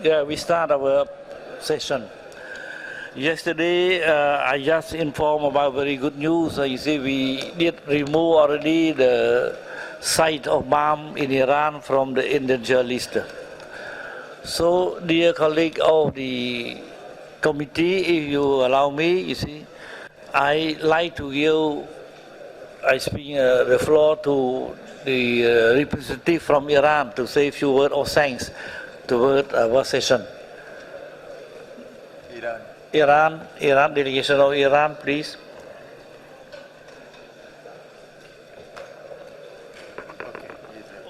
we start our session. Yesterday, I just informed about very good news. You see, we did remove already the site of bomb in Iran from the endangered list. So, dear colleague of the committee, if you allow me, you see, I like to give, the floor to the representative from Iran to say a few words of thanks toward our session. Iran, delegation of Iran, please.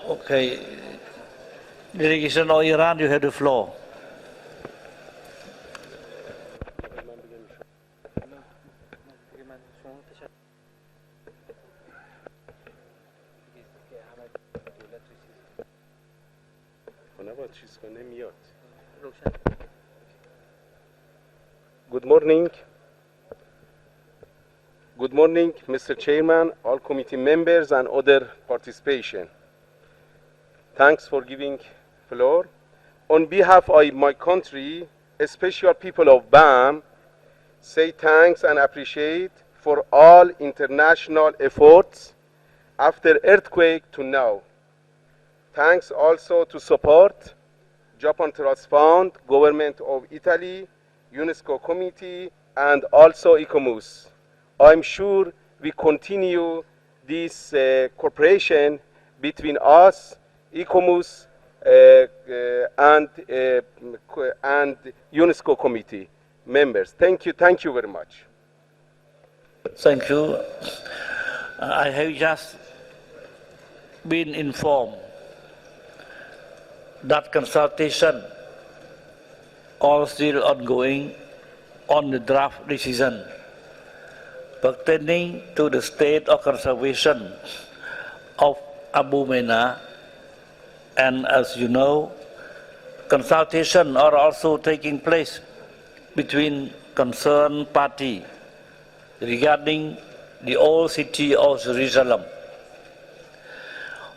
Okay. Delegation of Iran, you have the floor. Good morning. Good morning, Mr. Chairman, all committee members and other participation. Thanks for giving floor. On behalf of my country, especially people of BAM, say thanks and appreciate for all international efforts after earthquake to now. Thanks also to support Japan Trust Fund, Government of Italy, UNESCO Committee, and also ICOMOS. I'm sure we continue this cooperation between us, ICOMOS, and UNESCO Committee members. Thank you very much. Thank you. I have just been informed that consultation all still ongoing on the draft decision pertaining to the state of conservation of Abu Mena. And as you know, consultations are also taking place between concerned parties regarding the old city of Jerusalem.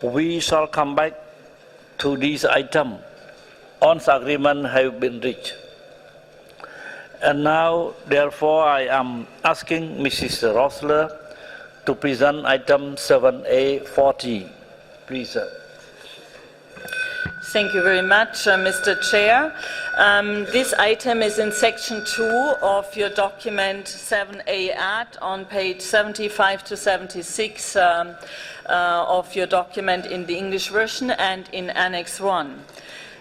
We shall come back to this item once agreement has been reached. And now, therefore, I am asking Mrs. Rosler to present item 7A40. Please, sir. Thank you very much, Mr. Chair. This item is in section 2 of your document 7A ad on page 75 to 76 of your document in the English version and in Annex 1.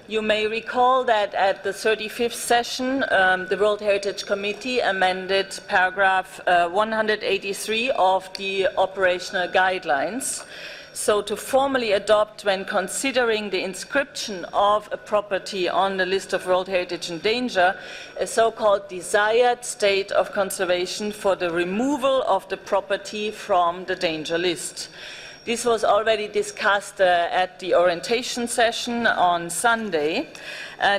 You may recall that at the 35th session, the World Heritage Committee amended paragraph 183 of the operational guidelines. So to formally adopt, when considering the inscription of a property on the list of World Heritage in danger, a so-called desired state of conservation for the removal of the property from the danger list. This was already discussed at the orientation session on Sunday.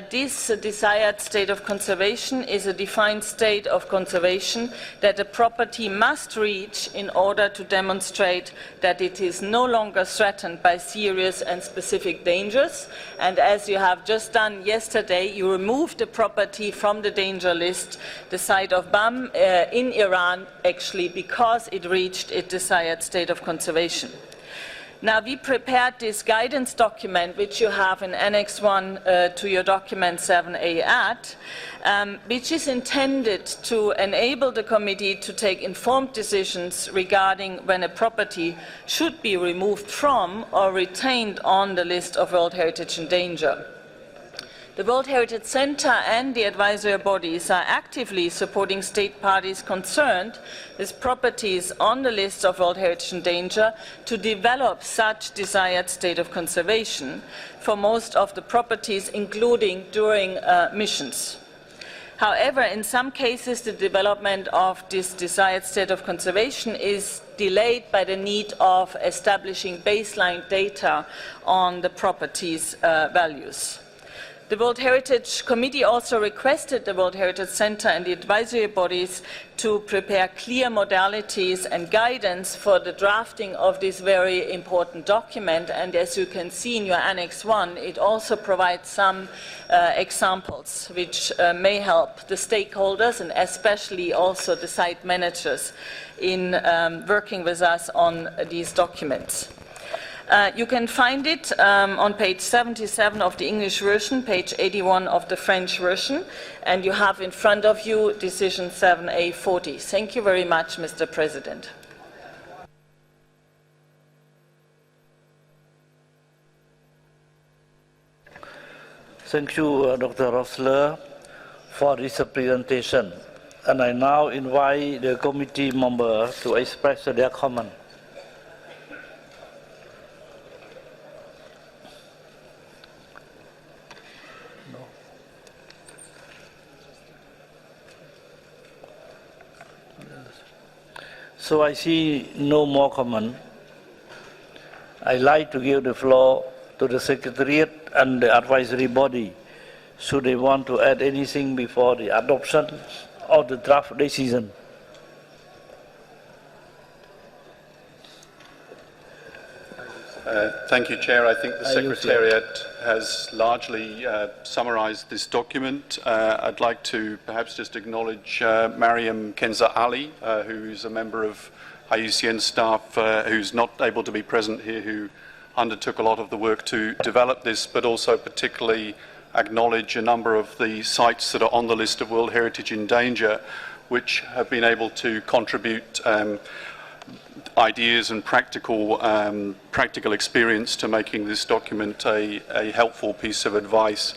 This desired state of conservation is a defined state of conservation that a property must reach in order to demonstrate that it is no longer threatened by serious and specific dangers. And as you have just done yesterday, you removed the property from the danger list, the site of BAM in Iran, actually because it reached its desired state of conservation. Now, we prepared this guidance document, which you have in Annex 1 to your document 7A ad, which is intended to enable the committee to take informed decisions regarding when a property should be removed from or retained on the list of World Heritage in danger. The World Heritage Center and the advisory bodies are actively supporting state parties concerned with properties on the list of World Heritage in danger to develop such desired state of conservation for most of the properties, including during missions. However, in some cases, the development of this desired state of conservation is delayed by the need of establishing baseline data on the property's values. The World Heritage Committee also requested the World Heritage Center and the advisory bodies to prepare clear modalities and guidance for the drafting of this very important document. And as you can see in your Annex 1, it also provides some examples which may help the stakeholders and especially also the site managers in working with us on these documents. You can find it on page 77 of the English version, page 81 of the French version, and you have in front of you Decision 7A40. Thank you very much, Mr. President. Thank you, Dr. Rossler, for this presentation. And I now invite the committee members to express their comment. So I see no more comment. I'd like to give the floor to the Secretariat and the advisory body, should they want to add anything before the adoption of the draft decision. Thank you, Chair. I think the Secretariat has largely summarised this document. I'd like to perhaps just acknowledge Mariam Kenza Ali, who's a member of IUCN staff who's not able to be present here, who undertook a lot of the work to develop this, but also particularly acknowledge a number of the sites that are on the list of World Heritage in Danger, which have been able to contribute ideas and practical experience to making this document a helpful piece of advice.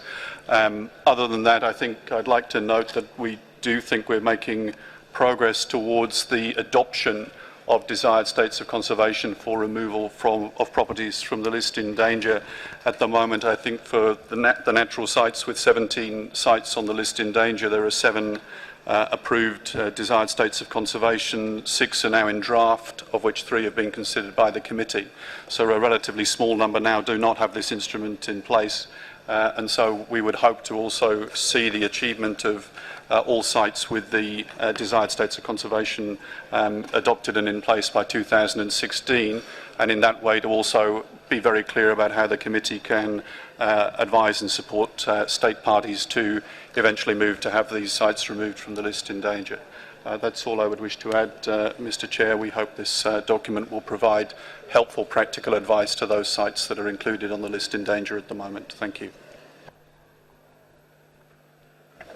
Other than that, I think I'd like to note that we do think we're making progress towards the adoption of desired states of conservation for removal of properties from the list in danger. At the moment, I think for the natural sites, with 17 sites on the list in danger, there are 7 approved desired states of conservation. 6 are now in draft, of which 3 have been considered by the committee. So a relatively small number now do not have this instrument in place. And so we would hope to also see the achievement of all sites with the desired states of conservation adopted and in place by 2016, and in that way to also be very clear about how the committee can advise and support state parties to eventually move to have these sites removed from the list in danger. That's all I would wish to add, Mr. Chair. We hope this document will provide helpful practical advice to those sites that are included on the list in danger at the moment. Thank you.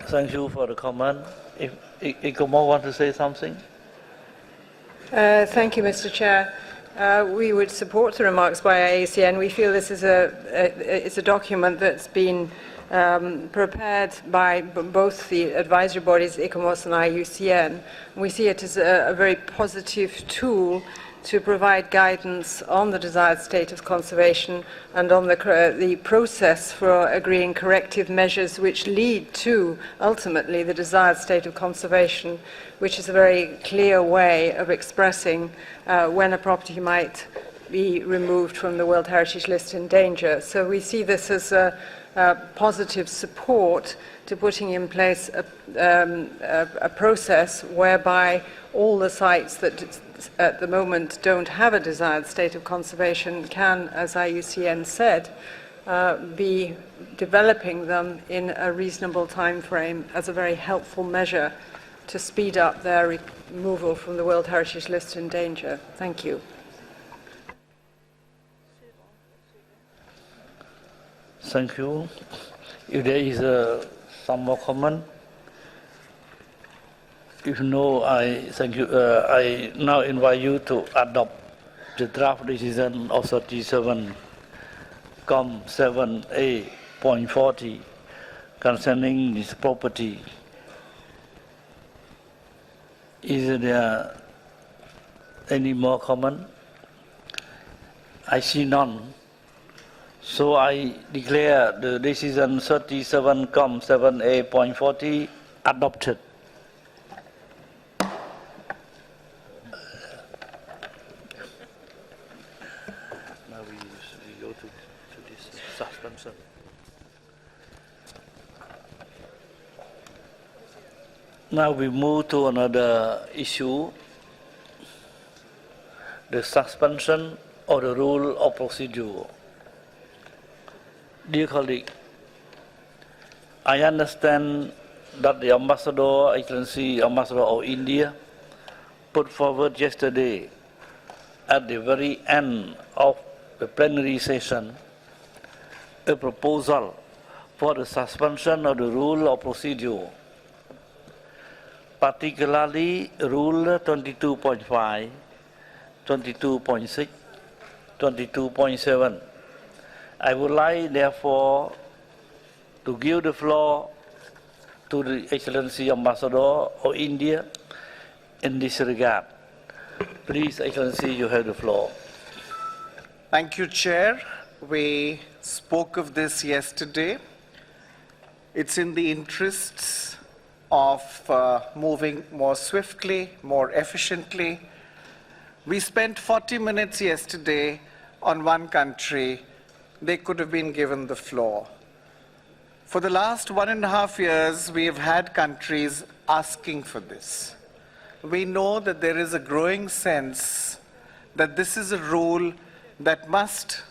Thank you for the comment. If Ikomo want to say something? Thank you, Mr. Chair. We would support the remarks by IUCN. We feel this is a document that's been prepared by both the advisory bodies, ICOMOS and IUCN. We see it as a very positive tool to provide guidance on the desired state of conservation and on the process for agreeing corrective measures which lead to, ultimately, the desired state of conservation, which is a very clear way of expressing when a property might be removed from the World Heritage List in danger. So we see this as a positive support to putting in place a process whereby all the sites that at the moment don't have a desired state of conservation can, as IUCN said, be developing them in a reasonable time frame as a very helpful measure to speed up their removal from the World Heritage List in danger. Thank you. Thank you. If there is some more comment, if no, I thank you. I now invite you to adopt the draft decision of 37(7A)(40) concerning this property. Is there any more comment? I see none. So I declare the decision 37(7A)(40) adopted. Now we go to this suspension. Now we move to another issue, the suspension of the rule of procedure. Dear colleague, I understand that the Ambassador, Excellency Ambassador of India, put forward yesterday at the very end of the plenary session a proposal for the suspension of the rule of procedure, particularly Rule 22.5, 22.6, 22.7. I would like, therefore, to give the floor to the Excellency Ambassador of India in this regard. Please, Excellency, you have the floor. Thank you, Chair. We spoke of this yesterday. It's in the interests of moving more swiftly, more efficiently. We spent 40 minutes yesterday on one country. They could have been given the floor. For the last 1.5 years, we have had countries asking for this. We know that there is a growing sense that this is a rule that must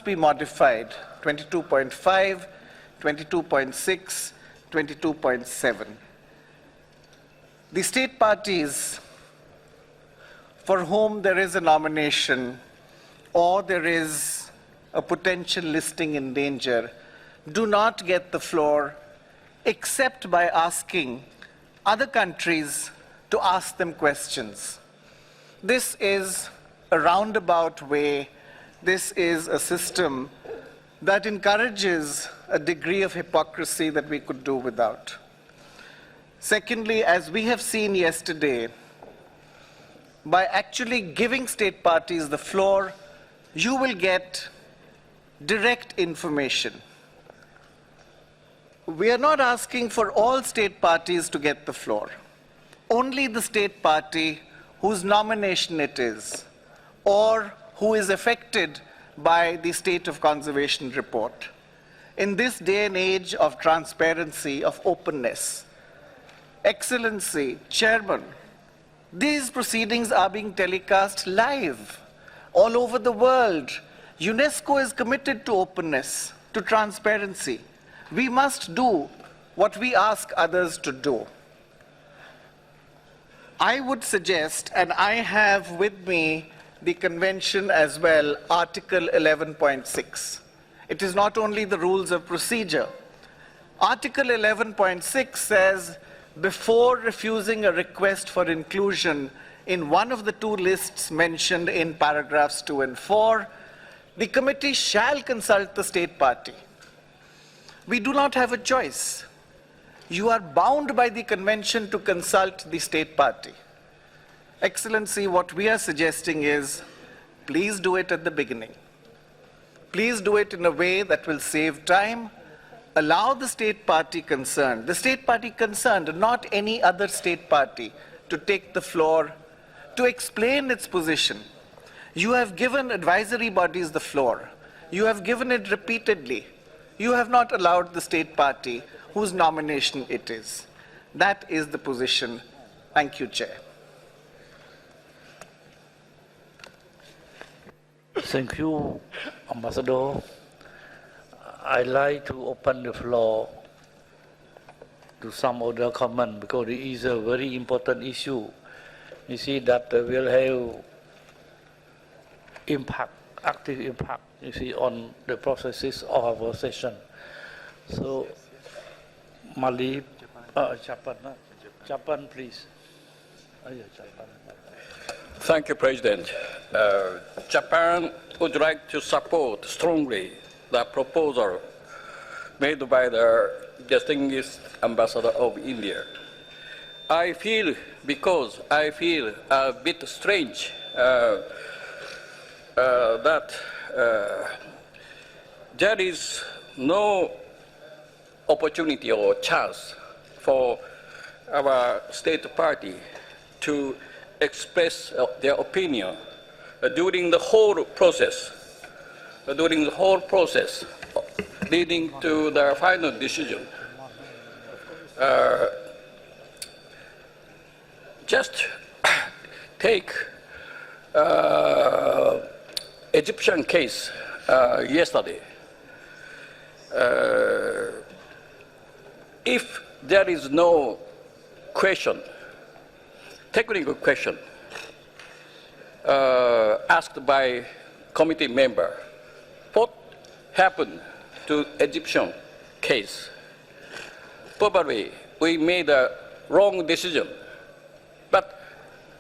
be modified, 22.5, 22.6, 22.7. The state parties for whom there is a nomination or there is a potential listing in danger do not get the floor except by asking other countries to ask them questions. This is a roundabout way. This is a system that encourages a degree of hypocrisy that we could do without. Secondly, as we have seen yesterday, by actually giving state parties the floor, you will get direct information. We are not asking for all state parties to get the floor. Only the state party whose nomination it is, or who is affected by the state of conservation report. In this day and age of transparency, of openness, Excellency, Chairman, these proceedings are being telecast live all over the world. UNESCO is committed to openness, to transparency. We must do what we ask others to do. I would suggest, and I have with me the convention as well, Article 11.6. It is not only the rules of procedure. Article 11.6 says, before refusing a request for inclusion in one of the two lists mentioned in paragraphs 2 and 4, the committee shall consult the state party. We do not have a choice. You are bound by the convention to consult the state party. Excellency, what we are suggesting is, please do it at the beginning. Please do it in a way that will save time. Allow the state party concerned, not any other state party, to take the floor, to explain its position. You have given advisory bodies the floor. You have given it repeatedly. You have not allowed the state party whose nomination it is. That is the position. Thank you, Chair. Thank you, Ambassador. I'd like to open the floor to some other comment because it is a very important issue. You see that will have impact, active impact, you see, on the processes of our session. So, Mali, Japan, please. Japan. Thank you, President. Japan would like to support strongly the proposal made by the distinguished Ambassador of India. Because I feel a bit strange that there is no opportunity or chance for our state party to express their opinion during the whole process, leading to the final decision. just take Egyptian case yesterday. If there is no question, technical question, asked by committee member, what happened to Egyptian case? Probably we made a wrong decision, but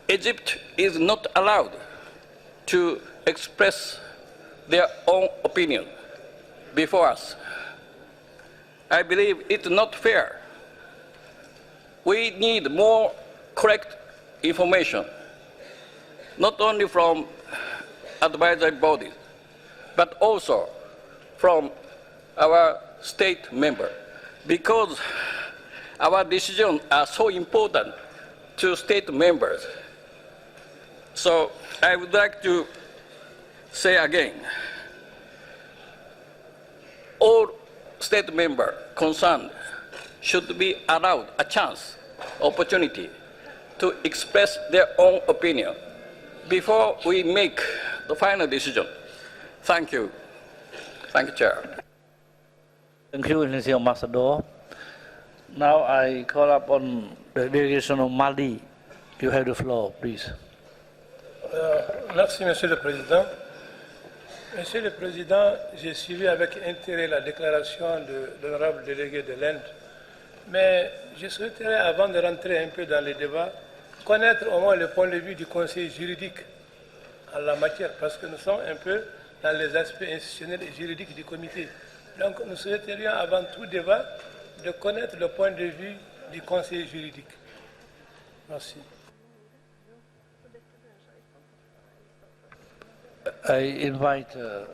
Egypt is not allowed to express their own opinion before us. I believe it's not fair. We need more correct information, not only from advisory bodies, but also from our state member, because our decisions are so important to state members. So I would like to say again, all state members concerned should be allowed a chance, opportunity to express their own opinion before we make the final decision. Thank you. Thank you, Chair. Thank you, Mr. Ambassador. Now I call upon the delegation of Mali. You have the floor, please. Merci, Monsieur le Président. Monsieur le Président, j'ai suivi avec intérêt la déclaration de l'honorable délégué de l'Inde, mais je souhaiterais, avant de rentrer un peu dans les débats, connaître au moins le point de vue du conseil juridique en la matière, parce que nous sommes un peu dans les aspects institutionnels et juridiques du comité. Donc nous souhaiterions, avant tout débat, de connaître le point de vue du conseil juridique. Merci. I invite the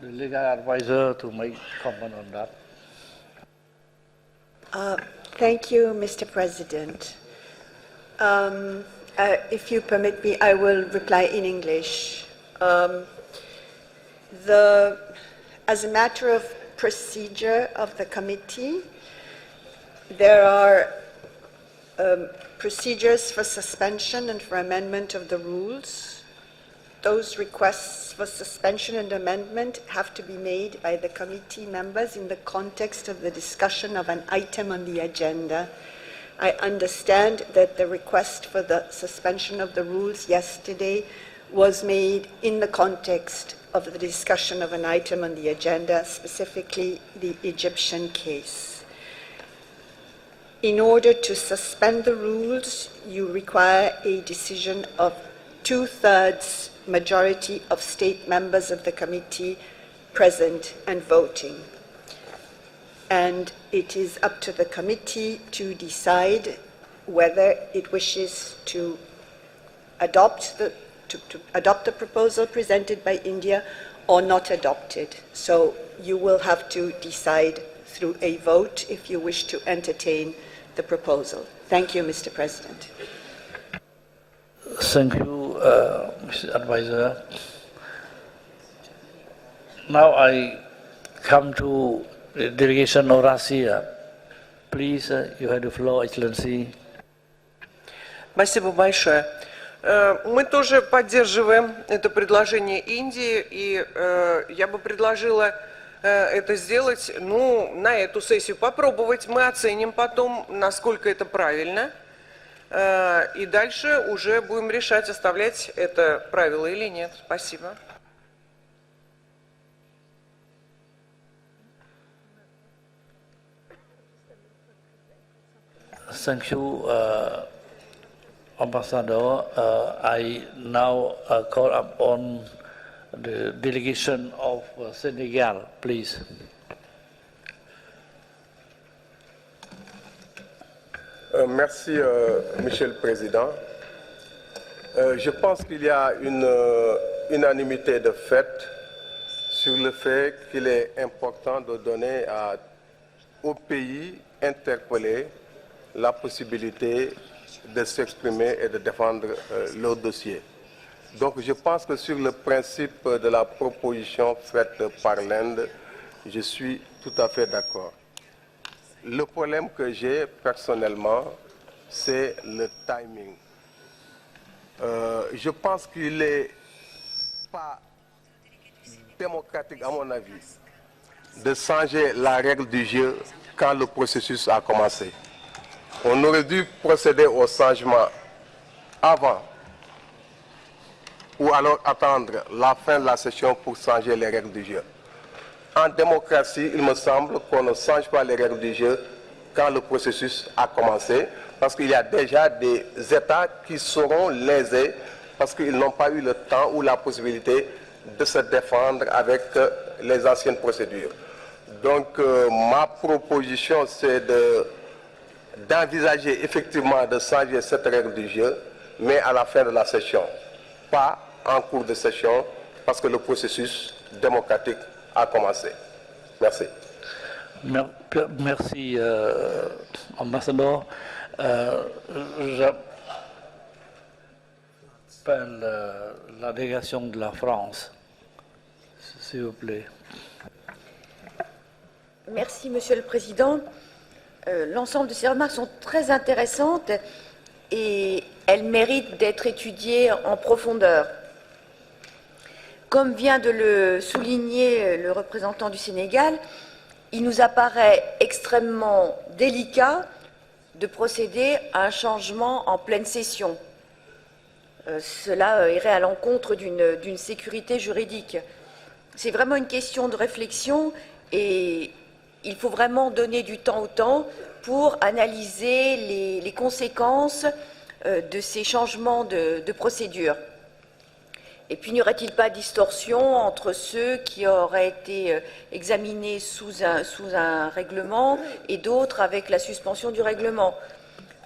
legal advisor to make comment on that. Thank you, Mr. President. If you permit me, I will reply in English. As a matter of procedure of the committee, there are procedures for suspension and for amendment of the rules. Those requests for suspension and amendment have to be made by the committee members in the context of the discussion of an item on the agenda. I understand that the request for the suspension of the rules yesterday was made in the context of the discussion of an item on the agenda, specifically the Egyptian case. In order to suspend the rules, you require a decision of 2/3 majority of state members of the committee present and voting. And it is up to the committee to decide whether it wishes to adopt the proposal presented by India or not adopt it. So you will have to decide through a vote if you wish to entertain the proposal. Thank you, Mr. President. Thank you, Mr. Advisor. Now I come to the delegation of Russia. Please, you have the floor, Excellency. Спасибо большое. Мы тоже поддерживаем это предложение Индии, и я бы предложила это сделать, на эту сессию попробовать. Мы оценим потом, насколько это правильно, и дальше уже будем решать, оставлять это правило или нет. Спасибо. Thank you, Ambassador. I now call upon the delegation of Senegal, please. Merci, Monsieur le Président. Je pense qu'il y a une unanimité de fait sur le fait qu'il est important de donner aux pays interpellés la possibilité de s'exprimer et de défendre leur dossier. Donc je pense que sur le principe de la proposition faite par l'Inde, je suis tout à fait d'accord. Le problème que j'ai personnellement, c'est le timing. Je pense qu'il n'est pas démocratique, à mon avis, de changer la règle du jeu quand le processus a commencé. On aurait dû procéder au changement avant ou alors attendre la fin de la session pour changer les règles du jeu. En démocratie, il me semble qu'on ne change pas les règles du jeu quand le processus a commencé, parce qu'il y a déjà des États qui seront lésés parce qu'ils n'ont pas eu le temps ou la possibilité de se défendre avec les anciennes procédures. Donc ma proposition, c'est d'envisager effectivement de changer cette règle du jeu, mais à la fin de la session, pas en cours de session, parce que le processus démocratique a commencé. Merci. Merci, ambassadeur. J'appelle la délégation de la France, s'il vous plaît. Merci, Monsieur le Président. L'ensemble de ces remarques sont très intéressantes et elles méritent d'être étudiées en profondeur. Comme vient de le souligner le représentant du Sénégal, il nous apparaît extrêmement délicat de procéder à un changement en pleine session. Cela irait à l'encontre d'une sécurité juridique. C'est vraiment une question de réflexion et il faut vraiment donner du temps au temps pour analyser les conséquences de ces changements de procédure. Et puis, n'y aurait-il pas distorsion entre ceux qui auraient été examinés sous un règlement et d'autres avec la suspension du règlement?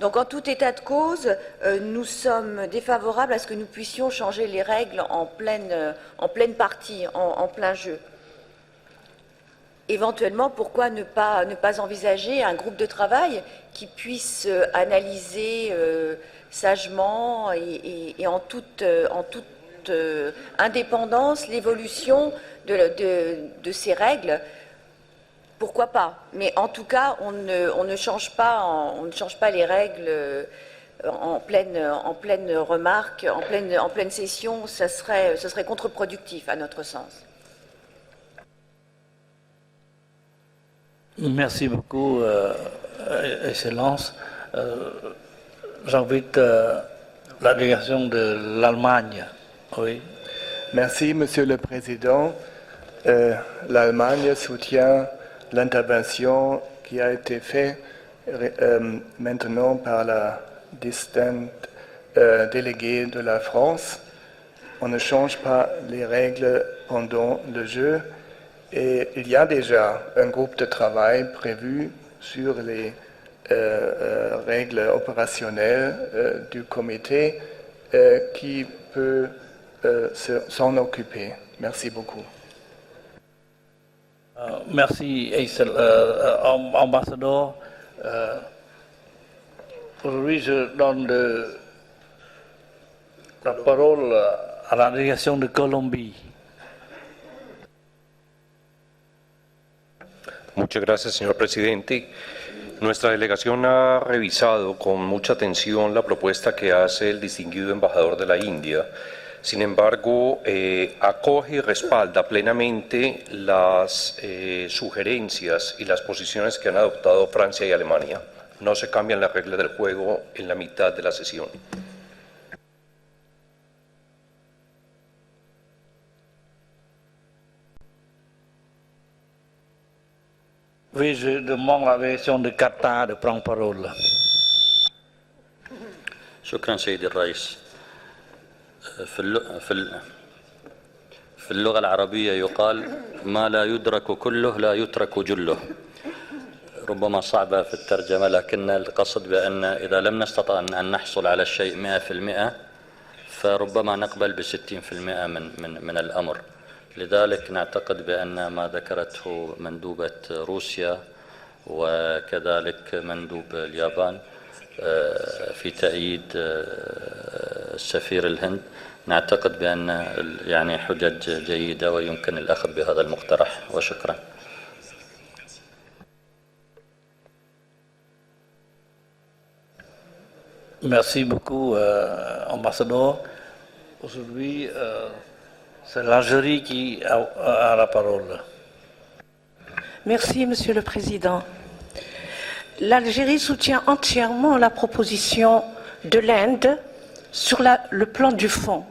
Donc, en tout état de cause, nous sommes défavorables à ce que nous puissions changer les règles en pleine partie, en plein jeu. Éventuellement, pourquoi ne pas envisager un groupe de travail qui puisse analyser sagement et en toute indépendance l'évolution de ces règles? Pourquoi pas? Mais en tout cas, on ne change pas les règles en pleine remarque, en pleine session. Ce serait contre-productif à notre sens. Merci beaucoup, Excellence. J'invite la délégation de l'Allemagne. Oui. Merci, Monsieur le Président. L'Allemagne soutient l'intervention qui a été faite maintenant par la distincte déléguée de la France. On ne change pas les règles pendant le jeu. Et il y a déjà un groupe de travail prévu sur les règles opérationnelles du comité qui peut s'en occuper. Merci beaucoup. Merci, ambassadeur. Aujourd'hui, je donne la parole à la délégation de Colombie. Muchas gracias, señor presidente. Nuestra delegación ha revisado con mucha atención la propuesta que hace el distinguido embajador de la India. Sin embargo, acoge y respalda plenamente las sugerencias y las posiciones que han adoptado Francia y Alemania. No se cambian las reglas del juego en la mitad de la sesión. Oui, je demande la délégation de Qatar de prendre parole. شكرا سيدي الرئيس. في اللغة العربية يقال ما لا يدرك كله لا يترك جله. ربما صعبة في الترجمة، لكن القصد بأن إذا لم نستطع أن نحصل على الشيء 100% فربما نقبل ب60% من الأمر. لذلك نعتقد بأن ما ذكرته مندوبة روسيا وكذلك مندوب اليابان في تأييد السفير الهند، نعتقد بأن يعني حجج جيدة ويمكن الأخذ بهذا المقترح، وشكرا. Merci beaucoup, ambassadeur. Aujourd'hui, c'est l'Algérie qui a la parole. Merci, Monsieur le Président. L'Algérie soutient entièrement la proposition de l'Inde sur le plan du fond.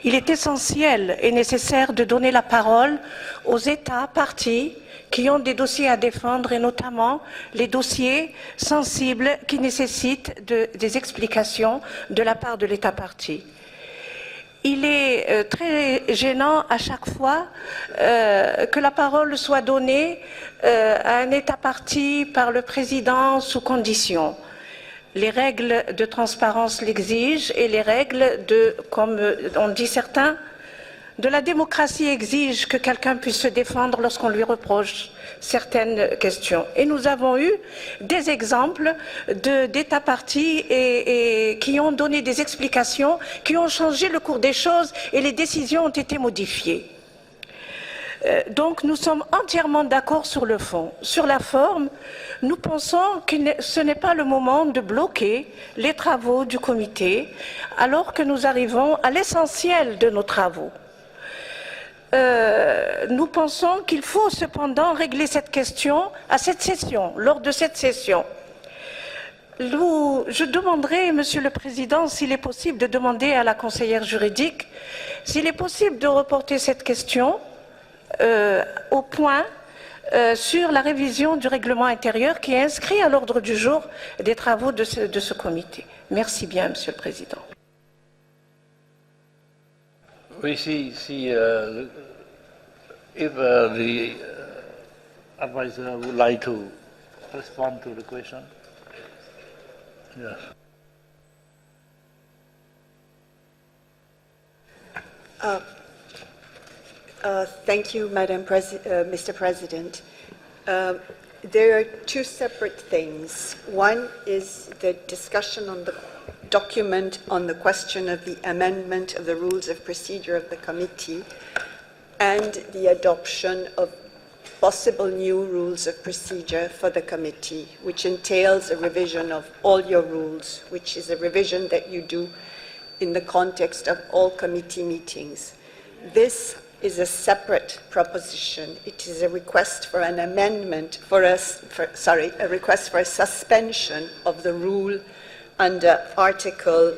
Il est essentiel et nécessaire de donner la parole aux États parties qui ont des dossiers à défendre et notamment les dossiers sensibles qui nécessitent des explications de la part de l'État partie. Il est très gênant à chaque fois que la parole soit donnée à un État partie par le président sous condition. Les règles de transparence l'exigent et les règles de, comme on dit certains, de la démocratie exigent que quelqu'un puisse se défendre lorsqu'on lui reproche certaines questions. Et nous avons eu des exemples d'États partis et qui ont donné des explications, qui ont changé le cours des choses et les décisions ont été modifiées. Donc nous sommes entièrement d'accord sur le fond. Sur la forme, nous pensons que ce n'est pas le moment de bloquer les travaux du comité alors que nous arrivons à l'essentiel de nos travaux. Nous pensons qu'il faut cependant régler cette question à cette session, lors de cette session. Je demanderai, Monsieur le Président, s'il est possible de demander à la conseillère juridique s'il est possible de reporter cette question au point sur la révision du règlement intérieur qui est inscrit à l'ordre du jour des travaux de ce comité. Merci bien, Monsieur le Président. Oui, if the advisor would like to respond to the question. Yes. Thank you, Mr. President. There are two separate things. One is the discussion on the document on the question of the amendment of the rules of procedure of the committee and the adoption of possible new rules of procedure for the committee, which entails a revision of all your rules, which is a revision that you do in the context of all committee meetings. This is a separate proposition. It is a request for an amendment, a request for a suspension of the rule under Article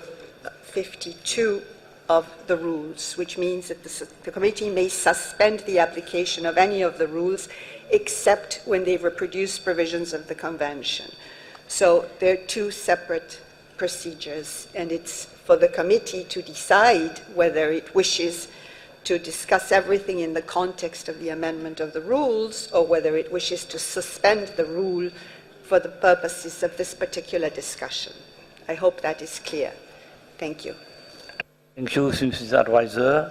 52 of the rules, which means that the committee may suspend the application of any of the rules except when they reproduce provisions of the convention. So there are two separate procedures, and it's for the committee to decide whether it wishes to discuss everything in the context of the amendment of the rules or whether it wishes to suspend the rule for the purposes of this particular discussion. I hope that is clear. Thank you. Thank you, Mrs. Advisor.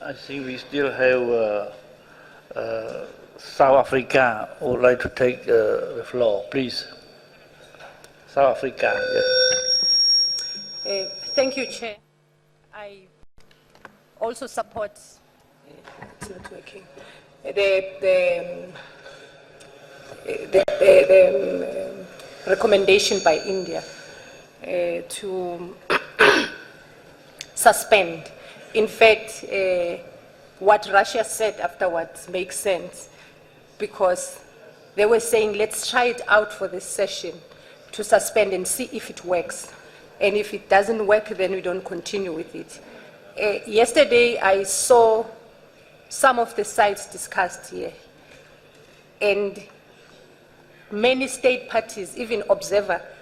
I think we still have South Africa who would like to take the floor. Please. South Africa, yes. Thank you, Chair. I also support the recommendation by India to suspend. In fact, what Russia said afterwards makes sense because they were saying, let's try it out for this session to suspend and see if it works. And if it doesn't work, then we don't continue with it. Yesterday, I saw some of the sites discussed here. And many state parties, even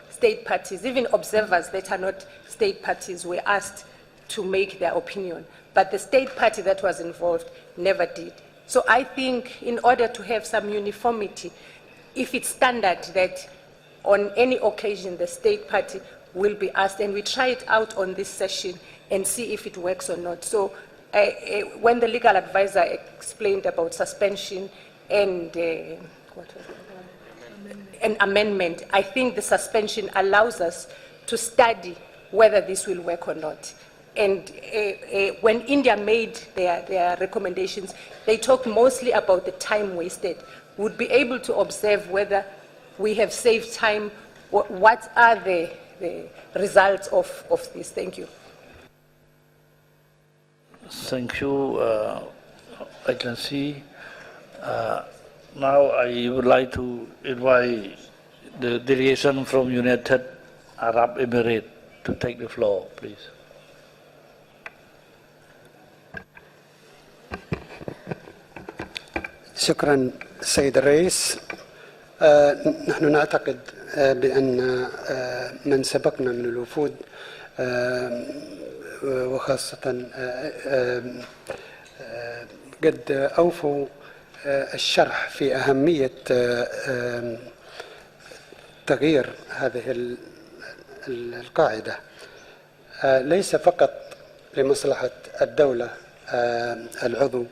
state parties, even observers that are not state parties were asked to make their opinion. But the state party that was involved never did. So I think in order to have some uniformity, if it's standard that on any occasion the state party will be asked, and we try it out on this session and see if it works or not. So when the legal advisor explained about suspension and an amendment, I think the suspension allows us to study whether this will work or not. And when India made their recommendations, they talked mostly about the time wasted. We'd be able to observe whether we have saved time, what are the the results of this. Thank you. Thank you, Excellency. Now I would like to invite the delegation from United Arab Emirates to take the floor, please. شكرا سيد الرئيس. نحن نعتقد بأن من سبقنا من الوفود وخاصة قد أوفوا الشرح في أهمية تغيير هذه القاعدة ليس فقط لمصلحة الدولة العضو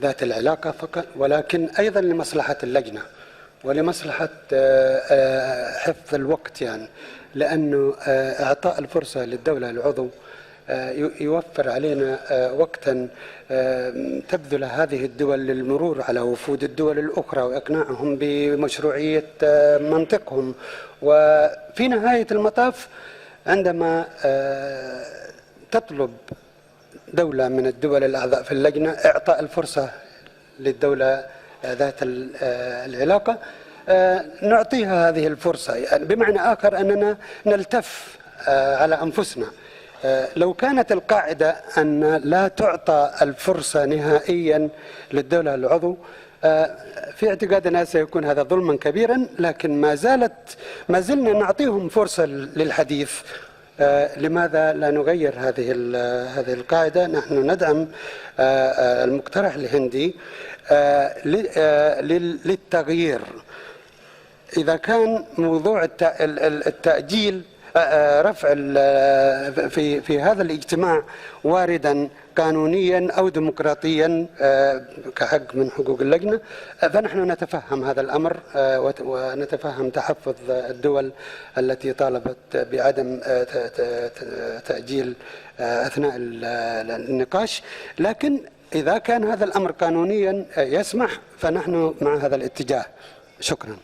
ذات العلاقة فقط، ولكن أيضا لمصلحة اللجنة ولمصلحة حفظ الوقت، يعني لأنه إعطاء الفرصة للدولة العضو يوفر علينا وقتا تبذل هذه الدول للمرور على وفود الدول الأخرى وإقناعهم بمشروعية منطقهم. وفي نهاية المطاف عندما تطلب دولة من الدول الأعضاء في اللجنة إعطاء الفرصة للدولة ذات العلاقة نعطيها هذه الفرصة، يعني بمعنى آخر أننا نلتف على أنفسنا. لو كانت القاعدة أن لا تعطى الفرصة نهائيا للدولة العضو في اعتقادنا سيكون هذا ظلما كبيرا، لكن ما زلنا نعطيهم فرصة للحديث. لماذا لا نغير هذه القاعدة؟ نحن ندعم المقترح الهندي للتغيير. إذا كان موضوع التأجيل رفع في هذا الاجتماع واردا قانونيا أو ديمقراطيا كحق من حقوق اللجنة، فنحن نتفهم هذا الأمر ونتفهم تحفظ الدول التي طالبت بعدم تأجيل أثناء النقاش. لكن إذا كان هذا الأمر قانونيا يسمح فنحن مع هذا الاتجاه. شكرا.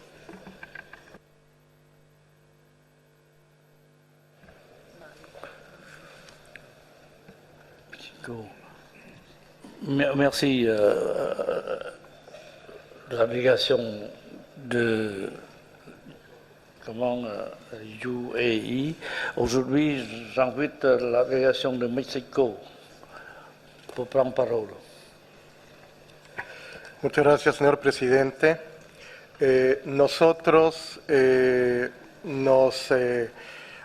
Merci de la délégation de UAE. Aujourd'hui, j'invite la délégation de Mexico pour prendre parole. Muchas gracias, señor presidente. Nosotros nos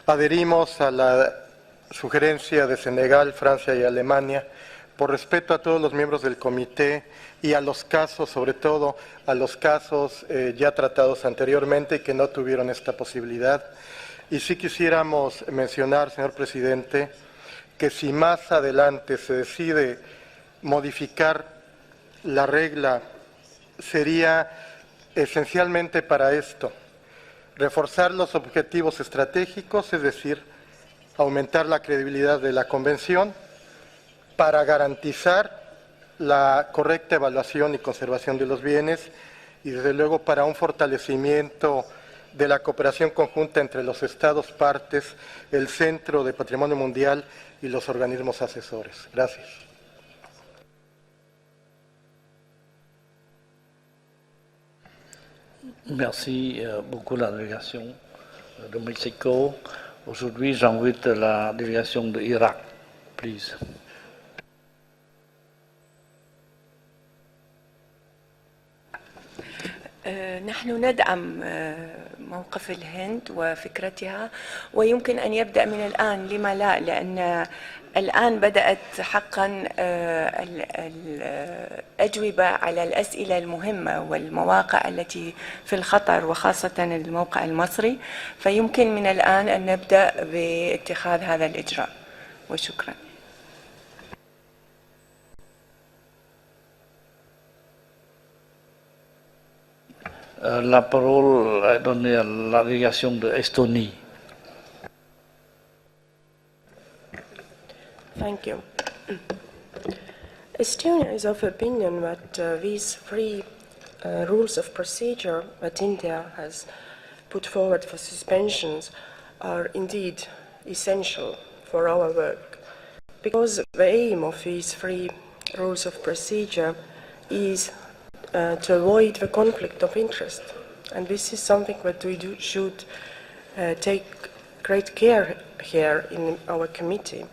adherimos a la sugerencia de Senegal, Francia y Alemania por respeto a todos los miembros del comité y a los casos, sobre todo a los casos ya tratados anteriormente y que no tuvieron esta posibilidad. Y sí quisiéramos mencionar, señor presidente, que si más adelante se decide modificar la regla, sería esencialmente para esto: reforzar los objetivos estratégicos, es decir, aumentar la credibilidad de la Convención, para garantizar la correcta evaluación y conservación de los bienes y, desde luego, para un fortalecimiento de la cooperación conjunta entre los Estados partes, el Centro de Patrimonio Mundial y los organismos asesores. Gracias. Merci beaucoup la délégation de Mexico. Aujourd'hui, j'invite la délégation de Irak, please. نحن ندعم موقف الهند وفكرتها، ويمكن أن يبدأ من الآن، لما لا؟ لأن الآن بدأت حقا الأجوبة على الأسئلة المهمة والمواقع التي في الخطر، وخاصة الموقع المصري، فيمكن من الآن أن نبدأ باتخاذ هذا الإجراء. وشكرا. La parole est donnée à la délégation de Estonie. Thank you. Estonia is of opinion that these three rules of procedure that India has put forward for suspensions are indeed essential for our work, because the aim of these three rules of procedure is to avoid the conflict of interest. And this is something that we should take great care here in our committee.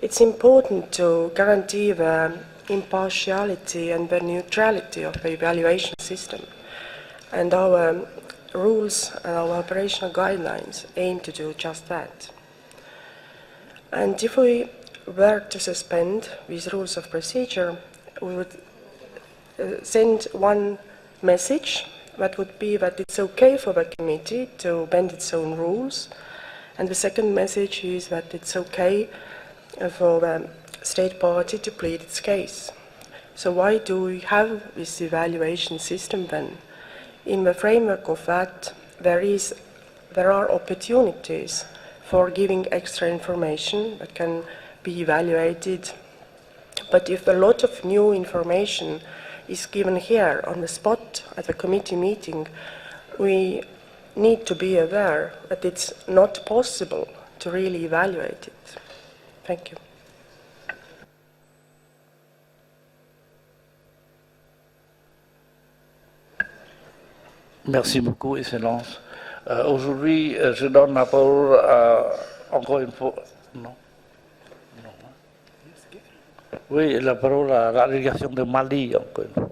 It's important to guarantee the impartiality and the neutrality of the evaluation system. And our rules and our operational guidelines aim to do just that. And if we were to suspend these rules of procedure, we would send one message, that would be that it's okay for the committee to bend its own rules. And the second message is that it's okay for the state party to plead its case. So why do we have this evaluation system then? In the framework of that, there are opportunities for giving extra information that can be evaluated. But if a lot of new information is given here on the spot at the committee meeting, we need to be aware that it's not possible to really evaluate it. Thank you. Merci beaucoup, Excellence. Aujourd'hui, je donne la parole encore une fois. Non. Oui, la parole à la délégation de Mali, encore une fois.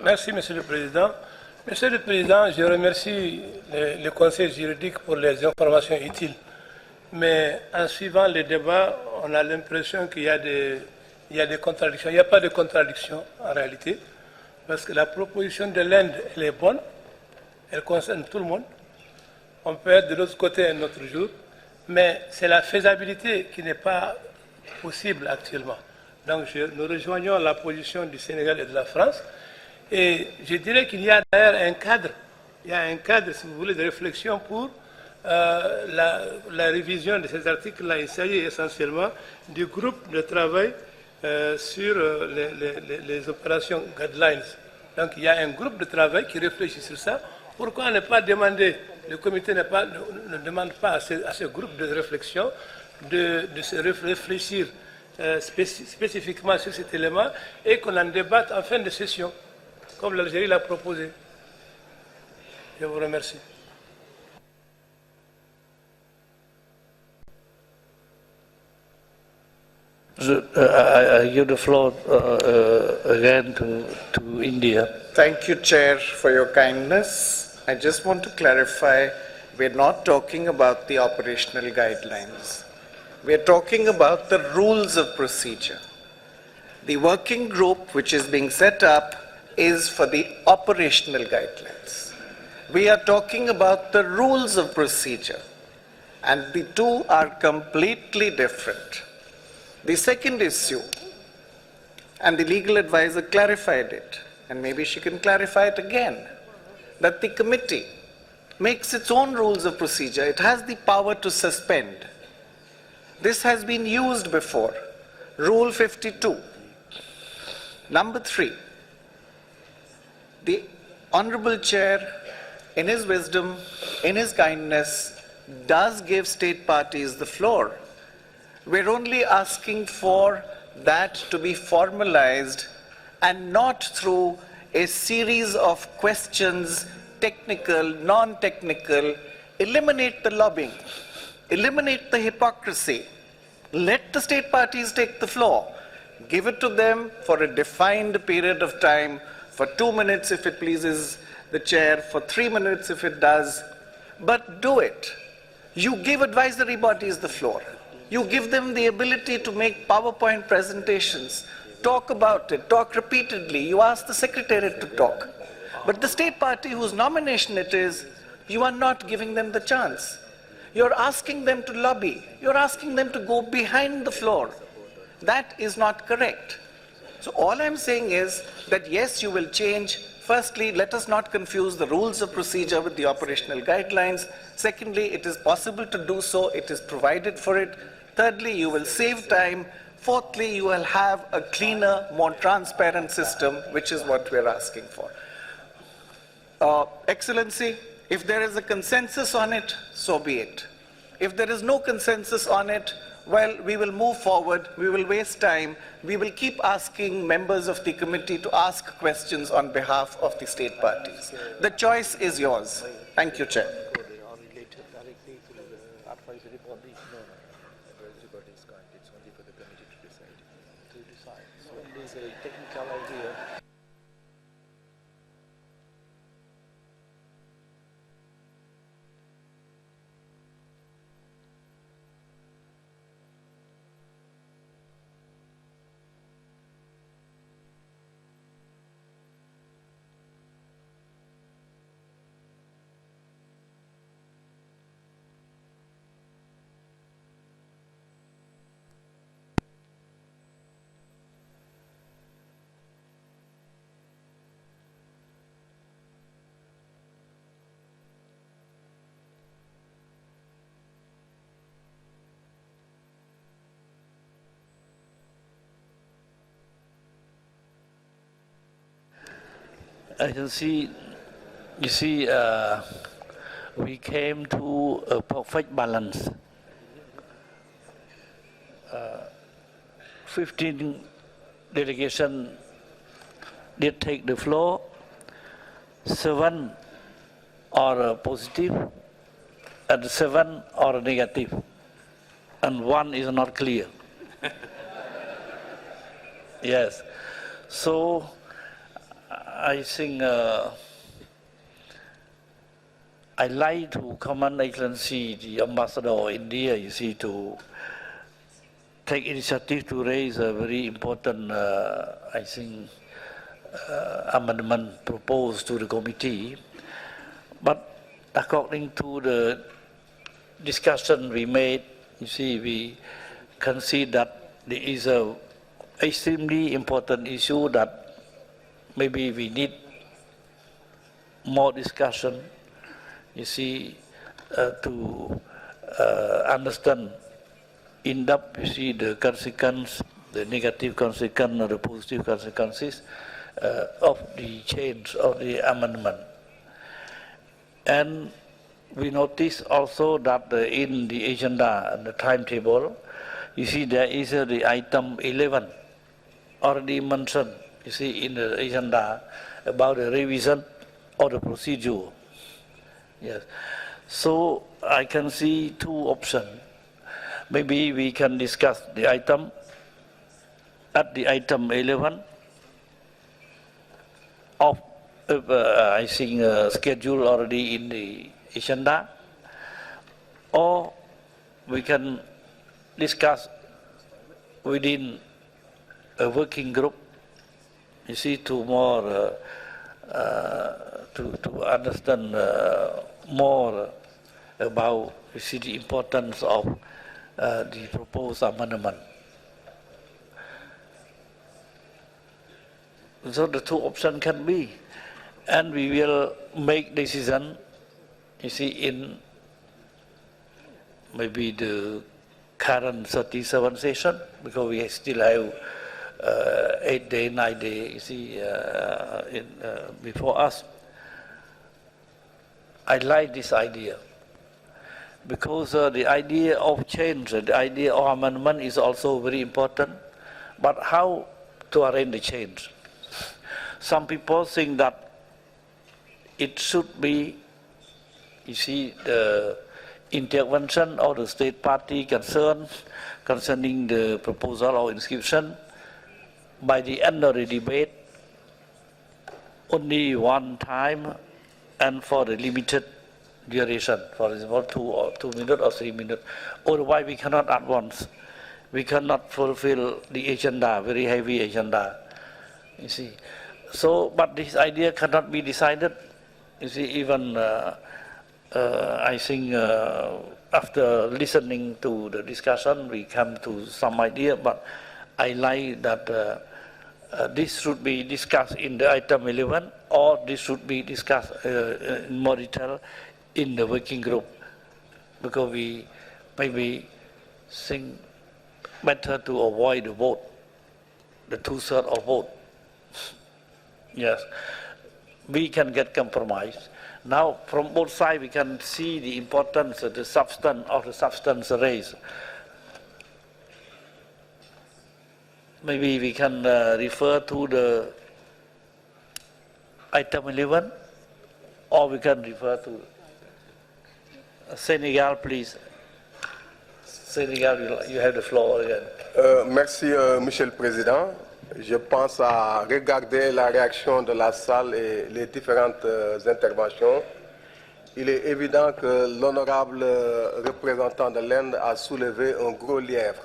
Merci, Monsieur le Président. Monsieur le Président, je remercie le Conseil juridique pour les informations utiles. Mais en suivant les débats, on a l'impression qu'il y a des contradictions. Il n'y a pas de contradiction en réalité, parce que la proposition de l'Inde, elle est bonne, elle concerne tout le monde. On peut être de l'autre côté un autre jour, mais c'est la faisabilité qui n'est pas possible actuellement. Donc nous rejoignons la position du Sénégal et de la France. Et je dirais qu'il y a d'ailleurs un cadre, il y a un cadre, si vous voulez, de réflexion pour la révision de ces articles-là. Il s'agit essentiellement du groupe de travail sur les opérations guidelines. Donc il y a un groupe de travail qui réfléchit sur ça. Pourquoi ne pas demander, le comité ne demande pas à ce groupe de réflexion de se réfléchir spécifiquement sur cet élément et qu'on en débatte en fin de session, comme l'Algérie l'a proposé. Je vous remercie. I give the floor again to India. Thank you, Chair, for your kindness. I just want to clarify, we're not talking about the operational guidelines. We're talking about the rules of procedure. The working group which is being set up is for the operational guidelines. We are talking about the rules of procedure, and the two are completely different. The second issue, and the legal advisor clarified it, and maybe she can clarify it again, that the committee makes its own rules of procedure. It has the power to suspend. This has been used before. Rule 52. Number 3. The Honorable Chair, in his wisdom, in his kindness, does give state parties the floor. We're only asking for that to be formalized and not through a series of questions, technical, non-technical. Eliminate the lobbying, eliminate the hypocrisy. Let the state parties take the floor. Give it to them for a defined period of time, for 2 minutes if it pleases the chair, for 3 minutes if it does, but do it. You give advisory bodies the floor. You give them the ability to make PowerPoint presentations, talk about it, talk repeatedly. You ask the Secretariat to talk. But the state party whose nomination it is, you are not giving them the chance. You're asking them to lobby. You're asking them to go behind the floor. That is not correct. So all I'm saying is that yes, you will change. Firstly, let us not confuse the rules of procedure with the operational guidelines. Secondly, it is possible to do so. It is provided for it. Thirdly, you will save time. Fourthly, you will have a cleaner, more transparent system, which is what we're asking for. Excellency, If there is a consensus on it, so be it. If there is no consensus on it, well, we will move forward, we will waste time, we will keep asking members of the committee to ask questions on behalf of the state parties. The choice is yours. Thank you, Chair. I can see, you see, we came to a perfect balance. 15 delegations did take the floor, 7 are positive, and 7 are negative, and 1 is not clear. Yes, so I think I like to commend Excellency the Ambassador of India, you see, to take initiative to raise a very important, I think, amendment proposed to the committee. But according to the discussion we made, you see, we can see that there is a extremely important issue that maybe we need more discussion, you see, to understand in depth, you see, the consequence, the negative consequence or the positive consequences of the change of the amendment. And we notice also that in the agenda and the timetable, you see, there is the item 11 already mentioned, you see, in the agenda about the revision of the procedure. Yes. So I can see 2 options. Maybe we can discuss the item at the item 11 of, I think, schedule already in the agenda, or we can discuss within a working group, you see, to more to understand more about, you see, the importance of the proposed amendment. So the 2 options can be, and we will make decision, you see, in maybe the current 37 session, because we still have 8 days, 9 days, you see, before us. I like this idea, because the idea of change, the idea of amendment is also very important, but how to arrange the change? Some people think that it should be, you see, the intervention of the state party concerned concerning the proposal or inscription by the end of the debate, only one time and for the limited duration, for example, 2 minutes or 3 minutes. Otherwise, we cannot advance. We cannot fulfill the agenda, very heavy agenda, you see. So, but this idea cannot be decided, you see, even I think after listening to the discussion, we come to some idea, but I like that this should be discussed in the item 11, or this should be discussed in more detail in the working group, because we maybe think better to avoid the vote, the 2/3 of vote. Yes, we can get compromise, Now, from both sides, we can see the importance of the substance raised. Maybe we can refer to the item 11, or we can refer to Senegal, please. Senegal, you have the floor again. Merci, Monsieur le Président. Je pense à regarder la réaction de la salle et les différentes interventions. Il est évident que l'honorable représentant de l'Inde a soulevé un gros lièvre.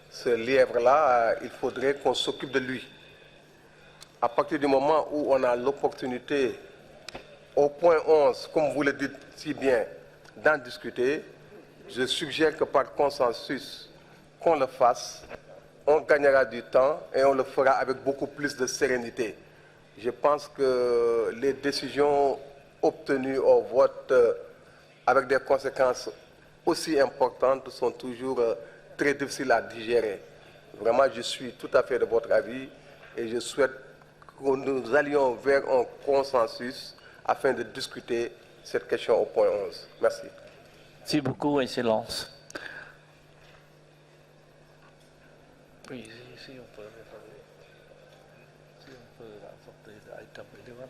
Ce lièvre-là, il faudrait qu'on s'occupe de lui. À partir du moment où on a l'opportunité, au point 11, comme vous le dites si bien, d'en discuter, je suggère que par consensus, qu'on le fasse, on gagnera du temps et on le fera avec beaucoup plus de sérénité. Je pense que les décisions obtenues au vote avec des conséquences aussi importantes sont toujours très difficiles à digérer. Vraiment, je suis tout à fait de votre avis et je souhaite que nous allions vers un consensus afin de discuter cette question au point 11. Merci. Merci beaucoup, Excellence. Oui, si on peut apporter l'item 11.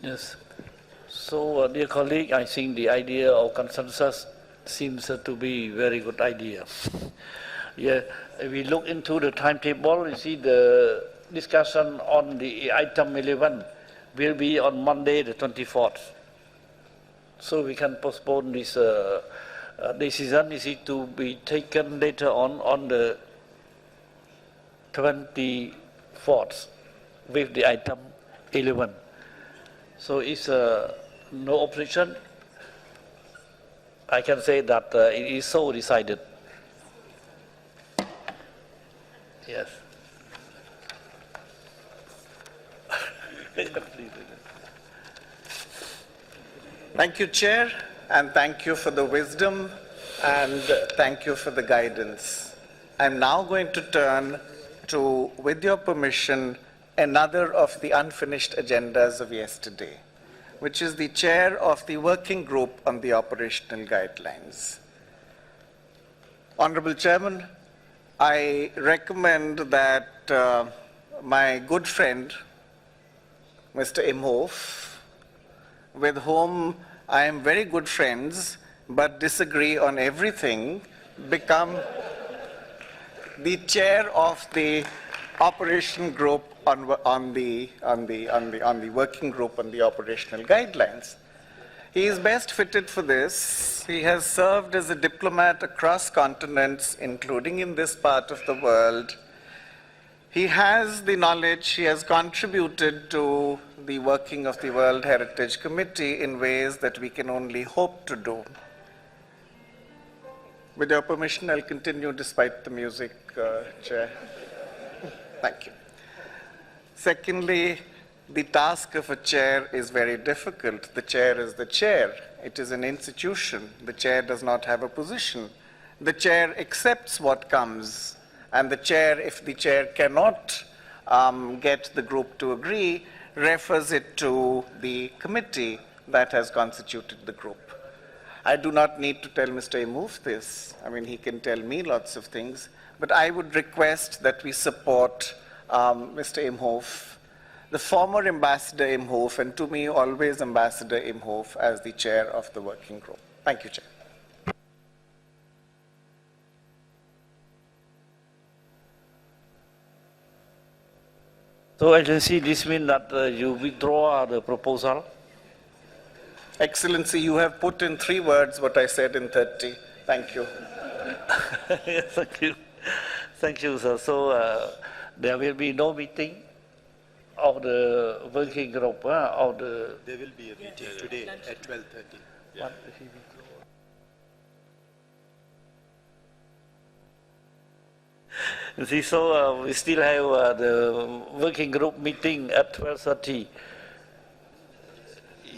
Yes. So, dear colleague, I think the idea of consensus seems to be a very good idea. Yeah, if we look into the timetable, you see the discussion on the item 11 will be on Monday the 24th. So we can postpone this decision is to be taken later on the 24th with the item 11. So it's no opposition. I can say that it is so decided. Yes. Thank you, Chair, and thank you for the wisdom and thank you for the guidance. I'm now going to turn to, with your permission, another of the unfinished agendas of yesterday, which is the chair of the working group on the operational guidelines. Honorable Chairman, I recommend that my good friend, Mr. Imhoff, with whom I am very good friends but disagree on everything, become the chair of the operation group on the working group on the operational guidelines. He is best fitted for this. He has served as a diplomat across continents, including in this part of the world. He has the knowledge, he has contributed to the working of the World Heritage Committee in ways that we can only hope to do. With your permission, I'll continue despite the music, Chair. Thank you. Secondly, the task of a chair is very difficult. The chair is the chair. It is an institution. The chair does not have a position. The chair accepts what comes. And the chair, if the chair cannot get the group to agree, refers it to the committee that has constituted the group. I do not need to tell Mr. Imhoff this. I mean, he can tell me lots of things. But I would request that we support Mr. Imhoff, the former Ambassador Imhoff, and to me always Ambassador Imhoff, as the chair of the working group. Thank you, Chair. So, Excellency, this means that you withdraw the proposal? Excellency, you have put in 3 words what I said in 30. Thank you. Thank you. Thank you, sir. So, there will be no meeting of the working group of the... There will be a meeting today at 12:30. Yeah. You see, so we still have the working group meeting at 12:30.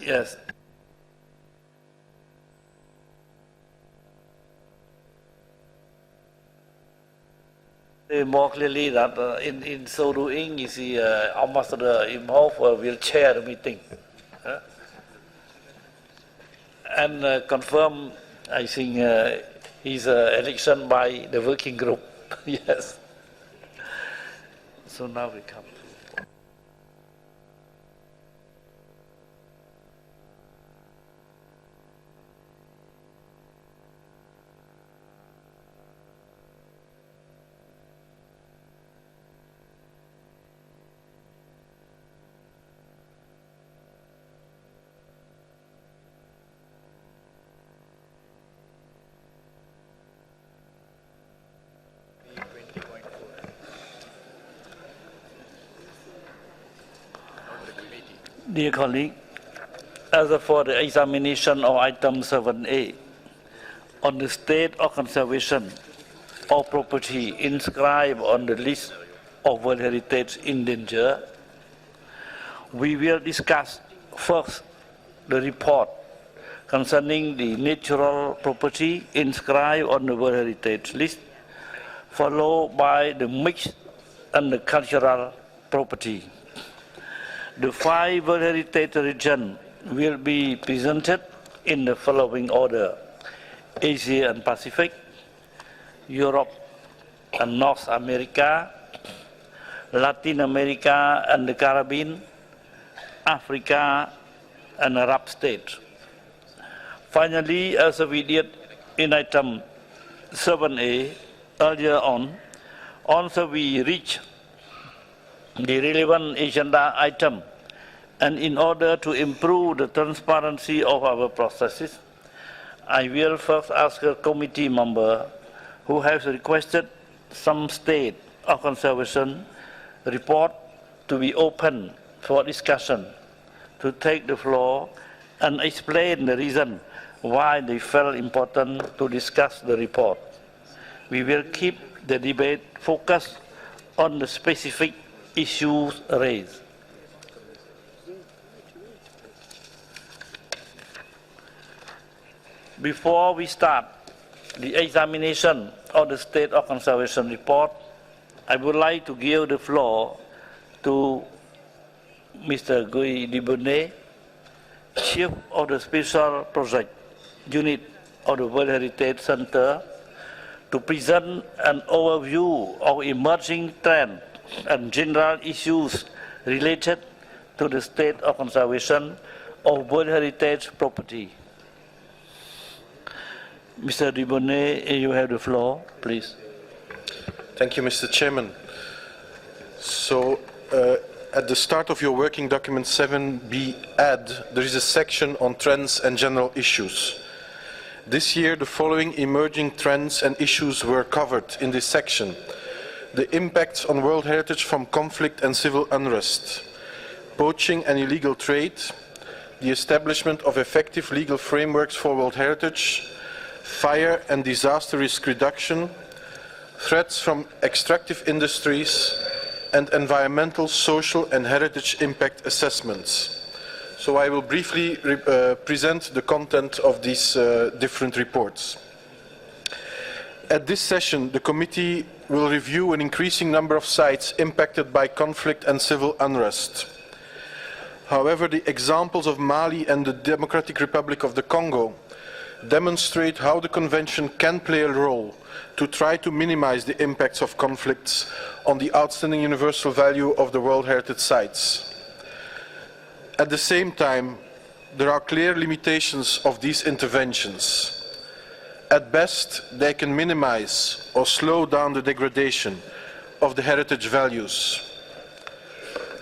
Yes. More clearly that in so doing, is the ambassador involved will chair the meeting and confirm. I think his election by the working group. Yes. So now we come. Dear colleague, as for the examination of item 7A on the state of conservation of property inscribed on the list of World Heritage in danger, we will discuss first the report concerning the natural property inscribed on the World Heritage list, followed by the mixed and the cultural property. The 5 World Heritage regions will be presented in the following order: Asia and Pacific, Europe and North America, Latin America and the Caribbean, Africa and Arab states. Finally, as we did in item 7A earlier on, also we reach the relevant agenda item, and in order to improve the transparency of our processes, I will first ask a committee member who has requested some state of conservation report to be open for discussion to take the floor and explain the reason why they felt important to discuss the report. We will keep the debate focused on the specific issues raised. Before we start the examination of the State of Conservation report, I would like to give the floor to Mr. Guy Dibonnet, Chief of the Special Project Unit of the World Heritage Center, to present an overview of emerging trends and general issues related to the state of conservation of World Heritage property. Mr. Dibonnet, you have the floor, please. Thank you, Mr. Chairman. So, at the start of your working document 7B add, there is a section on trends and general issues. This year, the following emerging trends and issues were covered in this section: the impacts on World Heritage from conflict and civil unrest, poaching and illegal trade, the establishment of effective legal frameworks for World Heritage, fire and disaster risk reduction, threats from extractive industries, and environmental, social and heritage impact assessments. So I will briefly present the content of these different reports. At this session, the committee will review an increasing number of sites impacted by conflict and civil unrest. However, the examples of Mali and the Democratic Republic of the Congo demonstrate how the Convention can play a role to try to minimize the impacts of conflicts on the outstanding universal value of the World Heritage sites. At the same time, there are clear limitations of these interventions. At best, they can minimize or slow down the degradation of the heritage values.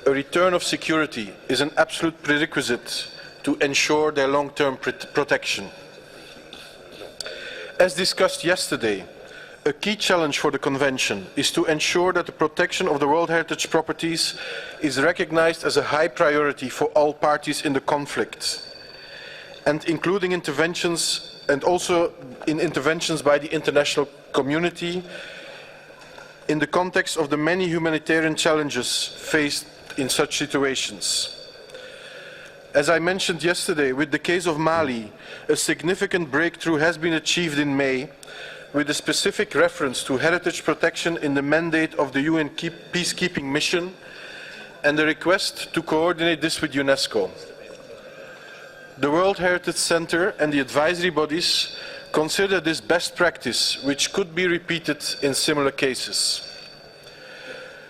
A return of security is an absolute prerequisite to ensure their long-term protection. As discussed yesterday, a key challenge for the Convention is to ensure that the protection of the World Heritage properties is recognized as a high priority for all parties in the conflict, and including interventions and also in interventions by the international community in the context of the many humanitarian challenges faced in such situations. As I mentioned yesterday, with the case of Mali, a significant breakthrough has been achieved in May with a specific reference to heritage protection in the mandate of the UN peacekeeping mission and the request to coordinate this with UNESCO. The World Heritage Center and the advisory bodies consider this best practice, which could be repeated in similar cases.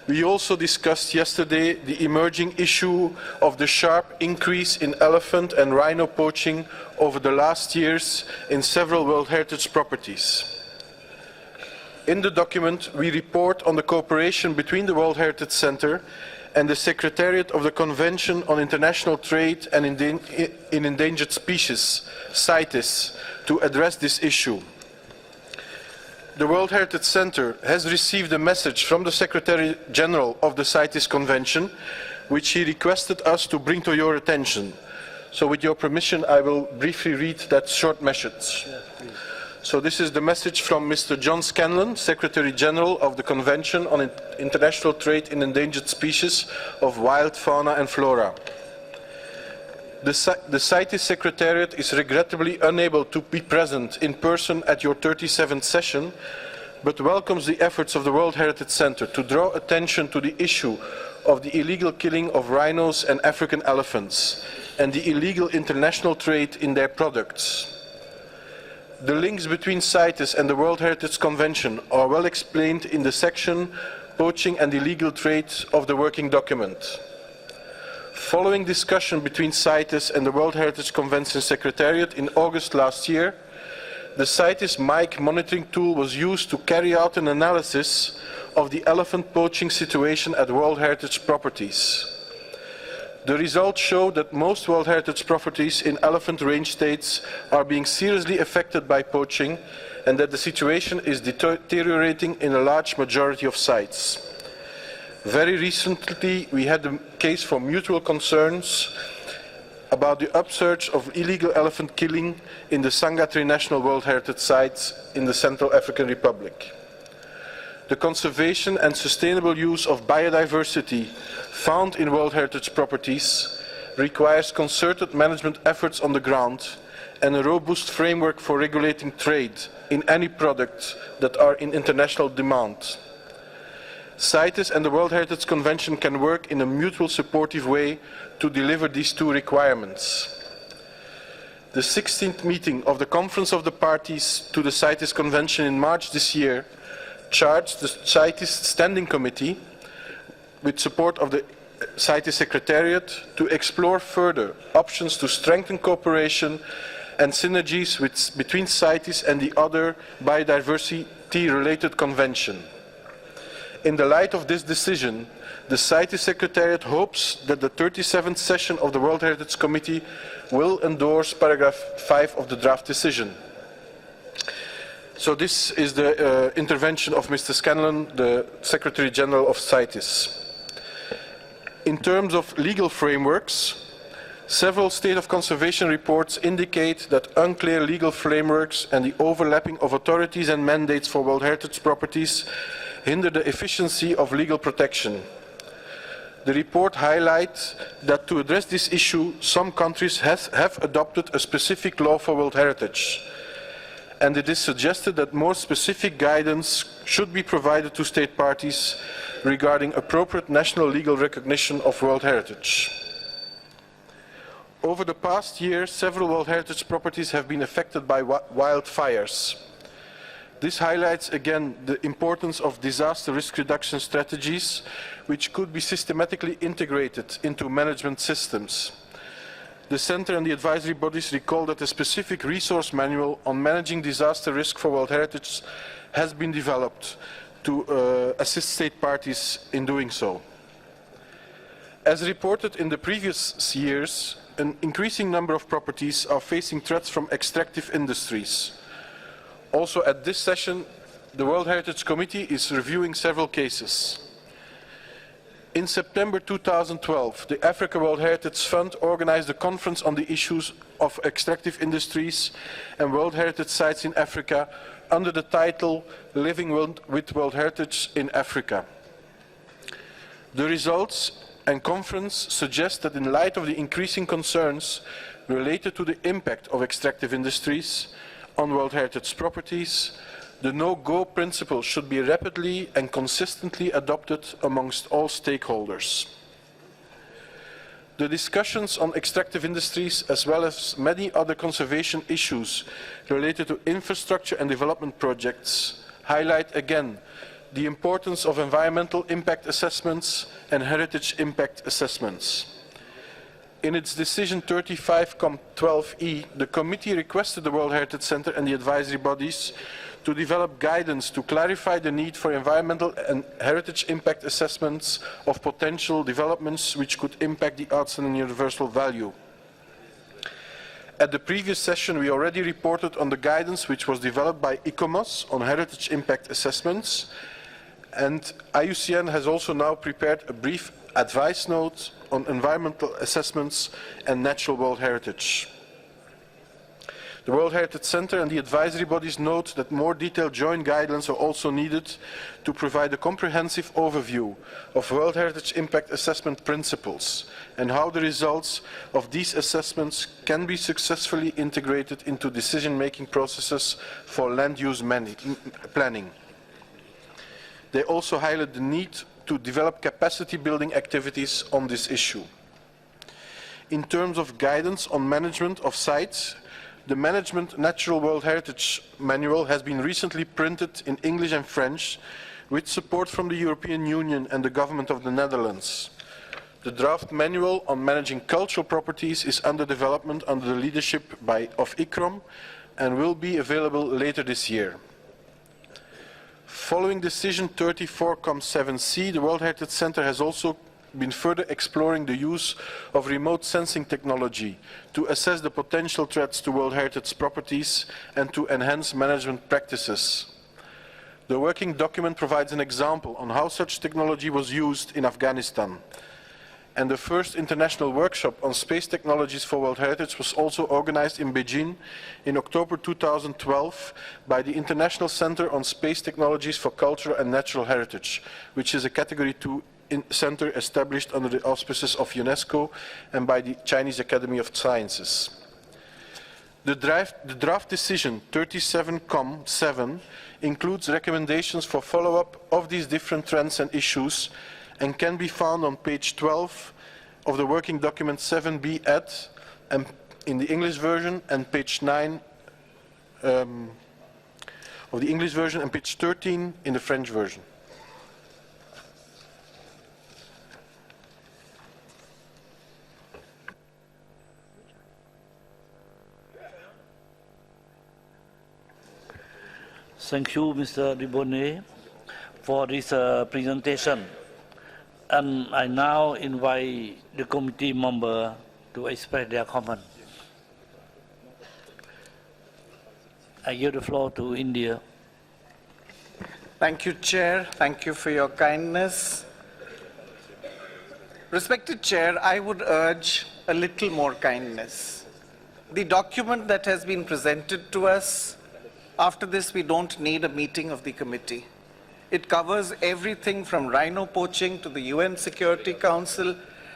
We also discussed yesterday the emerging issue of the sharp increase in elephant and rhino poaching over the last years in several World Heritage properties. In the document, we report on the cooperation between the World Heritage Center and the Secretariat of the Convention on International Trade and in Endangered Species, CITES, to address this issue. The World Heritage Center has received a message from the Secretary General of the CITES Convention, which he requested us to bring to your attention. So with your permission, I will briefly read that short message. So this is the message from Mr. John Scanlon, Secretary General of the Convention on International Trade in Endangered Species of Wild Fauna and Flora. The CITES Secretariat is regrettably unable to be present in person at your 37th session, but welcomes the efforts of the World Heritage Center to draw attention to the issue of the illegal killing of rhinos and African elephants and the illegal international trade in their products. The links between CITES and the World Heritage Convention are well explained in the section Poaching and Illegal Trade of the working document. Following discussion between CITES and the World Heritage Convention Secretariat in August last year, the CITES MIC monitoring tool was used to carry out an analysis of the elephant poaching situation at World Heritage properties. The results show that most World Heritage properties in elephant range states are being seriously affected by poaching and that the situation is deteriorating in a large majority of sites. Very recently, we had a case for mutual concerns about the upsurge of illegal elephant killing in the Sangatri National World Heritage Sites in the Central African Republic. The conservation and sustainable use of biodiversity found in World Heritage properties requires concerted management efforts on the ground and a robust framework for regulating trade in any products that are in international demand. CITES and the World Heritage Convention can work in a mutual supportive way to deliver these two requirements. The 16th meeting of the Conference of the Parties to the CITES Convention in March this year charged the CITES Standing Committee, with support of the CITES Secretariat, to explore further options to strengthen cooperation and synergies between CITES and the other biodiversity-related convention. In the light of this decision, the CITES Secretariat hopes that the 37th session of the World Heritage Committee will endorse paragraph 5 of the draft decision. So this is the intervention of Mr. Scanlon, the Secretary General of CITES. In terms of legal frameworks, several State of Conservation reports indicate that unclear legal frameworks and the overlapping of authorities and mandates for World Heritage properties hinder the efficiency of legal protection. The report highlights that to address this issue, some countries have adopted a specific law for World Heritage, and it is suggested that more specific guidance should be provided to state parties regarding appropriate national legal recognition of World Heritage. Over the past year, several World Heritage properties have been affected by wildfires. This highlights again the importance of disaster risk reduction strategies, which could be systematically integrated into management systems. The Centre and the advisory bodies recall that a specific resource manual on managing disaster risk for World Heritage has been developed to assist state parties in doing so. As reported in the previous years, an increasing number of properties are facing threats from extractive industries. Also at this session, the World Heritage Committee is reviewing several cases. In September 2012, the Africa World Heritage Fund organized a conference on the issues of extractive industries and World Heritage Sites in Africa under the title Living with World Heritage in Africa. The results and conference suggests that in light of the increasing concerns related to the impact of extractive industries on World Heritage properties, the no-go principle should be rapidly and consistently adopted amongst all stakeholders. The discussions on extractive industries, as well as many other conservation issues related to infrastructure and development projects, highlight again the importance of environmental impact assessments and heritage impact assessments. In its decision 35-12E, the committee requested the World Heritage Centre and the advisory bodies to develop guidance to clarify the need for environmental and heritage impact assessments of potential developments which could impact the outstanding universal value. At the previous session, we already reported on the guidance which was developed by ICOMOS on heritage impact assessments, and IUCN has also now prepared a brief advice note on environmental assessments and natural world heritage. The World Heritage Centre and the advisory bodies note that more detailed joint guidelines are also needed to provide a comprehensive overview of World Heritage Impact Assessment principles and how the results of these assessments can be successfully integrated into decision-making processes for land use planning. They also highlight the need to develop capacity-building activities on this issue. In terms of guidance on management of sites, the Management Natural World Heritage Manual has been recently printed in English and French with support from the European Union and the Government of the Netherlands. The draft manual on managing cultural properties is under development under the leadership of ICROM and will be available later this year. Following decision 34-7C, the World Heritage Centre has also been further exploring the use of remote sensing technology to assess the potential threats to World Heritage properties and to enhance management practices. The working document provides an example on how such technology was used in Afghanistan. And the first international workshop on space technologies for World Heritage was also organized in Beijing in October 2012 by the International Center on Space Technologies for Cultural and Natural Heritage, which is a Category 2 center established under the auspices of UNESCO and by the Chinese Academy of Sciences. The draft decision 37-7 includes recommendations for follow-up of these different trends and issues and can be found on page 12 of the working document 7B Ed and in the English version and page 9 of the English version and page 13 in the French version. Thank you, Mr. Dibonnet, for this presentation. And I now invite the committee member to express their comment. I give the floor to India. Thank you, Chair. Thank you for your kindness. Respected Chair, I would urge a little more kindness. The document that has been presented to us, after this we don't need a meeting of the committee. It covers everything from rhino poaching to the UN Security Council.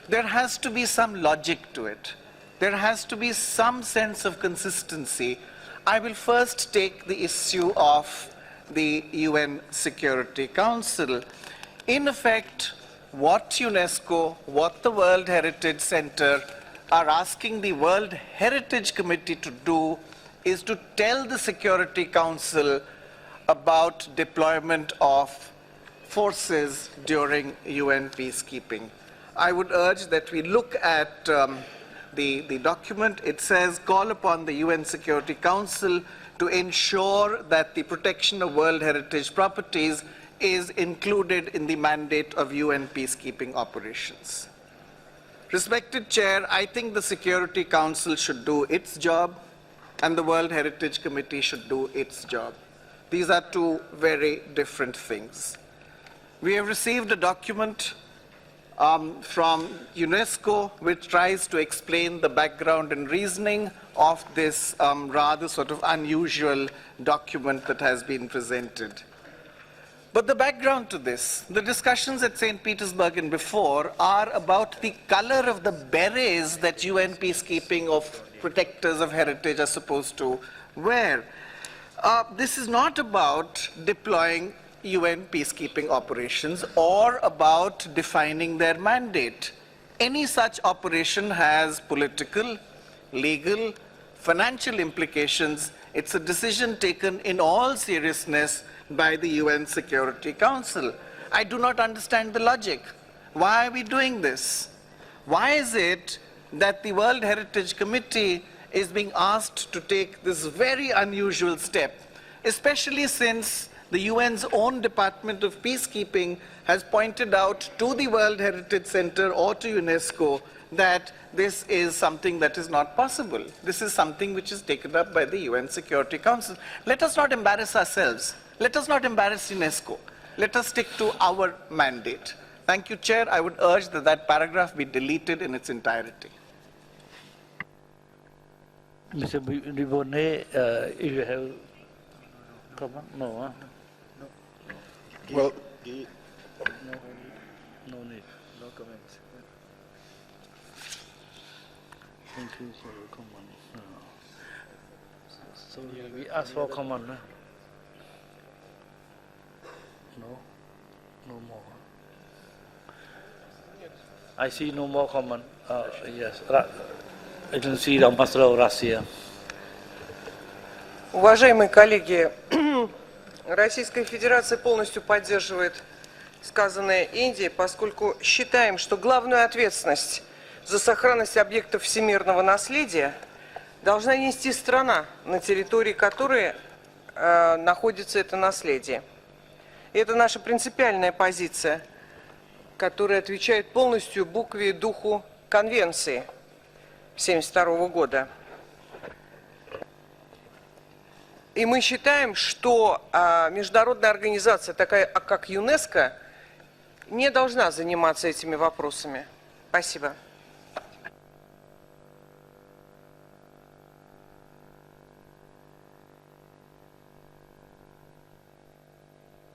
There has to be some logic to it. There has to be some sense of consistency. I will first take the issue of the UN Security Council. In effect, what UNESCO, what the World Heritage Centre are asking the World Heritage Committee to do is to tell the Security Council about deployment of forces during UN peacekeeping. I would urge that we look at the document. It says, call upon the UN Security Council to ensure that the protection of World Heritage properties is included in the mandate of UN peacekeeping operations. Respected Chair, I think the Security Council should do its job and the World Heritage Committee should do its job. These are two very different things. We have received a document from UNESCO which tries to explain the background and reasoning of this rather sort of unusual document that has been presented. But the background to this, the discussions at St. Petersburg and before are about the color of the berets that UN peacekeeping of protectors of heritage are supposed to wear. This is not about deploying UN peacekeeping operations or about defining their mandate. Any such operation has political, legal, financial implications. It's a decision taken in all seriousness by the UN Security Council. I do not understand the logic. Why are we doing this? Why is it that the World Heritage Committee is being asked to take this very unusual step, especially since the UN's own Department of Peacekeeping has pointed out to the World Heritage Center or to UNESCO that this is something that is not possible. This is something which is taken up by the UN Security Council. Let us not embarrass ourselves. Let us not embarrass UNESCO. Let us stick to our mandate. Thank you, Chair. I would urge that that paragraph be deleted in its entirety. Mr. Ribonnet, if you have comment? No, huh? Well, no need. No comments. Thank you for your comment. So we ask for comment. No? No more. I see no more comment. Yes. I can see the Ambassador of Russia. Уважаемые коллеги, Российская Федерация полностью поддерживает сказанное Индией, поскольку считаем, что главную ответственность за сохранность объектов всемирного наследия должна нести страна, на территории которой находится это наследие. И это наша принципиальная позиция, которая отвечает полностью букве и духу Конвенции 1972 года. И мы считаем, что международная организация, такая как ЮНЕСКО, не должна заниматься этими вопросами. Спасибо.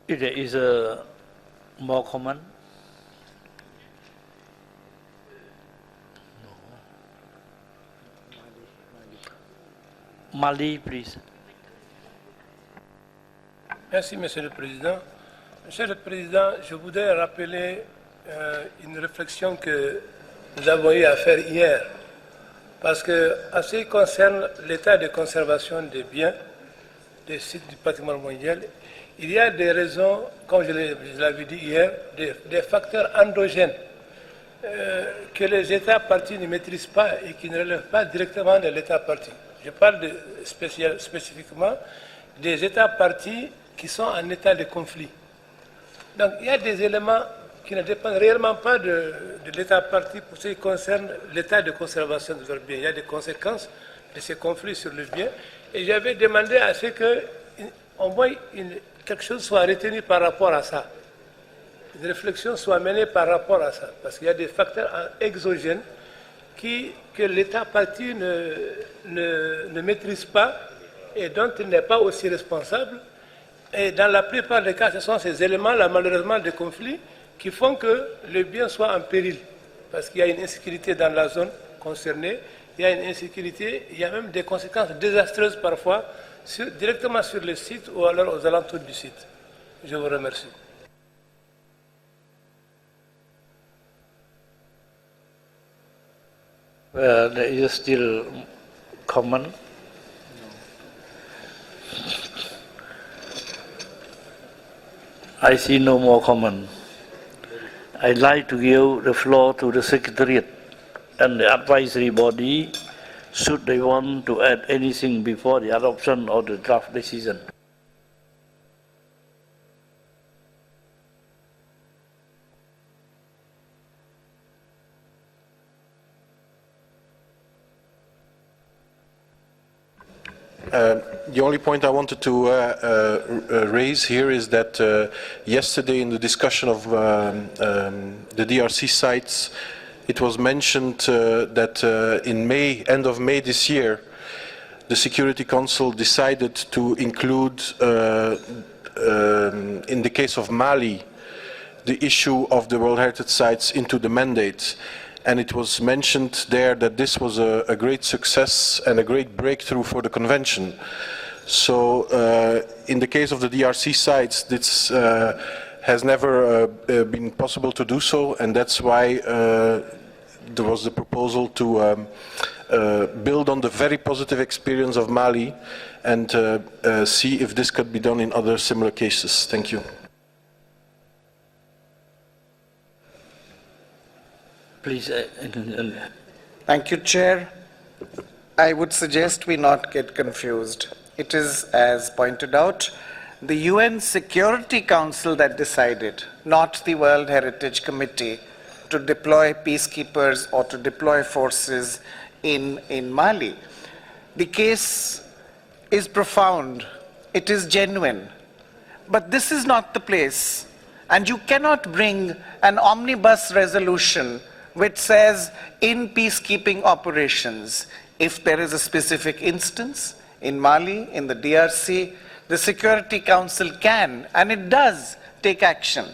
If there is a more comment? No. Mali, please. Merci, Monsieur le Président. Monsieur le Président, je voudrais rappeler une réflexion que nous avons eu à faire hier. Parce que, en ce qui concerne l'état de conservation des biens, des sites du patrimoine mondial, il y a des raisons, comme je l'avais dit hier, des facteurs endogènes que les États partis ne maîtrisent pas et qui ne relèvent pas directement de l'État parti. Je parle spécifiquement des États partis qui sont en état de conflit. Donc il y a des éléments qui ne dépendent réellement pas de l'État parti pour ce qui concerne l'état de conservation de leurs biens. Il y a des conséquences de ces conflits sur les biens. Et j'avais demandé à ce qu'au moins quelque chose soit retenu par rapport à ça. Une réflexion soit menée par rapport à ça. Parce qu'il y a des facteurs exogènes que l'État parti ne maîtrise pas et dont il n'est pas aussi responsable. Et dans la plupart des cas, ce sont ces éléments-là, malheureusement, de conflit, qui font que le bien soit en péril. Parce qu'il y a une insécurité dans la zone concernée, il y a une insécurité, il y a même des conséquences désastreuses parfois, directement sur le site ou alors aux alentours du site. Je vous remercie. There is still comment? I see no more comment. I'd like to give the floor to the Secretariat and the advisory body should they want to add anything before the adoption of the draft decision. The only point I wanted to raise here is that yesterday in the discussion of the DRC sites, it was mentioned that in May, end of May this year, the Security Council decided to include in the case of Mali, the issue of the World Heritage Sites into the mandate. And it was mentioned there that this was a great success and a great breakthrough for the convention. So in the case of the DRC sites, this has never been possible to do so, and that's why there was the proposal to build on the very positive experience of Mali and see if this could be done in other similar cases. Thank you. Please. Thank you, Chair. I would suggest we not get confused. It is, as pointed out, the UN Security Council that decided, not the World Heritage Committee, to deploy peacekeepers or to deploy forces in Mali. The case is profound. It is genuine. But this is not the place. And you cannot bring an omnibus resolution which says in peacekeeping operations, if there is a specific instance in Mali, in the DRC, the Security Council can, and it does, take action.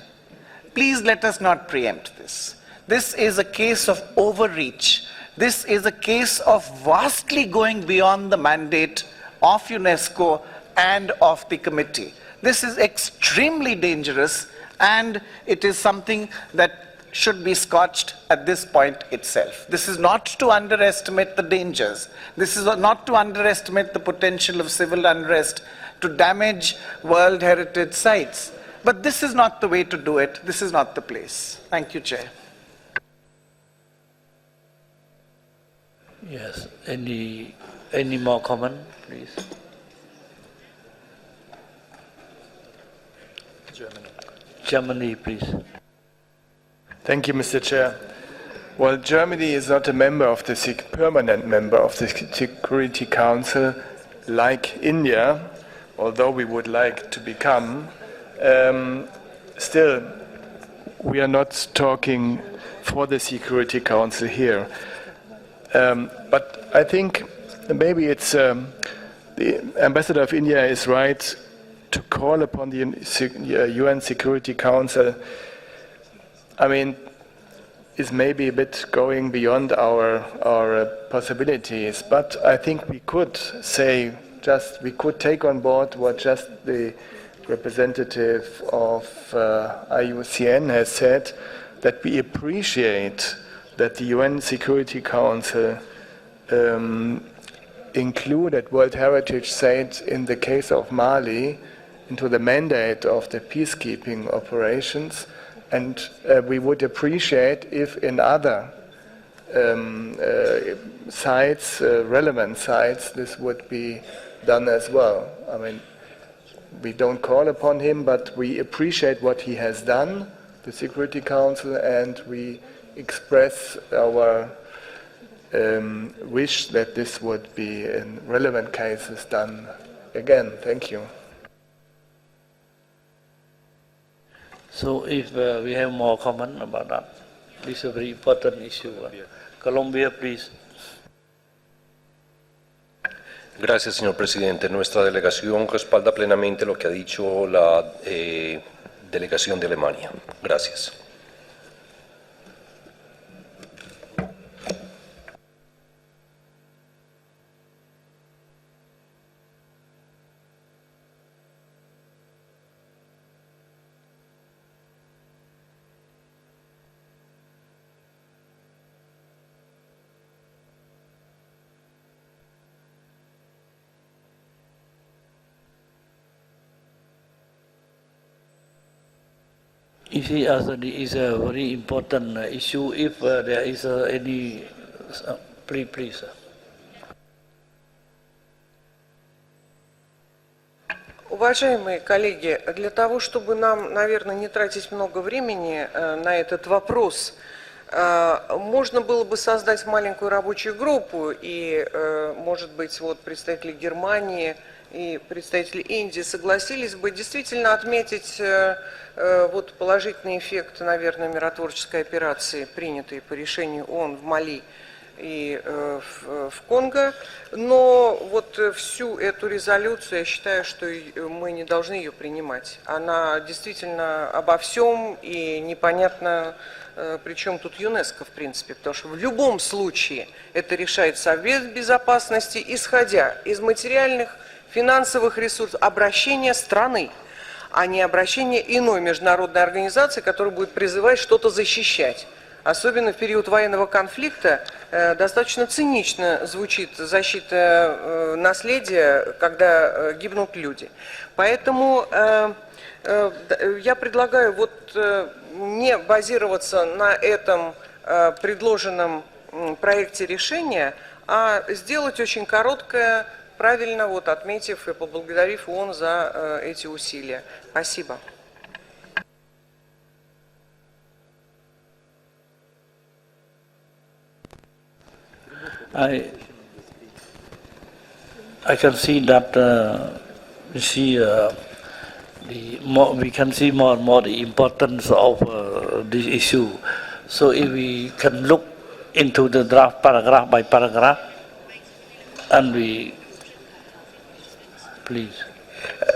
Please let us not preempt this. This is a case of overreach. This is a case of vastly going beyond the mandate of UNESCO and of the committee. This is extremely dangerous, and it is something that should be scotched at this point itself. This is not to underestimate the dangers. This is not to underestimate the potential of civil unrest to damage World Heritage Sites. But this is not the way to do it. This is not the place. Thank you, Chair. Yes. Any more comment, please? Germany, please. Thank you, Mr. Chair. Well, Germany is not a member of the permanent member of the Security Council like India, although we would like to become. Still, we are not talking for the Security Council here. But I think maybe it's the Ambassador of India is right to call upon the UN Security Council. I mean, is maybe a bit going beyond our possibilities, but I think we could say we could take on board what just the representative of IUCN has said, that we appreciate that the UN Security Council included World Heritage Sites in the case of Mali into the mandate of the peacekeeping operations. And we would appreciate if in other sites, relevant sites, this would be done as well. I mean, we don't call upon him, but we appreciate what he has done, the Security Council, and we express our wish that this would be in relevant cases done again. Thank you. So if we have more comment about that, this is a very important issue. Colombia, please. Gracias, señor presidente. Nuestra delegación respalda plenamente lo que ha dicho la delegación de Alemania. Gracias. You see, as it is a very important issue. If there is any, please. Уважаемые коллеги, для того, чтобы нам, наверное, не тратить много времени на этот вопрос, можно было бы создать маленькую рабочую группу, и, может быть, вот представители Германии и представители Индии согласились бы действительно отметить вот положительный эффект, наверное, миротворческой операции, принятой по решению ООН в Мали. и в Конго. Но вот всю эту резолюцию, я считаю, что мы не должны ее принимать. Она действительно обо всем, и непонятно, при чем тут ЮНЕСКО, в принципе, потому что в любом случае это решает Совет Безопасности, исходя из материальных, финансовых ресурсов, обращения страны, а не обращение иной международной организации, которая будет призывать что-то защищать. Особенно в период военного конфликта достаточно цинично звучит защита наследия, когда гибнут люди. Поэтому я предлагаю вот не базироваться на этом предложенном проекте решения, а сделать очень короткое, правильно вот отметив и поблагодарив ООН за эти усилия. Спасибо. I can see that we can see more and more the importance of this issue. So if we can look into the draft paragraph by paragraph, and we please.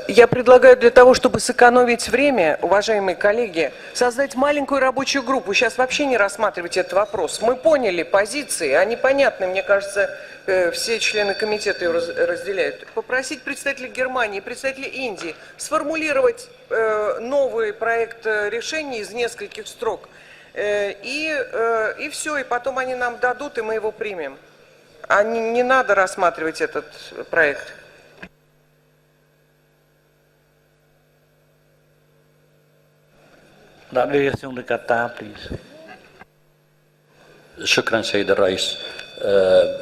Я предлагаю для того, чтобы сэкономить время, уважаемые коллеги, создать маленькую рабочую группу. Сейчас вообще не рассматривать этот вопрос. Мы поняли позиции, они понятны, мне кажется, все члены комитета ее разделяют. Попросить представителей Германии, представителей Индии сформулировать новый проект решения из нескольких строк. И все, и потом они нам дадут, и мы его примем. А не надо рассматривать этот проект. شكرا سيد الرئيس.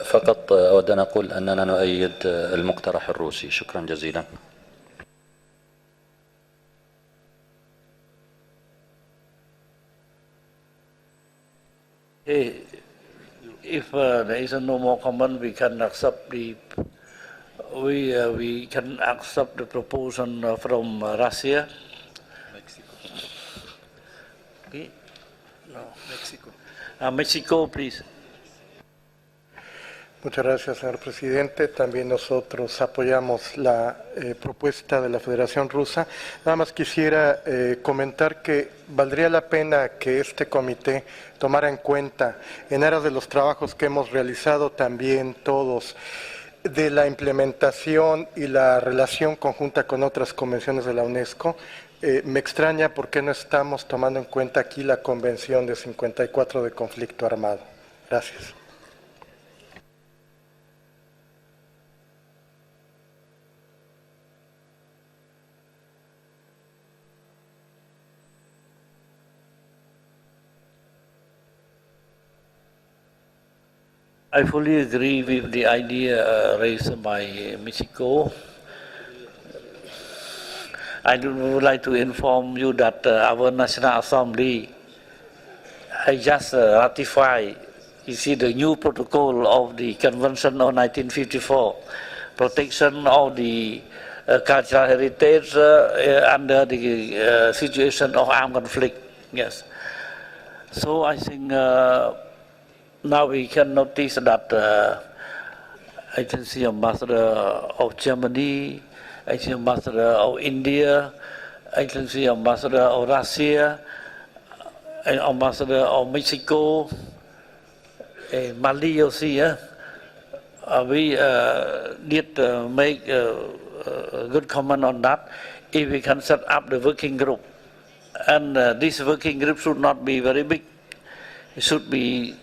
فقط أود أن أقول أننا نؤيد المقترح الروسي. شكرا جزيلا. If there is no more comment, we can accept we can accept the proposal from Russia. Okay. No. Mexico. Mexico, please. Muchas gracias, señor presidente. También nosotros apoyamos la propuesta de la Federación Rusa. Nada más quisiera comentar que valdría la pena que este comité tomara en cuenta, en aras de los trabajos que hemos realizado también todos, de la implementación y la relación conjunta con otras convenciones de la UNESCO. Me extraña por qué no estamos tomando en cuenta aquí la Convención de 54 de conflicto armado. Gracias. I fully agree with the idea raised by Mexico. I would like to inform you that our National Assembly has just ratified, you see, the new protocol of the Convention of 1954, protection of the cultural heritage under the situation of armed conflict. Yes. So I think now we can notice that Agency Ambassador of Germany, Agency Ambassador of India, Agency Ambassador of Russia, Ambassador of Mexico, Mali also. We did make a good comment on that. If we can set up the working group, and this working group should not be very big. It should be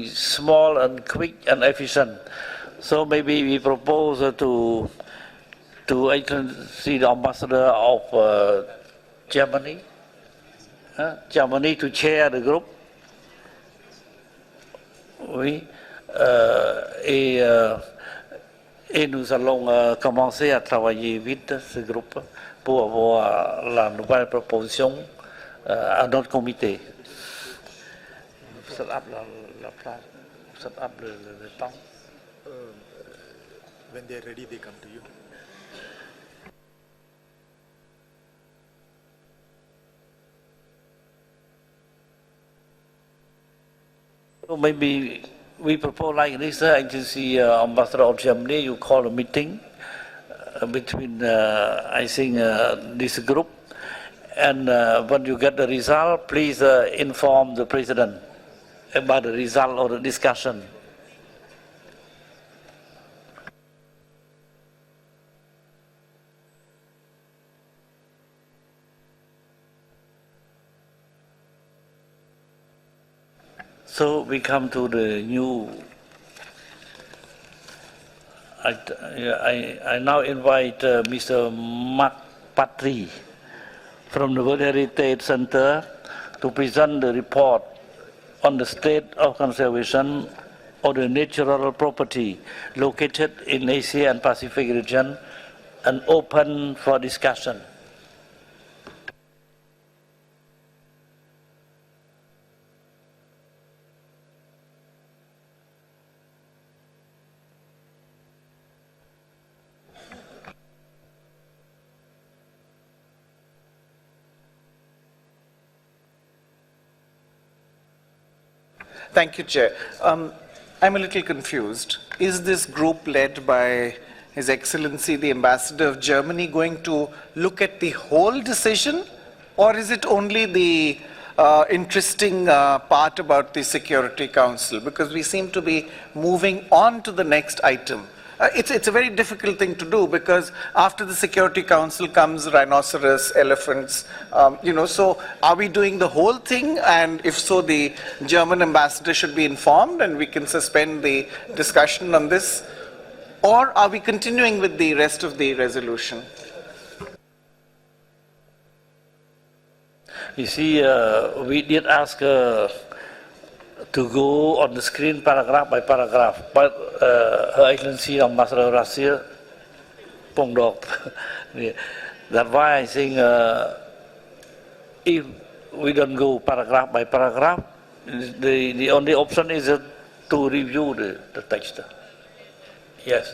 small and quick and efficient. So maybe we propose to see the ambassador of Germany, Germany to chair the group. Oui. Et nous allons commencer à travailler vite ce groupe pour avoir la nouvelle proposition à notre comité. Set up la place, set up le temps. When they are ready, they come to you. So maybe we propose like this, agency ambassador of Germany, you call a meeting between, I think, this group, and when you get the result, please inform the president about the result of the discussion. So we come to the new. I now invite Mr. Mark Patry from the World Heritage Center to present the report on the state of conservation of the natural property located in Asia and Pacific region and open for discussion. Thank you, Chair. I'm a little confused. Is this group led by His Excellency the Ambassador of Germany going to look at the whole decision, or is it only the interesting part about the Security Council? Because we seem to be moving on to the next item. It's a very difficult thing to do because after the Security Council comes rhinoceros, elephants, so are we doing the whole thing? And if so, the German ambassador should be informed and we can suspend the discussion on this? Or are we continuing with the rest of the resolution? You see, we did ask to go on the screen paragraph by paragraph, but Her Excellency Ambassador of Russia, Pongdok. That's why I think if we don't go paragraph by paragraph, the only option is to review the text. Yes.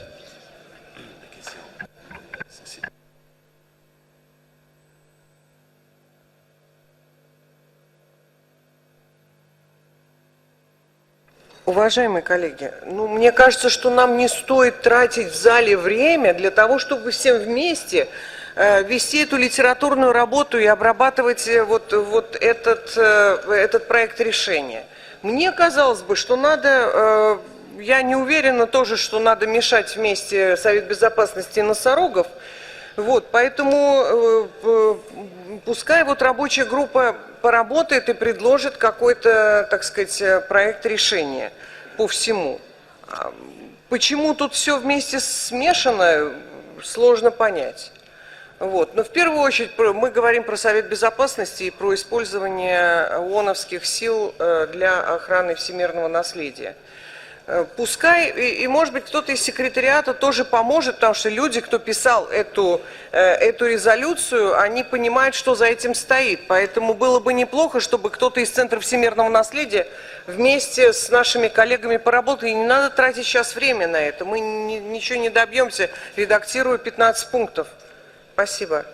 Уважаемые коллеги, мне кажется, что нам не стоит тратить в зале время для того, чтобы всем вместе вести эту литературную работу и обрабатывать вот этот проект решения. Мне казалось бы, что надо, я не уверена тоже, что надо мешать вместе Совет Безопасности и носорогов, поэтому пускай рабочая группа поработает и предложит какой-то, так сказать, проект решения по всему. Почему тут все вместе смешано, сложно понять. Но в первую очередь мы говорим про Совет Безопасности и про использование ООНовских сил для охраны всемирного наследия. Пускай, и может быть кто-то из секретариата тоже поможет, потому что люди, кто писал эту резолюцию, они понимают, что за этим стоит. Поэтому было бы неплохо, чтобы кто-то из Центра всемирного наследия вместе с нашими коллегами поработал. И не надо тратить сейчас время на это. Мы ничего не добьемся, редактируя 15 пунктов. Спасибо.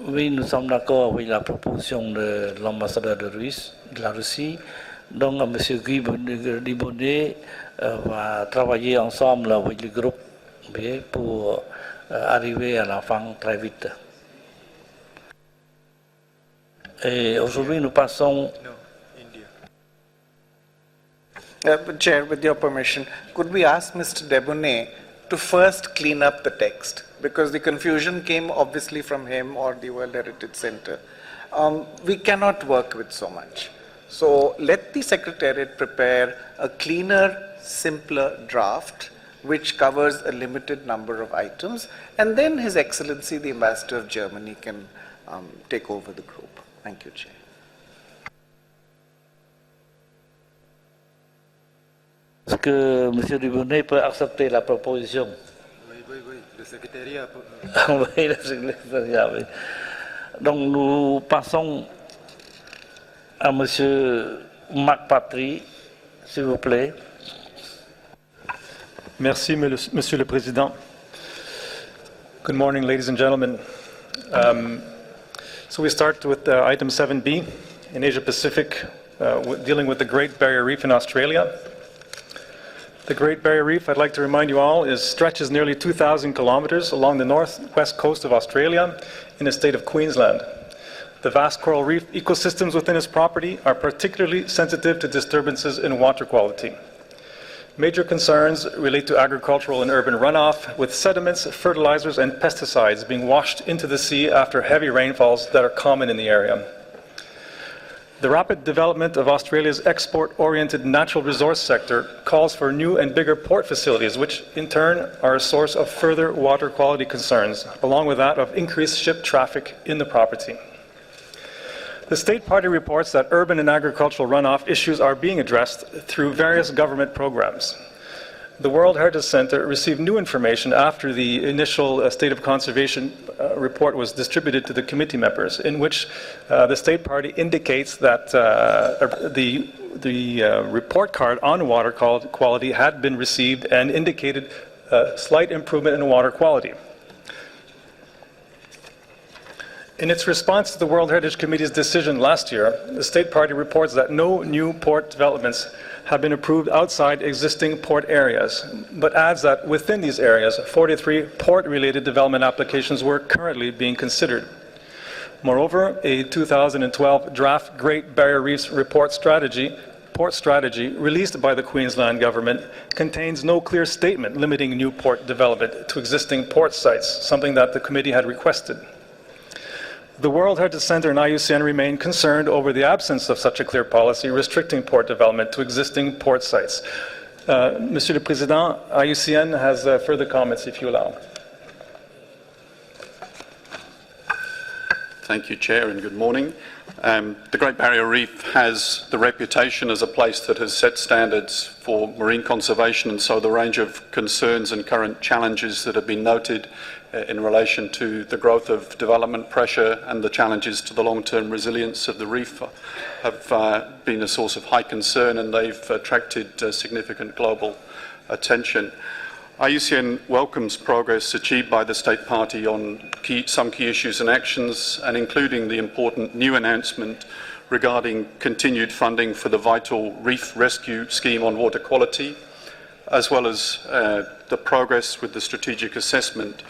Oui, nous sommes d'accord avec la proposition de l'ambassadeur de la Russie. Donc, M. Guy Dibonnet va travailler ensemble avec le groupe pour arriver à la fin très vite. Et aujourd'hui, nous passons. Chair, with your permission, could we ask Mr. Debonnet to first clean up the text? Because the confusion came obviously from him or the World Heritage Center. We cannot work with so much. So let the Secretariat prepare a cleaner, simpler draft which covers a limited number of items, and then His Excellency the Ambassador of Germany can take over the group. Thank you, Chair. Est-ce que M. Dubonnet peut accepter la proposition? Oui, le secrétariat peut. Oui, le secrétariat, oui. Donc nous passons à Monsieur Marc Patry, s'il vous plaît. Merci, Monsieur le Président. Good morning, ladies and gentlemen. So we start with item 7B in Asia Pacific, dealing with the Great Barrier Reef in Australia. The Great Barrier Reef, I'd like to remind you all, stretches nearly 2,000 kilometers along the northwest coast of Australia in the state of Queensland. The vast coral reef ecosystems within its property are particularly sensitive to disturbances in water quality. Major concerns relate to agricultural and urban runoff, with sediments, fertilizers, and pesticides being washed into the sea after heavy rainfalls that are common in the area. The rapid development of Australia's export-oriented natural resource sector calls for new and bigger port facilities, which in turn are a source of further water quality concerns, along with that of increased ship traffic in the property. The State Party reports that urban and agricultural runoff issues are being addressed through various government programs. The World Heritage Centre received new information after the initial State of Conservation report was distributed to the committee members, in which the State Party indicates that the report card on water quality had been received and indicated a slight improvement in water quality. In its response to the World Heritage Committee's decision last year, the State Party reports that no new port developments have been approved outside existing port areas, but adds that within these areas, 43 port-related development applications were currently being considered. Moreover, a 2012 draft Great Barrier Reefs port strategy, released by the Queensland government, contains no clear statement limiting new port development to existing port sites, something that the committee had requested. The World Heritage Centre and IUCN remain concerned over the absence of such a clear policy restricting port development to existing port sites. Monsieur le Président, IUCN has further comments, if you allow. Thank you, Chair, and good morning. The Great Barrier Reef has the reputation as a place that has set standards for marine conservation, and so the range of concerns and current challenges that have been noted in relation to the growth of development pressure and the challenges to the long-term resilience of the reef have been a source of high concern, and they've attracted significant global attention. IUCN welcomes progress achieved by the State Party on some key issues and actions, and including the important new announcement regarding continued funding for the vital reef rescue scheme on water quality, as well as the progress with the strategic assessment.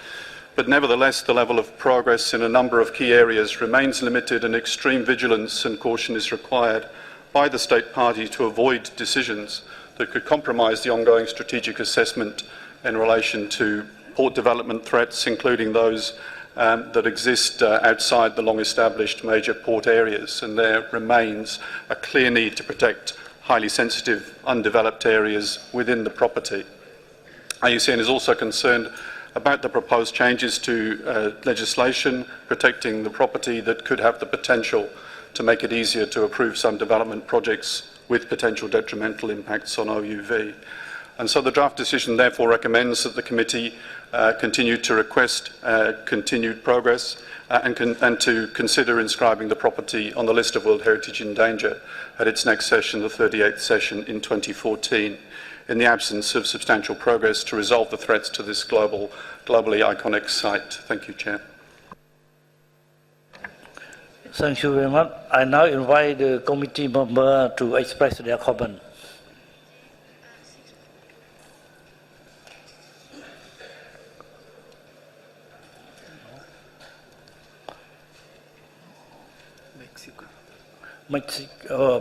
But nevertheless, the level of progress in a number of key areas remains limited, and extreme vigilance and caution is required by the State Party to avoid decisions that could compromise the ongoing strategic assessment in relation to port development threats, including those that exist outside the long-established major port areas. And there remains a clear need to protect highly sensitive, undeveloped areas within the property. IUCN is also concerned about the proposed changes to legislation protecting the property that could have the potential to make it easier to approve some development projects with potential detrimental impacts on OUV. And so the draft decision therefore recommends that the committee continue to request continued progress and to consider inscribing the property on the list of World Heritage in Danger at its next session, the 38th session in 2014, in the absence of substantial progress to resolve the threats to this globally iconic site. Thank you, Chair. Thank you very much. I now invite the committee member to express their comment.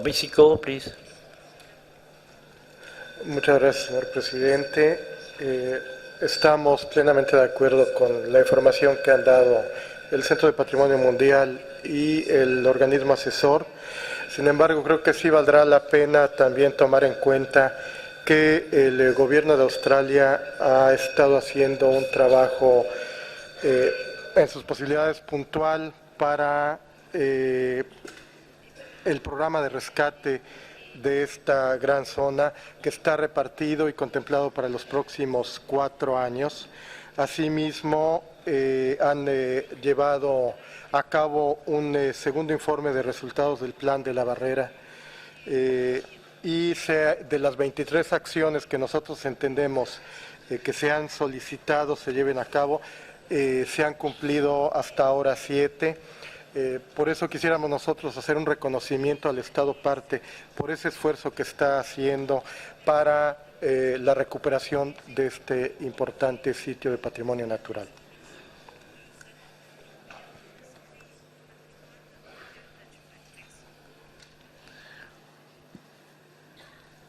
Mexico, please. Muchas gracias, señor presidente. Estamos plenamente de acuerdo con la información que han dado el Centro de Patrimonio Mundial y el organismo asesor. Sin embargo, creo que sí valdrá la pena también tomar en cuenta que el gobierno de Australia ha estado haciendo un trabajo en sus posibilidades puntual para el programa de rescate de esta gran zona, que está repartido y contemplado para los próximos 4 años. Asimismo, han llevado a cabo un segundo informe de resultados del plan de la barrera y de las 23 acciones que nosotros entendemos que se han solicitado se lleven a cabo, se han cumplido hasta ahora 7. Por eso quisiéramos nosotros hacer un reconocimiento al Estado parte por ese esfuerzo que está haciendo para la recuperación de este importante sitio de patrimonio natural.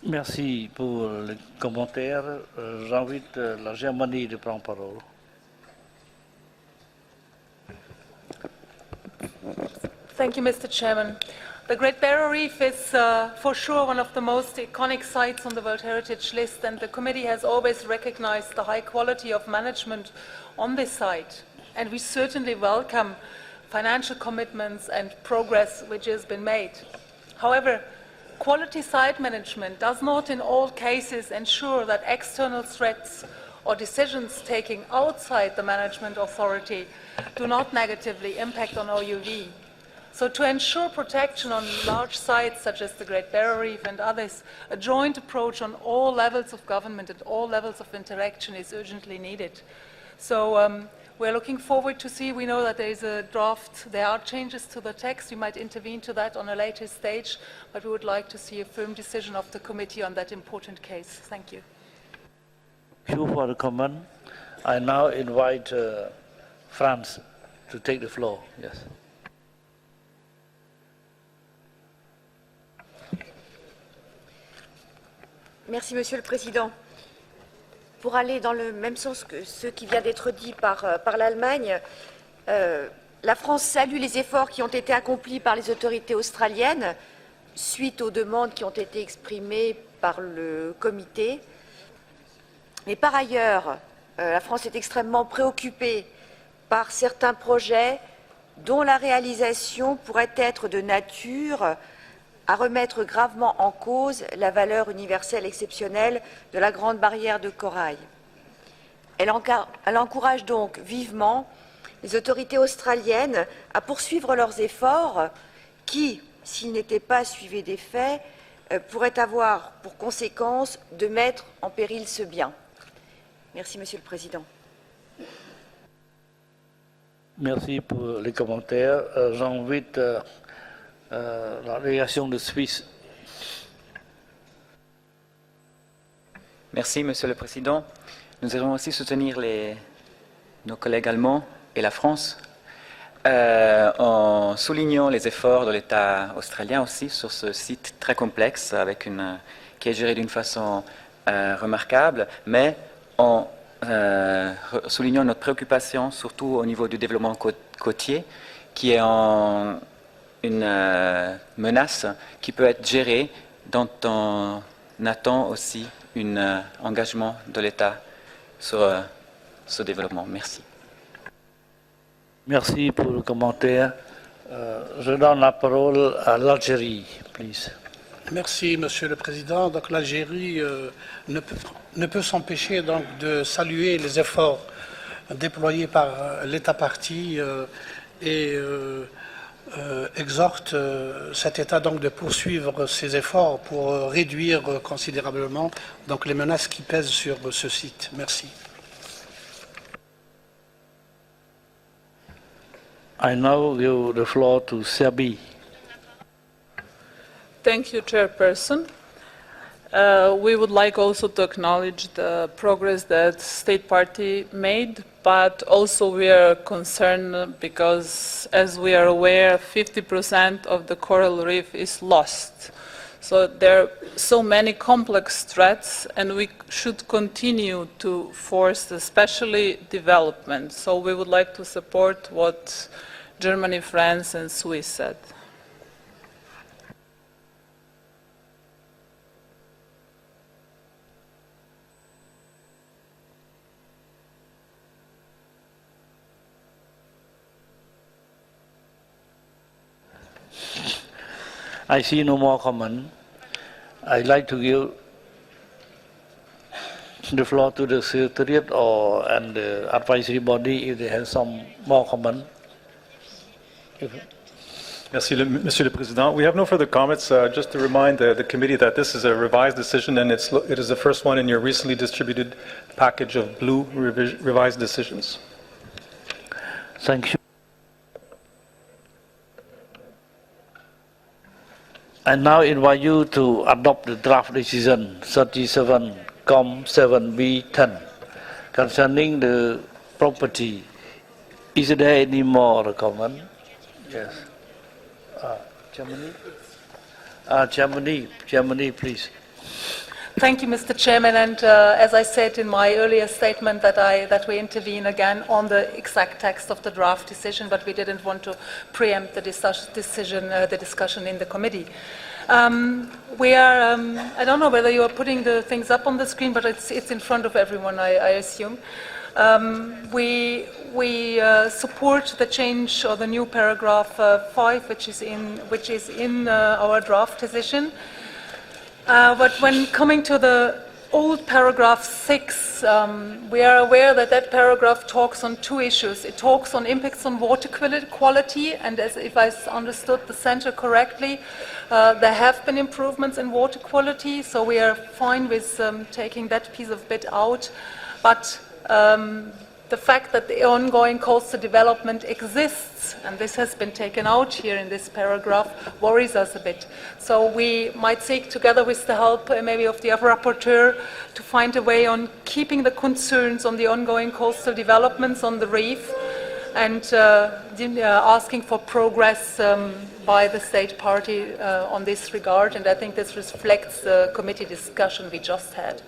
Merci pour le commentaire. J'invite la Germanie de prendre parole. Thank you, Mr. Chairman. The Great Barrier Reef is for sure one of the most iconic sites on the World Heritage List, and the committee has always recognized the high quality of management on this site. And we certainly welcome financial commitments and progress which has been made. However, quality site management does not in all cases ensure that external threats or decisions taken outside the management authority do not negatively impact on OUV. So to ensure protection on large sites such as the Great Barrier Reef and others, a joint approach on all levels of government and all levels of interaction is urgently needed. So we're looking forward to see, we know that there is a draft, there are changes to the text, we might intervene to that on a later stage, but we would like to see a firm decision of the committee on that important case. Thank you. Thank you for the comment. I now invite Franz to take the floor. Yes. Merci, Monsieur le Président. Pour aller dans le même sens que ce qui vient d'être dit par l'Allemagne, la France salue les efforts qui ont été accomplis par les autorités australiennes suite aux demandes qui ont été exprimées par le comité. Mais par ailleurs, la France est extrêmement préoccupée par certains projets dont la réalisation pourrait être de nature à remettre gravement en cause la valeur universelle exceptionnelle de la Grande Barrière de Corail. Elle encourage donc vivement les autorités australiennes à poursuivre leurs efforts qui, s'ils n'étaient pas suivis des faits, pourraient avoir pour conséquence de mettre en péril ce bien. Merci, Monsieur le Président. Merci pour les commentaires. J'invite la délégation de Suisse. Merci, Monsieur le Président. Nous allons aussi soutenir nos collègues allemands et la France en soulignant les efforts de l'État australien aussi sur ce site très complexe qui est géré d'une façon remarquable, mais en soulignant notre préoccupation surtout au niveau du développement côtier qui est une menace qui peut être gérée dont on attend aussi un engagement de l'État sur ce développement. Merci. Merci pour le commentaire. Je donne la parole à l'Algérie, please. Merci, Monsieur le Président. Donc l'Algérie ne peut s'empêcher donc de saluer les efforts déployés par l'État partie et exhorte cet État donc de poursuivre ses efforts pour réduire considérablement donc les menaces qui pèsent sur ce site. Merci. I now give the floor to Serbie. Thank you, Chairperson. We would like also to acknowledge the progress that State Party made, but also we are concerned because, as we are aware, 50% of the coral reef is lost. So there are so many complex threats, and we should continue to force, especially development. So we would like to support what Germany, France, and Swiss said. I see no more comment. I'd like to give the floor to the Secretariat and the advisory body if they have some more comment. Monsieur le Président. We have no further comments. Just to remind the committee that this is a revised decision, and it is the first one in your recently distributed package of blue revised decisions. Thank you. I now invite you to adopt the draft decision 37-7B10 concerning the property. Is there any more comment? Yes. Germany, please. Thank you, Mr. Chairman. And as I said in my earlier statement, that we intervene again on the exact text of the draft decision, but we didn't want to preempt the discussion in the committee. We are. I don't know whether you are putting the things up on the screen, but it's in front of everyone, I assume. We support the change or the new paragraph 5, which is in our draft decision. But when coming to the old paragraph 6, we are aware that that paragraph talks on two issues. It talks on impacts on water quality, and as if I understood the center correctly, there have been improvements in water quality, so we are fine with taking that piece of bit out. But the fact that the ongoing coastal development exists, and this has been taken out here in this paragraph, worries us a bit. So we might seek, together with the help maybe of the rapporteur, to find a way on keeping the concerns on the ongoing coastal developments on the reef and asking for progress by the state party on this regard. And I think this reflects the committee discussion we just had.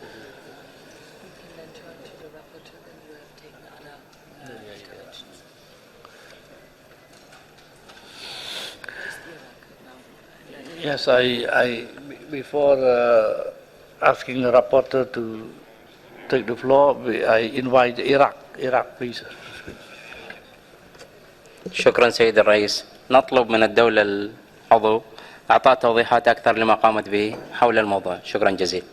Yes, I before asking the rapporteur to take the floor, I invite Iraq, please. شكرا سيد الرئيس. نطلب من الدولة العضو إعطاء توضيحات أكثر لما قامت به حول الموضوع. شكرا جزيلا.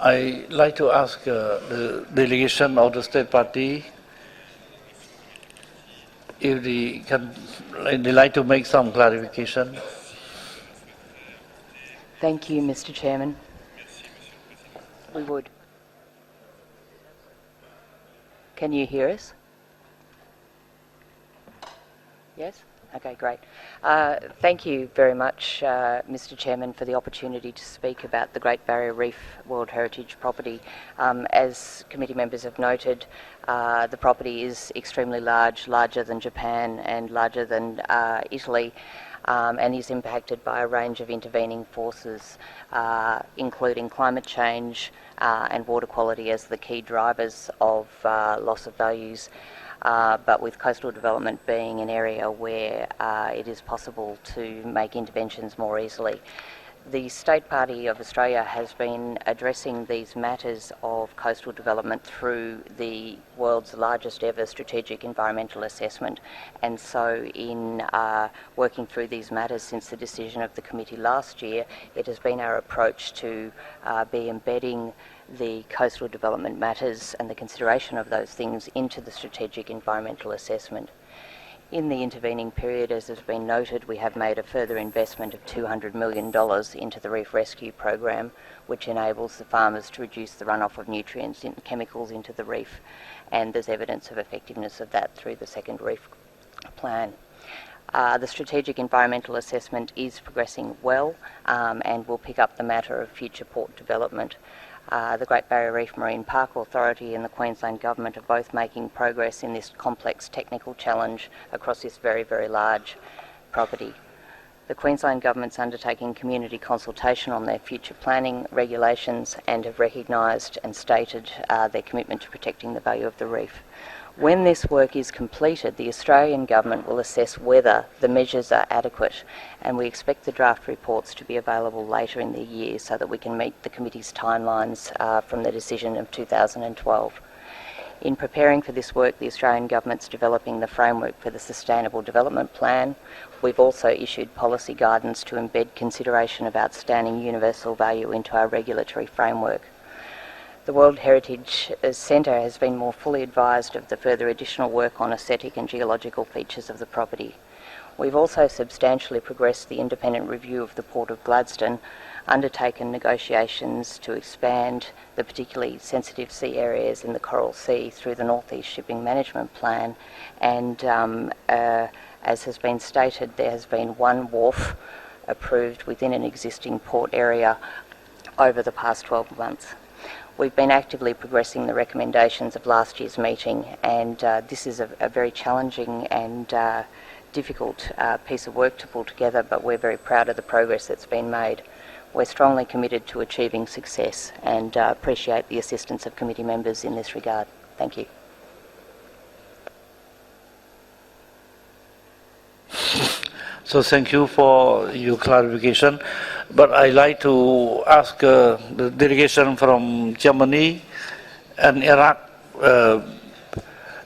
I like to ask the delegation of the state party if they like to make some clarification. Thank you, Mr. Chairman. We would. Can you hear us? Yes? Okay, great. Thank you very much, Mr. Chairman, for the opportunity to speak about the Great Barrier Reef World Heritage property. As committee members have noted, the property is extremely large, larger than Japan and larger than Italy, and is impacted by a range of intervening forces, including climate change and water quality as the key drivers of loss of values. But with coastal development being an area where it is possible to make interventions more easily. The State Party of Australia has been addressing these matters of coastal development through the world's largest ever strategic environmental assessment, and so in working through these matters since the decision of the committee last year, it has been our approach to be embedding the coastal development matters and the consideration of those things into the strategic environmental assessment. In the intervening period, as has been noted, we have made a further investment of $200 million into the Reef Rescue Program, which enables the farmers to reduce the runoff of nutrients and chemicals into the reef, and there's evidence of effectiveness of that through the second reef plan. The strategic environmental assessment is progressing well and will pick up the matter of future port development. The Great Barrier Reef Marine Park Authority and the Queensland Government are both making progress in this complex technical challenge across this very, very large property. The Queensland Government's undertaking community consultation on their future planning regulations and have recognised and stated their commitment to protecting the value of the reef. When this work is completed, the Australian Government will assess whether the measures are adequate, and we expect the draft reports to be available later in the year so that we can meet the committee's timelines from the decision of 2012. In preparing for this work, the Australian Government's developing the framework for the Sustainable Development Plan. We've also issued policy guidance to embed consideration of outstanding universal value into our regulatory framework. The World Heritage Centre has been more fully advised of the further additional work on aesthetic and geological features of the property. We've also substantially progressed the independent review of the Port of Gladstone, undertaken negotiations to expand the particularly sensitive sea areas in the Coral Sea through the North East Shipping Management Plan, and as has been stated, there has been one wharf approved within an existing port area over the past 12 months. We've been actively progressing the recommendations of last year's meeting, and this is a very challenging and difficult piece of work to pull together, but we're very proud of the progress that's been made. We're strongly committed to achieving success and appreciate the assistance of committee members in this regard. Thank you. So thank you for your clarification. But I'd like to ask the delegation from Germany and Iraq,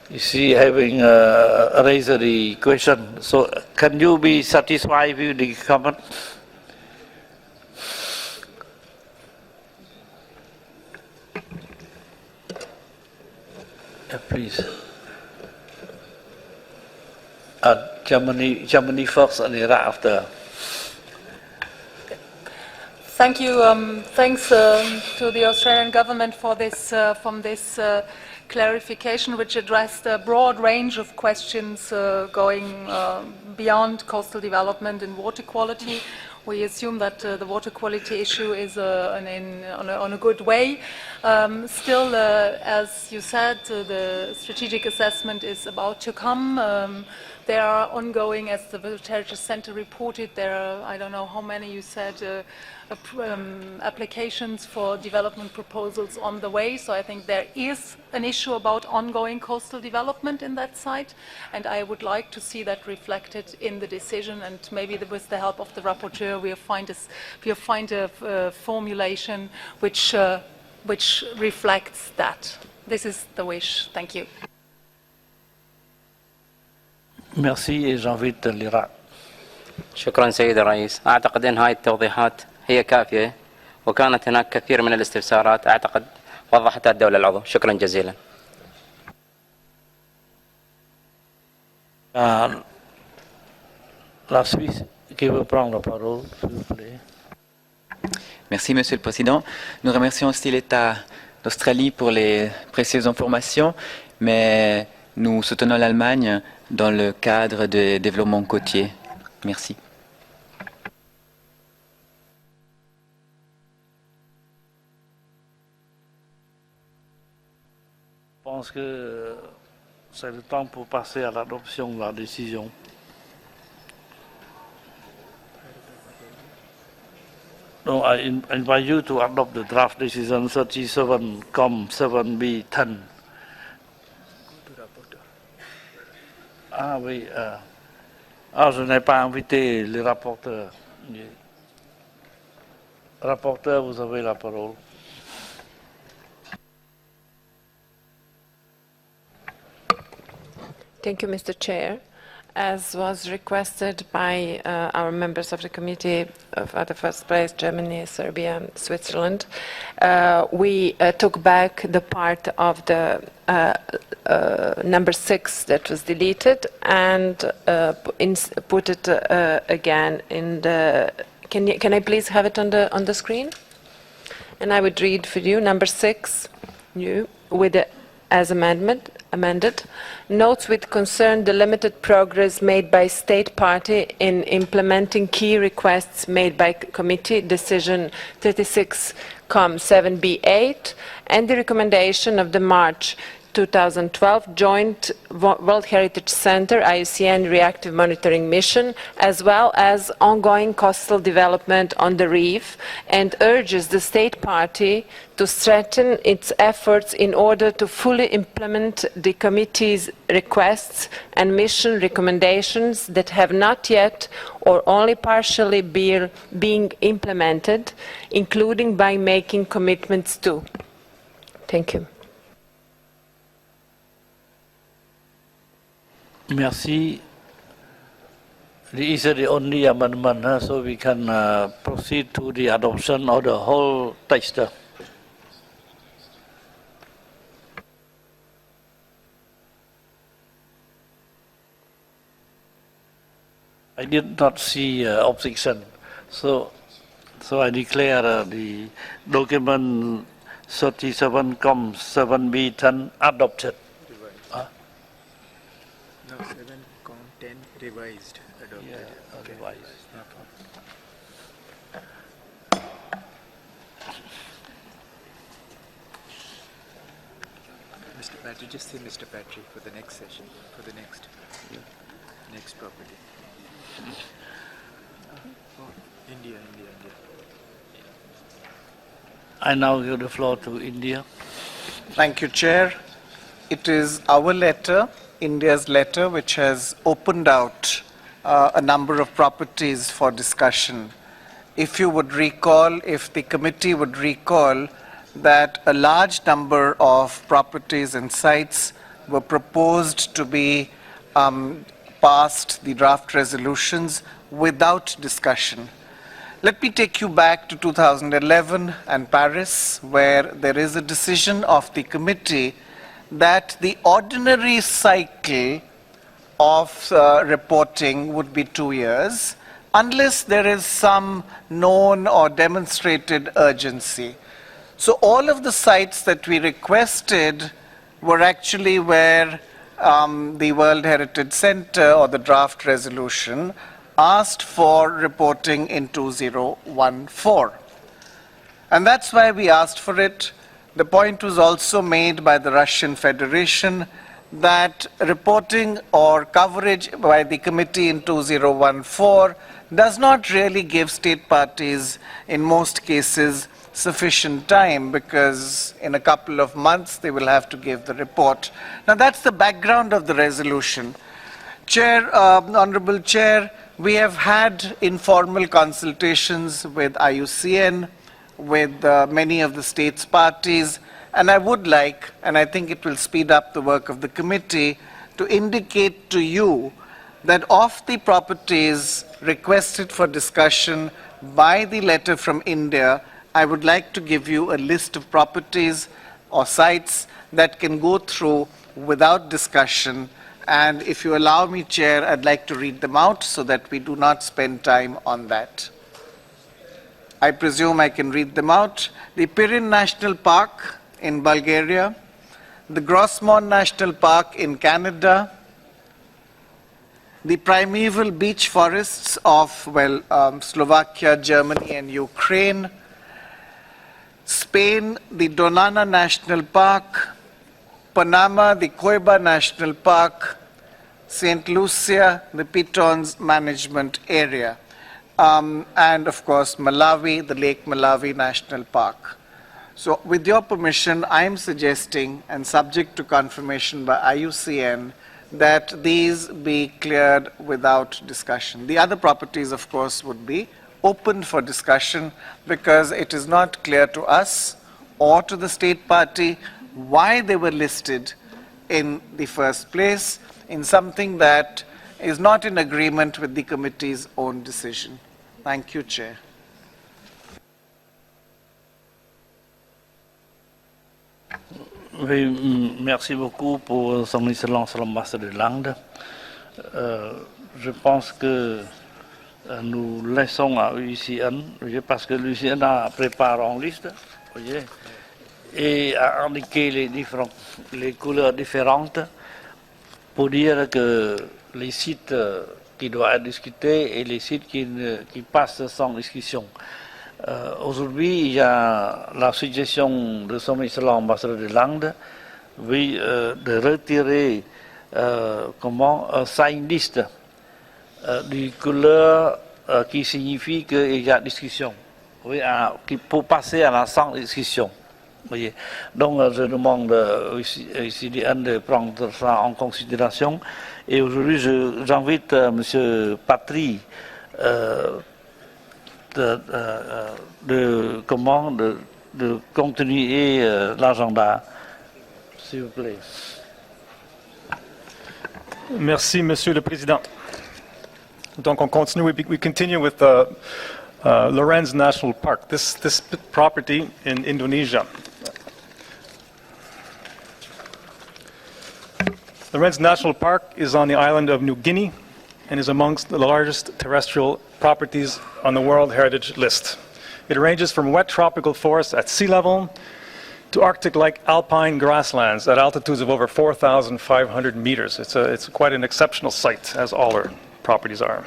you see, having raised the question. So can you be satisfied with the comment? Please. Germany first and Iraq after. Thank you. Thanks to the Australian Government for this clarification, which addressed a broad range of questions going beyond coastal development and water quality. We assume that the water quality issue is on a good way. Still, as you said, the strategic assessment is about to come. There are ongoing, as the World Heritage Centre reported, there are, I don't know how many you said, applications for development proposals on the way. So I think there is an issue about ongoing coastal development in that site, and I would like to see that reflected in the decision, and maybe with the help of the rapporteur we'll find a formulation which reflects that. This is the wish. Thank you. Merci et j'invite l'Irak. شكرا سيد الرئيس. أعتقد أن هذه التوضيحات هي كافية، وكانت هناك كثير من الاستفسارات أعتقد وضحتها الدولة العضو. شكرا جزيلا. La Suisse qui veut prendre la parole, s'il vous plaît. Merci, Monsieur le Président. Nous remercions aussi l'État d'Australie pour les précieuses informations, mais nous soutenons l'Allemagne dans le cadre du développement côtier. Merci. Je pense que c'est le temps pour passer à l'adoption de la décision. No, I invite you to adopt the draft decision 37,7B10. Ah oui, je n'ai pas invité les rapporteurs. Rapporteur, vous avez la parole. Thank you, Mr. Chair. As was requested by our members of the committee of the first place, Germany, Serbia, Switzerland, we took back the part of the number 6 that was deleted and put it again in the. Can I please have it on the screen? And I would read for you number 6, new, with the, as amended, notes with concern the limited progress made by state party in implementing key requests made by committee decision 36,7B8 and the recommendation of the March 2012 joint World Heritage Center IUCN reactive monitoring mission, as well as ongoing coastal development on the reef, and urges the state party to strengthen its efforts in order to fully implement the committee's requests and mission recommendations that have not yet or only partially being implemented, including by making commitments to. Thank you. Merci. This is the only amendment, so we can proceed to the adoption of the whole text. I did not see objection, so I declare the document 37.7b10 adopted. No, 7.10 revised, adopted. Yeah, okay. Revised. No problem. Mr. Patrick, just see Mr. Patrick for the next session, for the next property. India. I now give the floor to India. Thank you, Chair. It is our letter, India's letter, which has opened out a number of properties for discussion. If you would recall, if the committee would recall, that a large number of properties and sites were proposed to be passed, the draft resolutions, without discussion. Let me take you back to 2011 and Paris, where there is a decision of the committee that the ordinary cycle of reporting would be 2 years, unless there is some known or demonstrated urgency. So all of the sites that we requested were actually where the World Heritage Center or the draft resolution asked for reporting in 2014. And that's why we asked for it. The point was also made by the Russian Federation that reporting or coverage by the committee in 2014 does not really give state parties, in most cases, sufficient time, because in a couple of months they will have to give the report. Now that's the background of the resolution. Chair, Honorable Chair, we have had informal consultations with IUCN, with many of the states parties, and I would like, and I think it will speed up the work of the committee, to indicate to you that of the properties requested for discussion by the letter from India, I would like to give you a list of properties or sites that can go through without discussion. And if you allow me, Chair, I'd like to read them out so that we do not spend time on that. I presume I can read them out. The Pirin National Park in Bulgaria, the Grossmont National Park in Canada, the primeval beach forests of, Slovakia, Germany, and Ukraine, Spain, the Donana National Park, Panama, the Coiba National Park, St. Lucia, the Pitons Management Area, and of course Malawi, the Lake Malawi National Park. So with your permission, I am suggesting, and subject to confirmation by IUCN, that these be cleared without discussion. The other properties, of course, would be open for discussion because it is not clear to us or to the state party why they were listed in the first place in something that is not in agreement with the committee's own decision. Thank you, Chair. Oui, merci beaucoup pour son excellence l'ambassadeur de Langue. Je pense que nous laissons à l'UICN, parce que l'UICN a préparé en liste, voyez, et a indiqué les couleurs différentes pour dire que les sites qui doivent être discutés et les sites qui passent sans discussion. Aujourd'hui, il y a la suggestion de son excellent ambassadeur de Langue de retirer un sign list du couleur qui signifie qu'il y a discussion, oui, pour passer à la sans discussion. Voyez. Donc je demande ici de prendre ça en considération. Et aujourd'hui, j'invite M. Patry de continuer l'agenda, s'il vous plaît. Merci, Monsieur le Président. Donc, on continue. We continue with Lorenz National Park. This property in Indonesia. Lorenz National Park is on the island of New Guinea and is amongst the largest terrestrial properties on the World Heritage List. It ranges from wet tropical forests at sea level to Arctic-like alpine grasslands at altitudes of over 4,500 meters. It's quite an exceptional site, as all our properties are.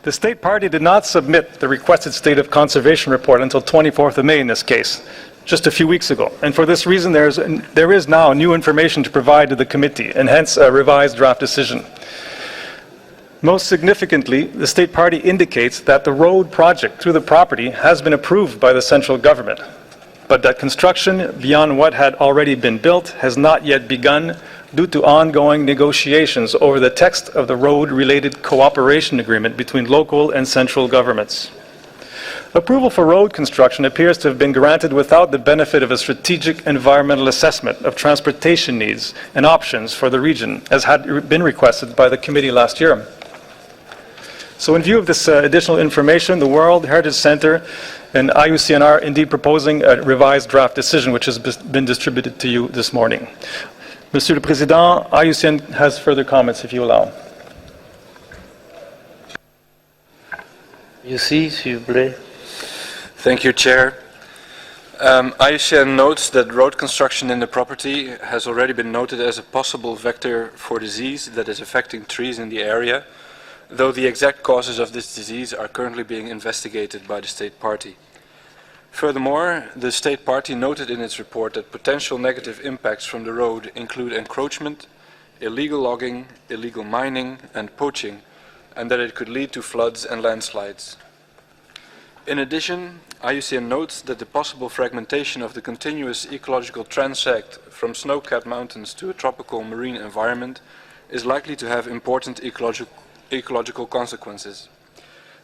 The state party did not submit the requested state of conservation report until 24th of May in this case, just a few weeks ago. And for this reason, there is now new information to provide to the committee, and hence a revised draft decision. Most significantly, the state party indicates that the road project through the property has been approved by the central government, but that construction beyond what had already been built has not yet begun due to ongoing negotiations over the text of the road-related cooperation agreement between local and central governments. Approval for road construction appears to have been granted without the benefit of a strategic environmental assessment of transportation needs and options for the region, as had been requested by the committee last year. So in view of this additional information, the World Heritage Center and IUCN are indeed proposing a revised draft decision, which has been distributed to you this morning. Monsieur le Président, IUCN has further comments, if you allow. S'il vous plaît. Thank you, Chair. IUCN notes that road construction in the property has already been noted as a possible vector for disease that is affecting trees in the area, though the exact causes of this disease are currently being investigated by the state party. Furthermore, the state party noted in its report that potential negative impacts from the road include encroachment, illegal logging, illegal mining, and poaching, and that it could lead to floods and landslides. In addition, IUCN notes that the possible fragmentation of the continuous ecological transect from snow-capped mountains to a tropical marine environment is likely to have important ecological consequences.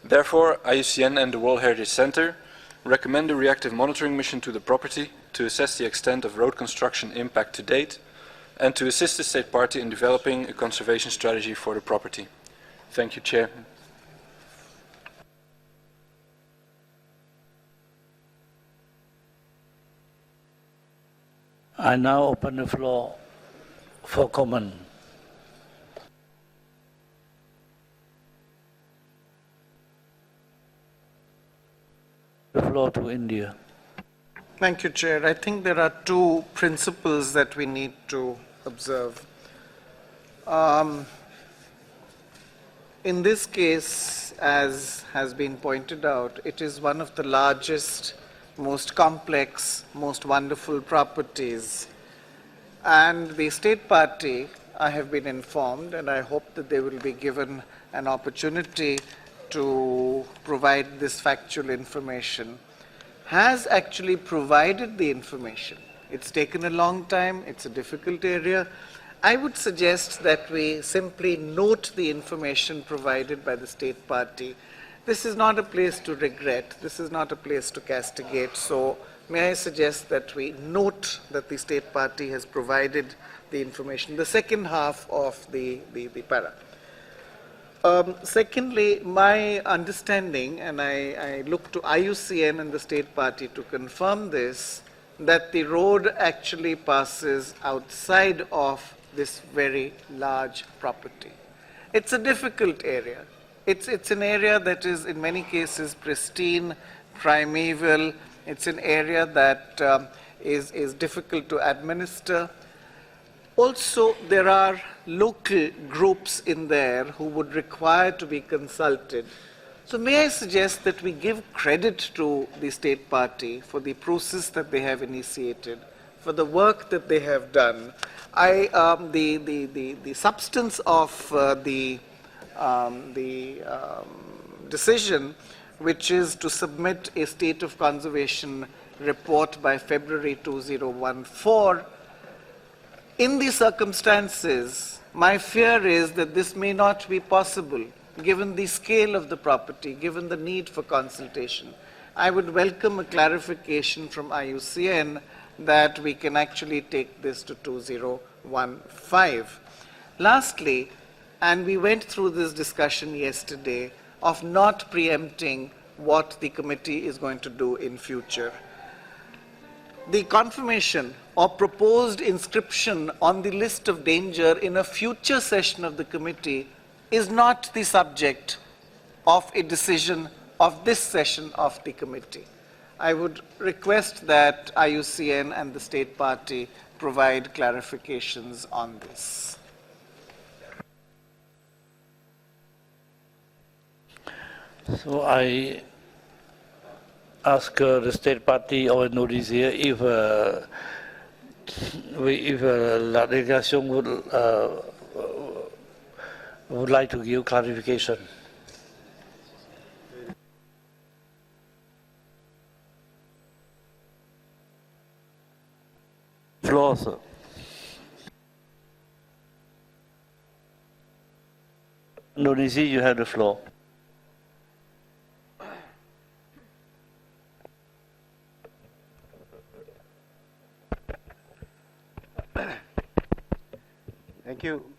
Therefore, IUCN and the World Heritage Center recommend a reactive monitoring mission to the property to assess the extent of road construction impact to date and to assist the state party in developing a conservation strategy for the property. Thank you, Chair. I now open the floor for comment. The floor to India. Thank you, Chair. I think there are two principles that we need to observe. In this case, as has been pointed out, it is one of the largest, most complex, most wonderful properties. And the state party, I have been informed, and I hope that they will be given an opportunity to provide this factual information, has actually provided the information. It's taken a long time, it's a difficult area. I would suggest that we simply note the information provided by the state party. This is not a place to regret, this is not a place to castigate, so may I suggest that we note that the state party has provided the information, the second half of the para. Secondly, my understanding, and I look to IUCN and the state party to confirm this, that the road actually passes outside of this very large property. It's a difficult area. It's an area that is in many cases pristine, primeval. It's an area that is difficult to administer. Also, there are local groups in there who would require to be consulted. So may I suggest that we give credit to the state party for the process that they have initiated, for the work that they have done. The substance of the decision, which is to submit a state of conservation report by February 2014, in these circumstances, my fear is that this may not be possible, given the scale of the property, given the need for consultation. I would welcome a clarification from IUCN that we can actually take this to 2015. Lastly, and we went through this discussion yesterday, of not preempting what the committee is going to do in future. The confirmation or proposed inscription on the list of danger in a future session of the committee is not the subject of a decision of this session of the committee. I would request that IUCN and the state party provide clarifications on this. So I ask the state party or Indonesia if the delegation would like to give clarification. Floor, sir. Indonesia, you have the floor.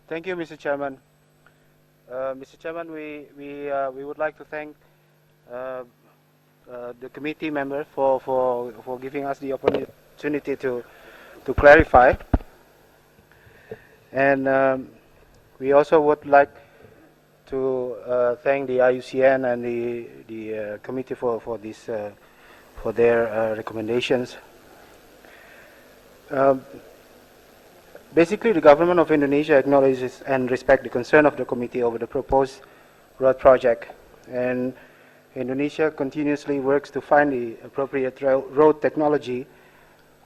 Thank you, Mr. Chairman. Mr. Chairman, we would like to thank the committee member for giving us the opportunity to clarify. And we also would like to thank the IUCN and the committee for their recommendations. Basically, the government of Indonesia acknowledges and respects the concern of the committee over the proposed road project, and Indonesia continuously works to find the appropriate road technology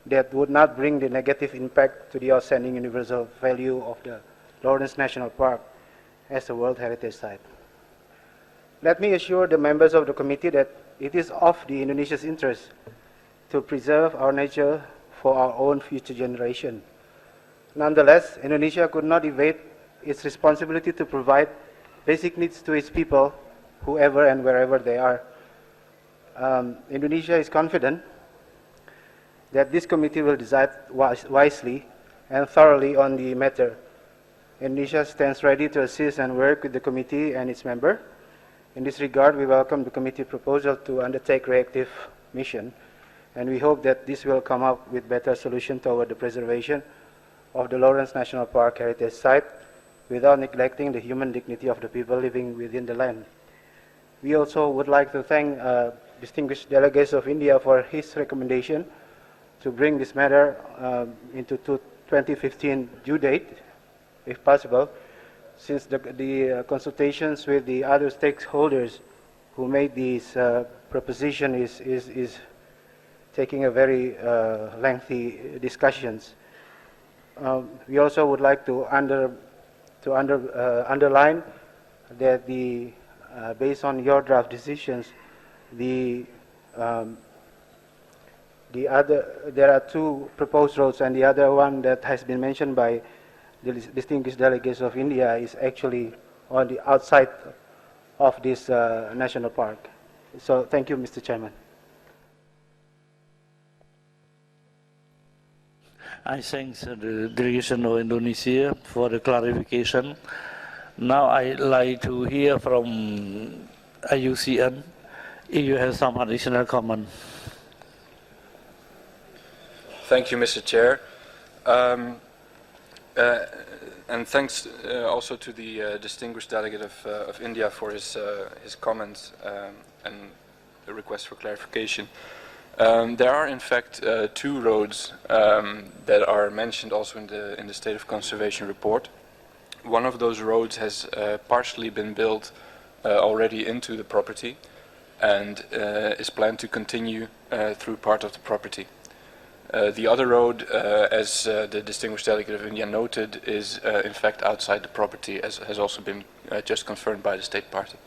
that would not bring the negative impact to the outstanding universal value of the Lawrence National Park as a World Heritage Site. Let me assure the members of the committee that it is of the Indonesia's interest to preserve our nature for our own future generation. Nonetheless, Indonesia could not evade its responsibility to provide basic needs to its people, whoever and wherever they are. Indonesia is confident that this committee will decide wisely and thoroughly on the matter. Indonesia stands ready to assist and work with the committee and its member. In this regard, we welcome the committee proposal to undertake reactive mission, and we hope that this will come up with better solution toward the preservation of the Lawrence National Park Heritage Site without neglecting the human dignity of the people living within the land. We also would like to thank distinguished delegates of India for his recommendation to bring this matter into 2015 due date, if possible, since the consultations with the other stakeholders who made this proposition is taking a very lengthy discussions. We also would like to underline that based on your draft decisions, there are two proposed roads, and the other one that has been mentioned by the distinguished delegates of India is actually on the outside of this national park. So thank you, Mr. Chairman. I thank the delegation of Indonesia for the clarification. Now I'd like to hear from IUCN if you have some additional comment. Thank you, Mr. Chair. And thanks also to the distinguished delegate of India for his comments and the request for clarification. There are, in fact, two roads that are mentioned also in the State of Conservation report. One of those roads has partially been built already into the property and is planned to continue through part of the property. The other road, as the distinguished delegate of India noted, is in fact outside the property, as has also been just confirmed by the state party.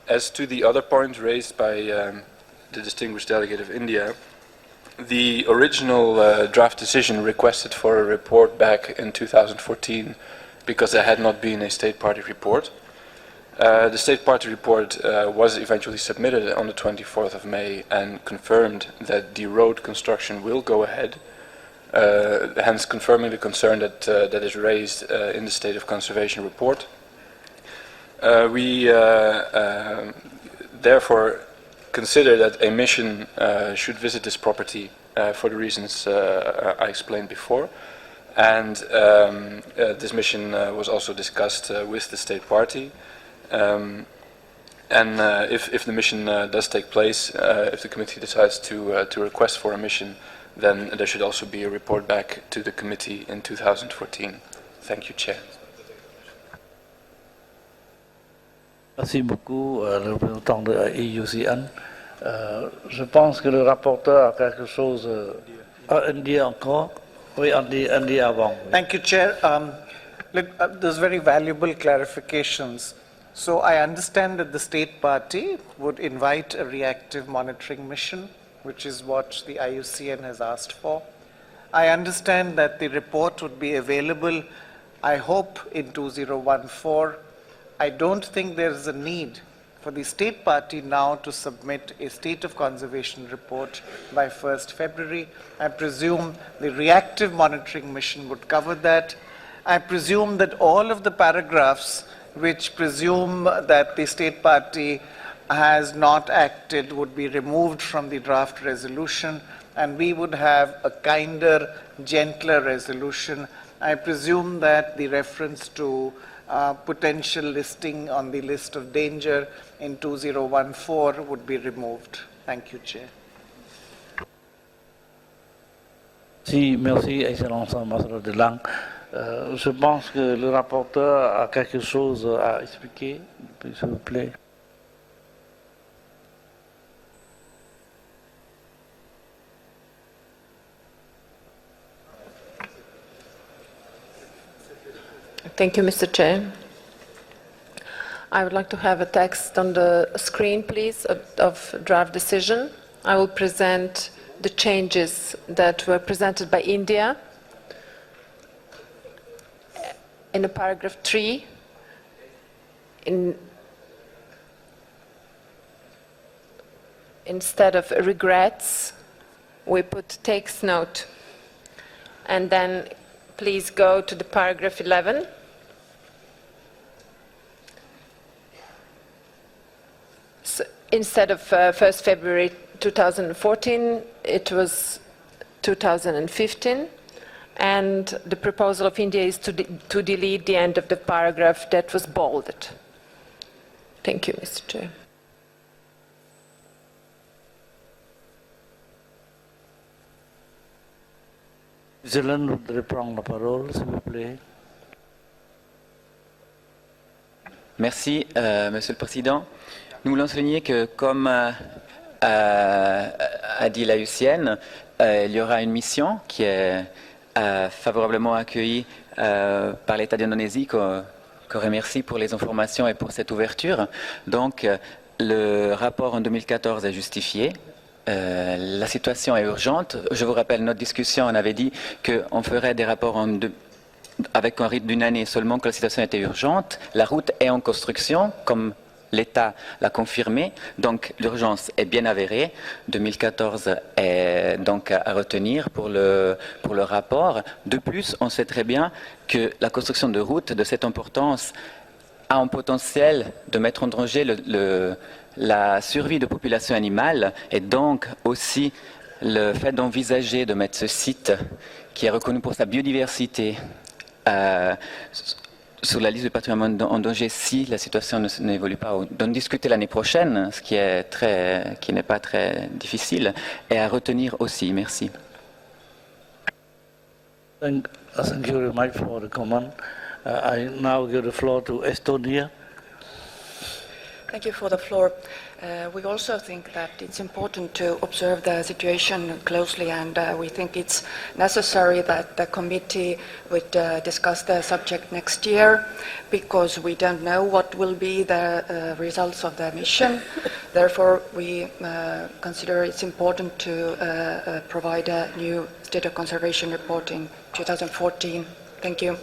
As to the other point raised by the distinguished delegate of India, the original draft decision requested for a report back in 2014 because there had not been a state party report. The state party report was eventually submitted on the 24th of May and confirmed that the road construction will go ahead, hence confirming the concern that is raised in the state of conservation report. We therefore consider that a mission should visit this property for the reasons I explained before, and this mission was also discussed with the state party. If the mission does take place, if the committee decides to request for a mission, then there should also be a report back to the committee in 2014. Thank you, Chair. Merci beaucoup, le représentant de EUCN. Je pense que le rapporteur a quelque chose à dire encore. Oui, Andy avant. Thank you, Chair. There's very valuable clarifications. So I understand that the state party would invite a reactive monitoring mission, which is what the IUCN has asked for. I understand that the report would be available, I hope, in 2014. I don't think there is a need for the state party now to submit a state of conservation report by 1st February. I presume the reactive monitoring mission would cover that. I presume that all of the paragraphs which presume that the state party has not acted would be removed from the draft resolution, and we would have a kinder, gentler resolution. I presume that the reference to potential listing on the list of danger in 2014 would be removed. Thank you, Chair. Merci, Excellence Ambassadeur de Lang. Je pense que le rapporteur a quelque chose à expliquer, s'il vous plaît. Thank you, Mr. Chair. I would like to have a text on the screen, please, of draft decision. I will present the changes that were presented by India. In the paragraph 3, instead of regrets, we put takes note. And then please go to the paragraph 11. So instead of 1st February 2014, it was 2015. And the proposal of India is to delete the end of the paragraph that was bolded. Thank you, Mr. Chair. Zelen voudrait prendre la parole, s'il vous plaît. Merci, Monsieur le Président. Nous voulons souligner que, comme a dit l'IUCN, il y aura une mission qui est favorablement accueilli par l'État d'Indonésie, qu'on remercie pour les informations et pour cette ouverture. Donc, le rapport en 2014 est justifié. La situation est urgente. Je vous rappelle, notre discussion, on avait dit qu'on ferait des rapports avec un rythme d'une année seulement, que la situation était urgente. La route est en construction, comme l'État l'a confirmé, donc l'urgence est bien avérée. 2014 est donc à retenir pour le rapport. De plus, on sait très bien que la construction de routes de cette importance a un potentiel de mettre en danger la survie de populations animales, et donc aussi le fait d'envisager de mettre ce site, qui est reconnu pour sa biodiversité, sur la liste du patrimoine en danger si la situation n'évolue pas. D'en discuter l'année prochaine, ce qui n'est pas très difficile, et à retenir aussi. Merci. Thank you very much for the comment. I now give the floor to Estonia. Thank you for the floor. We also think that it's important to observe the situation closely, and we think it's necessary that the committee would discuss the subject next year, because we don't know what will be the results of the mission. Therefore, we consider it's important to provide a new state of conservation report in 2014. Thank you.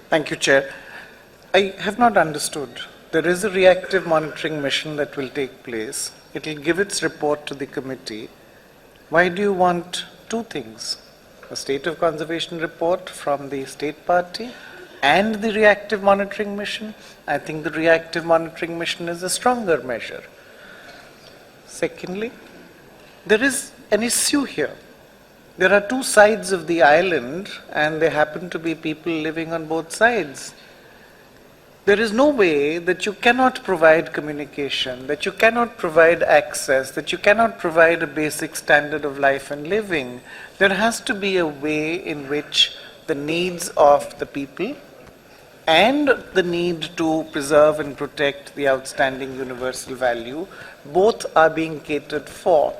Thank you, Chair. I have not understood. There is a reactive monitoring mission that will take place. It will give its report to the committee. Why do you want two things? A state of conservation report from the state party and the reactive monitoring mission? I think the reactive monitoring mission is a stronger measure. Secondly, there is an issue here. There are two sides of the island, and there happen to be people living on both sides. There is no way that you cannot provide communication, that you cannot provide access, that you cannot provide a basic standard of life and living. There has to be a way in which the needs of the people and the need to preserve and protect the outstanding universal value, both are being catered for.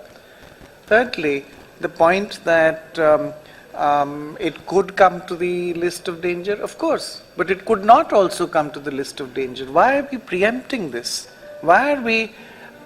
Thirdly, the point that it could come to the list of danger, of course, but it could not also come to the list of danger. Why are we preempting this? Why are we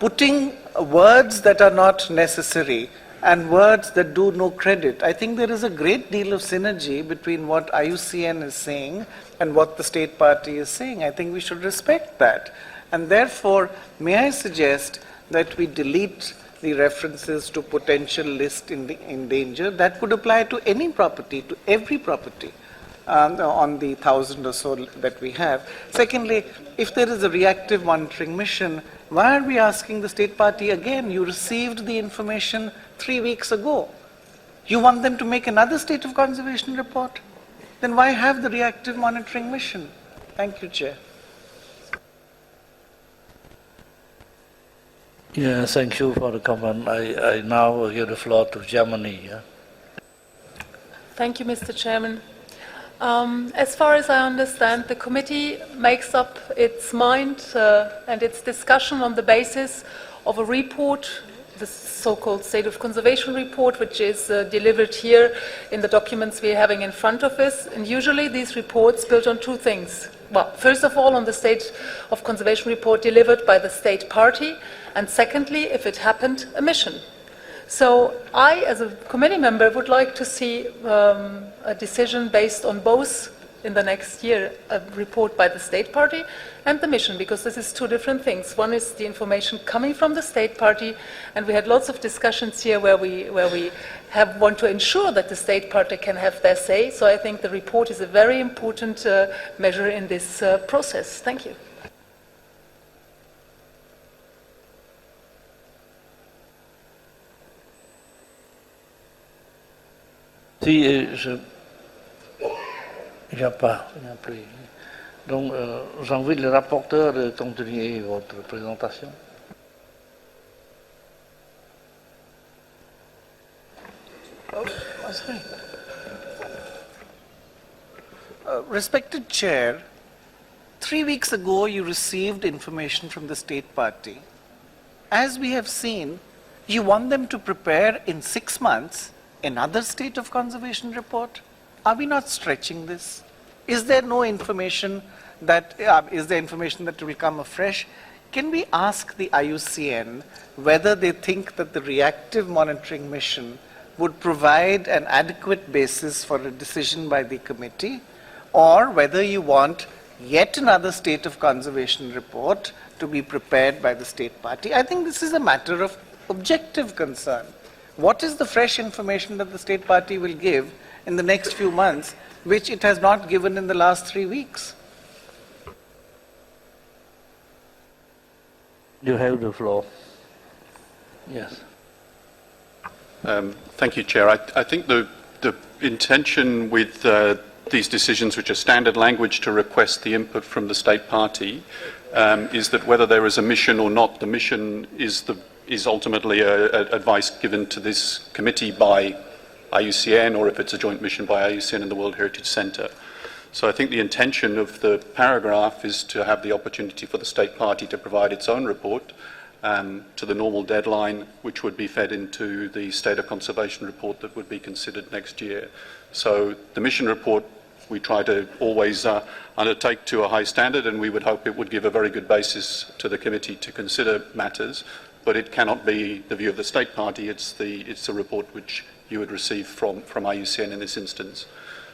putting words that are not necessary and words that do no credit? I think there is a great deal of synergy between what IUCN is saying and what the state party is saying. I think we should respect that. And therefore, may I suggest that we delete the references to potential list in danger. That could apply to any property, to every property on the 1,000 or so that we have. Secondly, if there is a reactive monitoring mission, why are we asking the state party again? You received the information 3 weeks ago. You want them to make another state of conservation report? Then why have the reactive monitoring mission? Thank you, Chair. Yeah, thank you for the comment. I now give the floor to Germany. Yeah? Thank you, Mr. Chairman. As far as I understand, the committee makes up its mind and its discussion on the basis of a report, the so-called State of Conservation report, which is delivered here in the documents we're having in front of us. And usually these reports build on two things. Well, first of all, on the State of Conservation report delivered by the state party, and secondly, if it happened, a mission. So I, as a committee member, would like to see a decision based on both in the next year, a report by the state party and the mission, because this is two different things. One is the information coming from the state party, and we had lots of discussions here where we want to ensure that the state party can have their say. So I think the report is a very important measure in this process. Thank you. Si, il n'y a pas, il n'y a plus. Donc, j'invite le rapporteur de continuer votre présentation. Respected Chair, 3 weeks ago you received information from the state party. As we have seen, you want them to prepare in 6 months another state of conservation report? Are we not stretching this? Is there no information that, will come afresh? Can we ask the IUCN whether they think that the reactive monitoring mission would provide an adequate basis for a decision by the committee, or whether you want yet another state of conservation report to be prepared by the state party? I think this is a matter of objective concern. What is the fresh information that the state party will give in the next few months, which it has not given in the last 3 weeks? You have the floor. Yes. Thank you, Chair. I think the intention with these decisions, which are standard language to request the input from the state party, is that whether there is a mission or not, the mission is is ultimately advice given to this committee by IUCN, or if it's a joint mission by IUCN and the World Heritage Centre. So I think the intention of the paragraph is to have the opportunity for the state party to provide its own report to the normal deadline, which would be fed into the state of conservation report that would be considered next year. So the mission report we try to always undertake to a high standard, and we would hope it would give a very good basis to the committee to consider matters, but it cannot be the view of the state party. It's the report which you would receive from IUCN in this instance.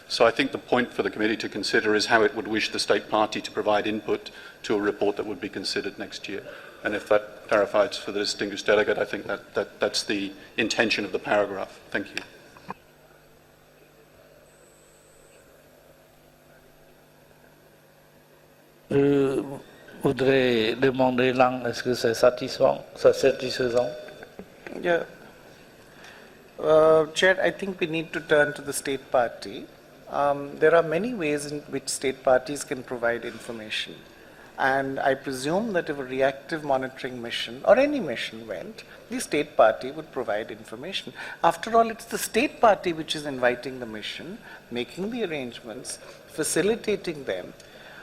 So I think the point for the committee to consider is how it would wish the state party to provide input to a report that would be considered next year. And if that clarifies for the distinguished delegate, I think that's the intention of the paragraph. Thank you. Je voudrais demander Lang, est-ce que c'est satisfaisant? Yeah. Chair, I think we need to turn to the state party. There are many ways in which state parties can provide information. And I presume that if a reactive monitoring mission or any mission went, the state party would provide information. After all, it's the state party which is inviting the mission, making the arrangements, facilitating them,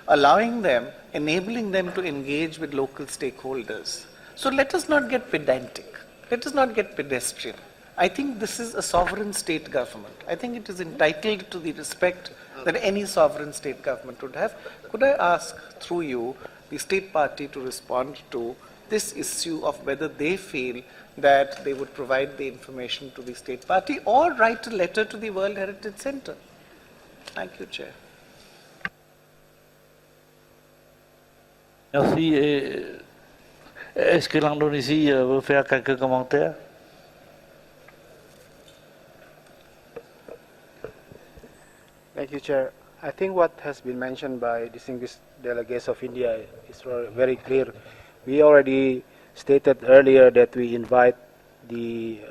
allowing them, enabling them to engage with local stakeholders. So let us not get pedantic. Let us not get pedestrian. I think this is a sovereign state government. I think it is entitled to the respect that any sovereign state government would have. Could I ask, through you, the state party to respond to this issue of whether they feel that they would provide the information to the state party or write a letter to the World Heritage Centre? Thank you, Chair. Merci. Est-ce que l'Indonésie veut faire quelques commentaires? Thank you, Chair. I think what has been mentioned by distinguished delegates of India is very clear. We already stated earlier that we invite the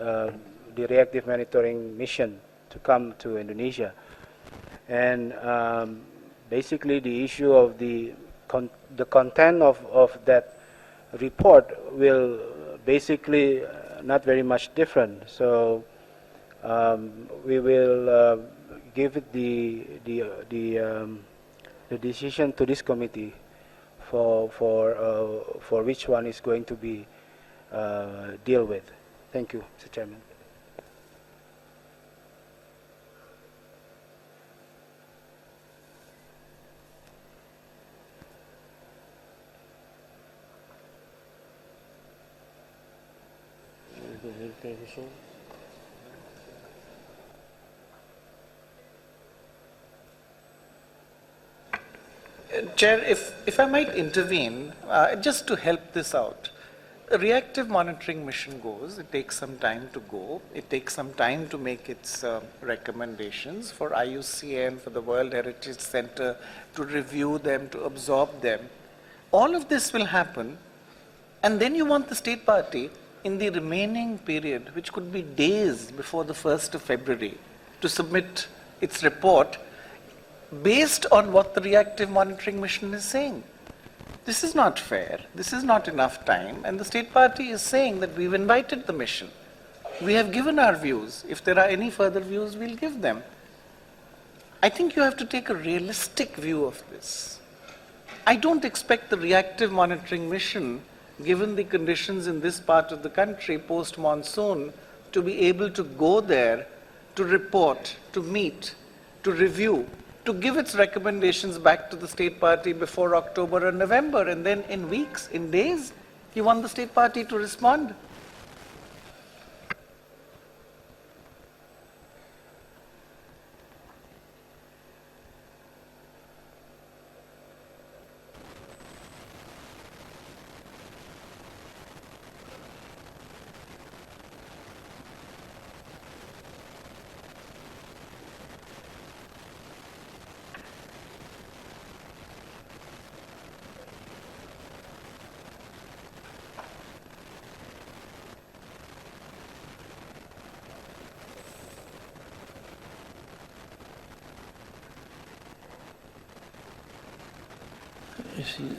reactive monitoring mission to come to Indonesia. And basically the issue of the content of that report will basically not very much different. So we will give it the decision to this committee for which one is going to be deal with. Thank you, Mr. Chairman. Chair, if I might intervene, just to help this out. A reactive monitoring mission goes, it takes some time to go, it takes some time to make its recommendations for IUCN, for the World Heritage Centre to review them, to absorb them. All of this will happen, and then you want the state party in the remaining period, which could be days before the 1st of February, to submit its report based on what the reactive monitoring mission is saying. This is not fair, this is not enough time, and the state party is saying that we've invited the mission. We have given our views. If there are any further views, we'll give them. I think you have to take a realistic view of this. I don't expect the reactive monitoring mission, given the conditions in this part of the country post-monsoon, to be able to go there, to report, to meet, to review, to give its recommendations back to the state party before October or November, and then in weeks, in days, you want the state party to respond.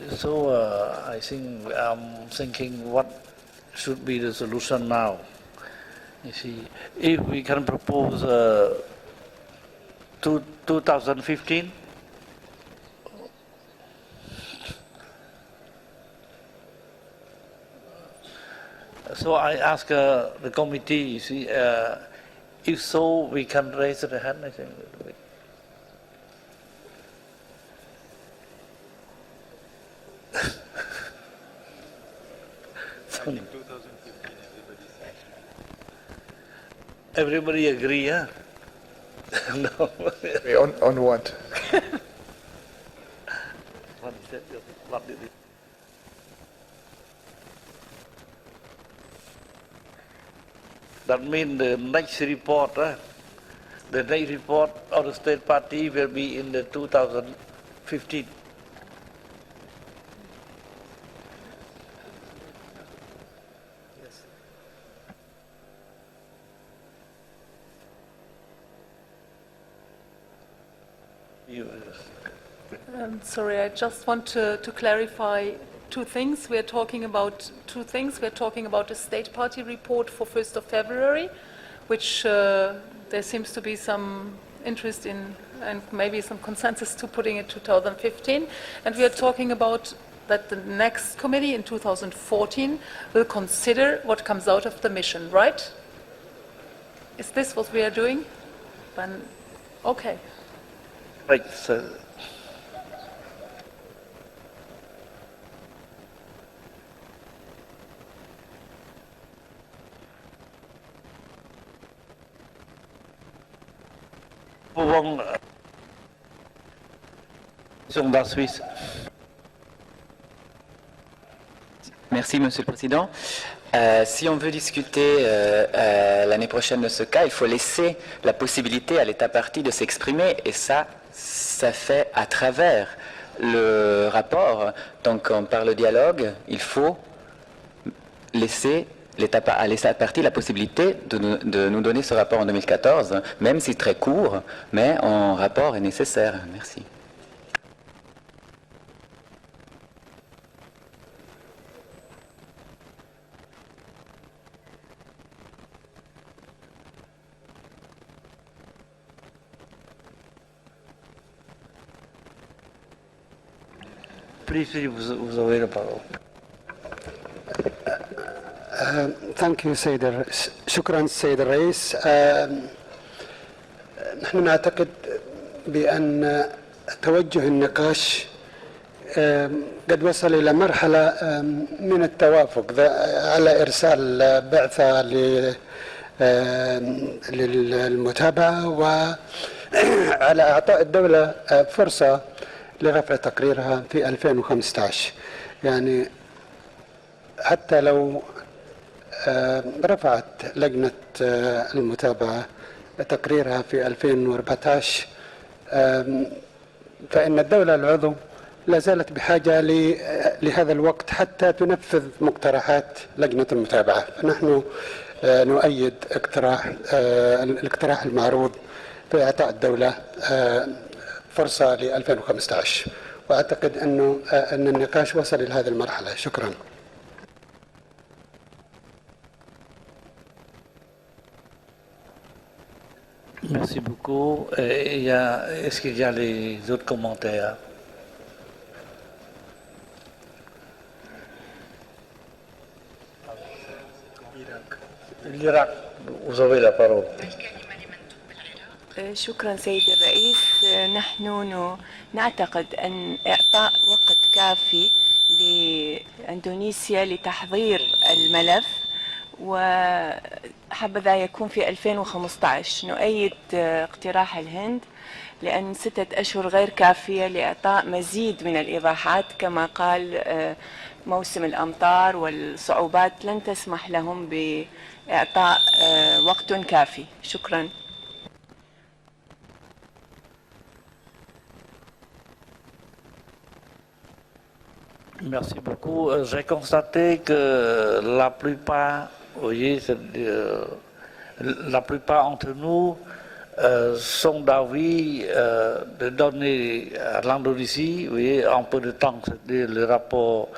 So I think I'm thinking what should be the solution now. You see, if we can propose 2015, so I ask the committee, you see, if so, we can raise the hand, I think. Everybody agree, huh? No. On what? That means the next report, the next report of the state party will be in the 2015. Sorry, I just want to clarify two things. We're talking about two things. We're talking about a state party report for 1st of February, which there seems to be some interest in and maybe some consensus to putting it 2015. And we are talking about that the next committee in 2014 will consider what comes out of the mission, right? Is this what we are doing? Then, okay. Right, so Merci, Monsieur le Président. Si on veut discuter l'année prochaine de ce cas, il faut laisser la possibilité à l'État partie de s'exprimer, et ça fait à travers le rapport. Donc, par le dialogue, il faut laisser à l'État partie la possibilité de nous donner ce rapport en 2014, même si très court, mais un rapport est nécessaire. Merci. Please, vous avez la parole. ثانك يو شكرا سيد الرئيس. نحن نعتقد بأن توجه النقاش قد وصل إلى مرحلة من التوافق على إرسال بعثة للمتابعة وعلى إعطاء الدولة فرصة لرفع تقريرها في 2015. يعني حتى لو رفعت لجنة المتابعة تقريرها في 2014 فإن الدولة العضو لا زالت بحاجة لهذا الوقت حتى تنفذ مقترحات لجنة المتابعة. فنحن نؤيد الاقتراح المعروض في إعطاء الدولة فرصة ل 2015، وأعتقد أن النقاش وصل إلى هذه المرحلة. شكرا. Merci beaucoup. Est-ce qu'il y a les autres commentaires? l'Irak, vous avez la parole. شكرا سيد الرئيس. نحن نعتقد أن إعطاء وقت كافي لإندونيسيا لتحضير الملف وحبذا يكون في 2015. نؤيد اقتراح الهند لأن 6 أشهر غير كافية لإعطاء مزيد من الإيضاحات. كما قال موسم الأمطار والصعوبات لن تسمح لهم بإعطاء وقت كافي. شكرا. Merci beaucoup. J'ai constaté que la plupart, vous voyez, la plupart d'entre nous sont d'avis de donner à l'Indonésie, vous voyez, un peu de temps, c'est-à-dire le rapport,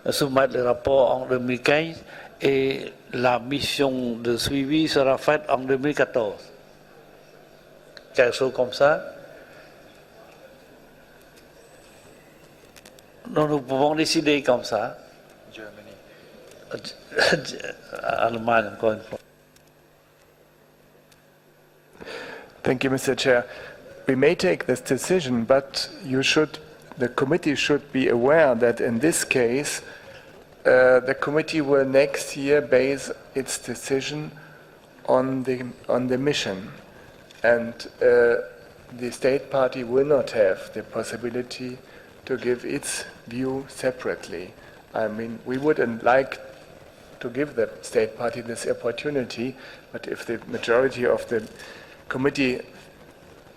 soumettre le rapport en 2015 et la mission de suivi sera faite en 2014. Quelque chose comme ça. Donc nous pouvons décider comme ça. Allemagne, encore une fois. Thank you, Mr. Chair. We may take this decision, but the committee should be aware that in this case, the committee will next year base its decision on the mission, and the state party will not have the possibility to give its view separately. I mean, we wouldn't like to give the state party this opportunity, but if the majority of the committee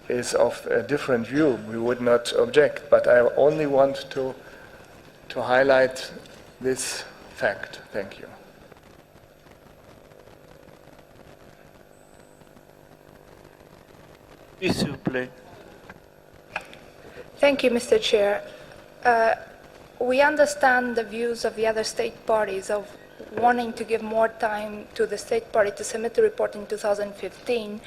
is of a different view, we would not object. But I only want to highlight this fact. Thank you. S'il vous plaît. Thank you, Mr. Chair. We understand the views of the other state parties of wanting to give more time to the state party to submit the report in 2015.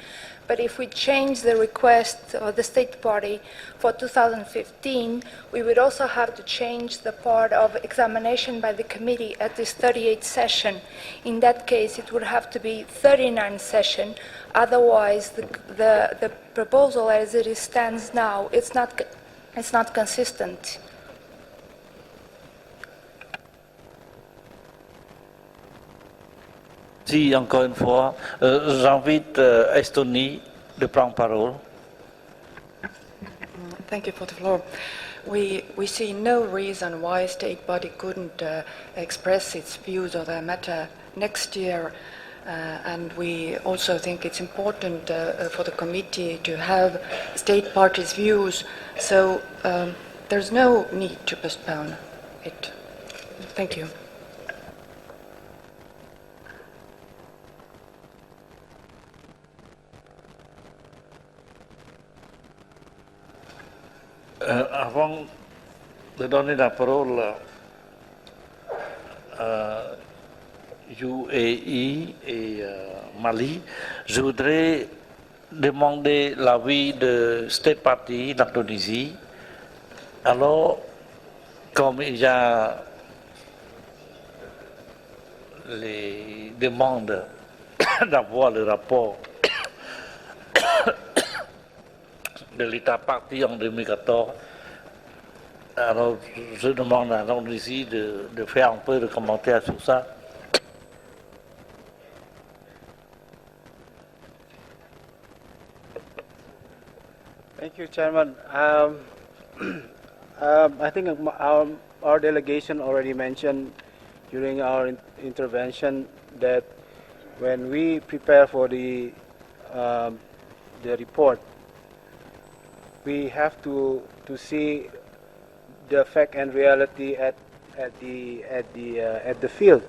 But if we change the request of the state party for 2015, we would also have to change the part of examination by the committee at this 38th session. In that case, it would have to be 39th session. Otherwise, the proposal as it stands now, it's not consistent. Si, encore une fois, j'invite Estonie de prendre parole. Thank you for the floor. We see no reason why state body couldn't express its views on the matter next year, and we also think it's important for the committee to have state parties' views. So there's no need to postpone it. Thank you. Avant de donner la parole à UAE et Mali, je voudrais demander l'avis de State Party d'Indonésie. Alors, comme il y a les demandes d'avoir le rapport de l'État parti en 2014. Alors, je demande à l'Indonésie de faire un peu de commentaires sur ça. Thank you, Chairman. I think our delegation already mentioned during our intervention that when we prepare for the report, we have to see the fact and reality at the field.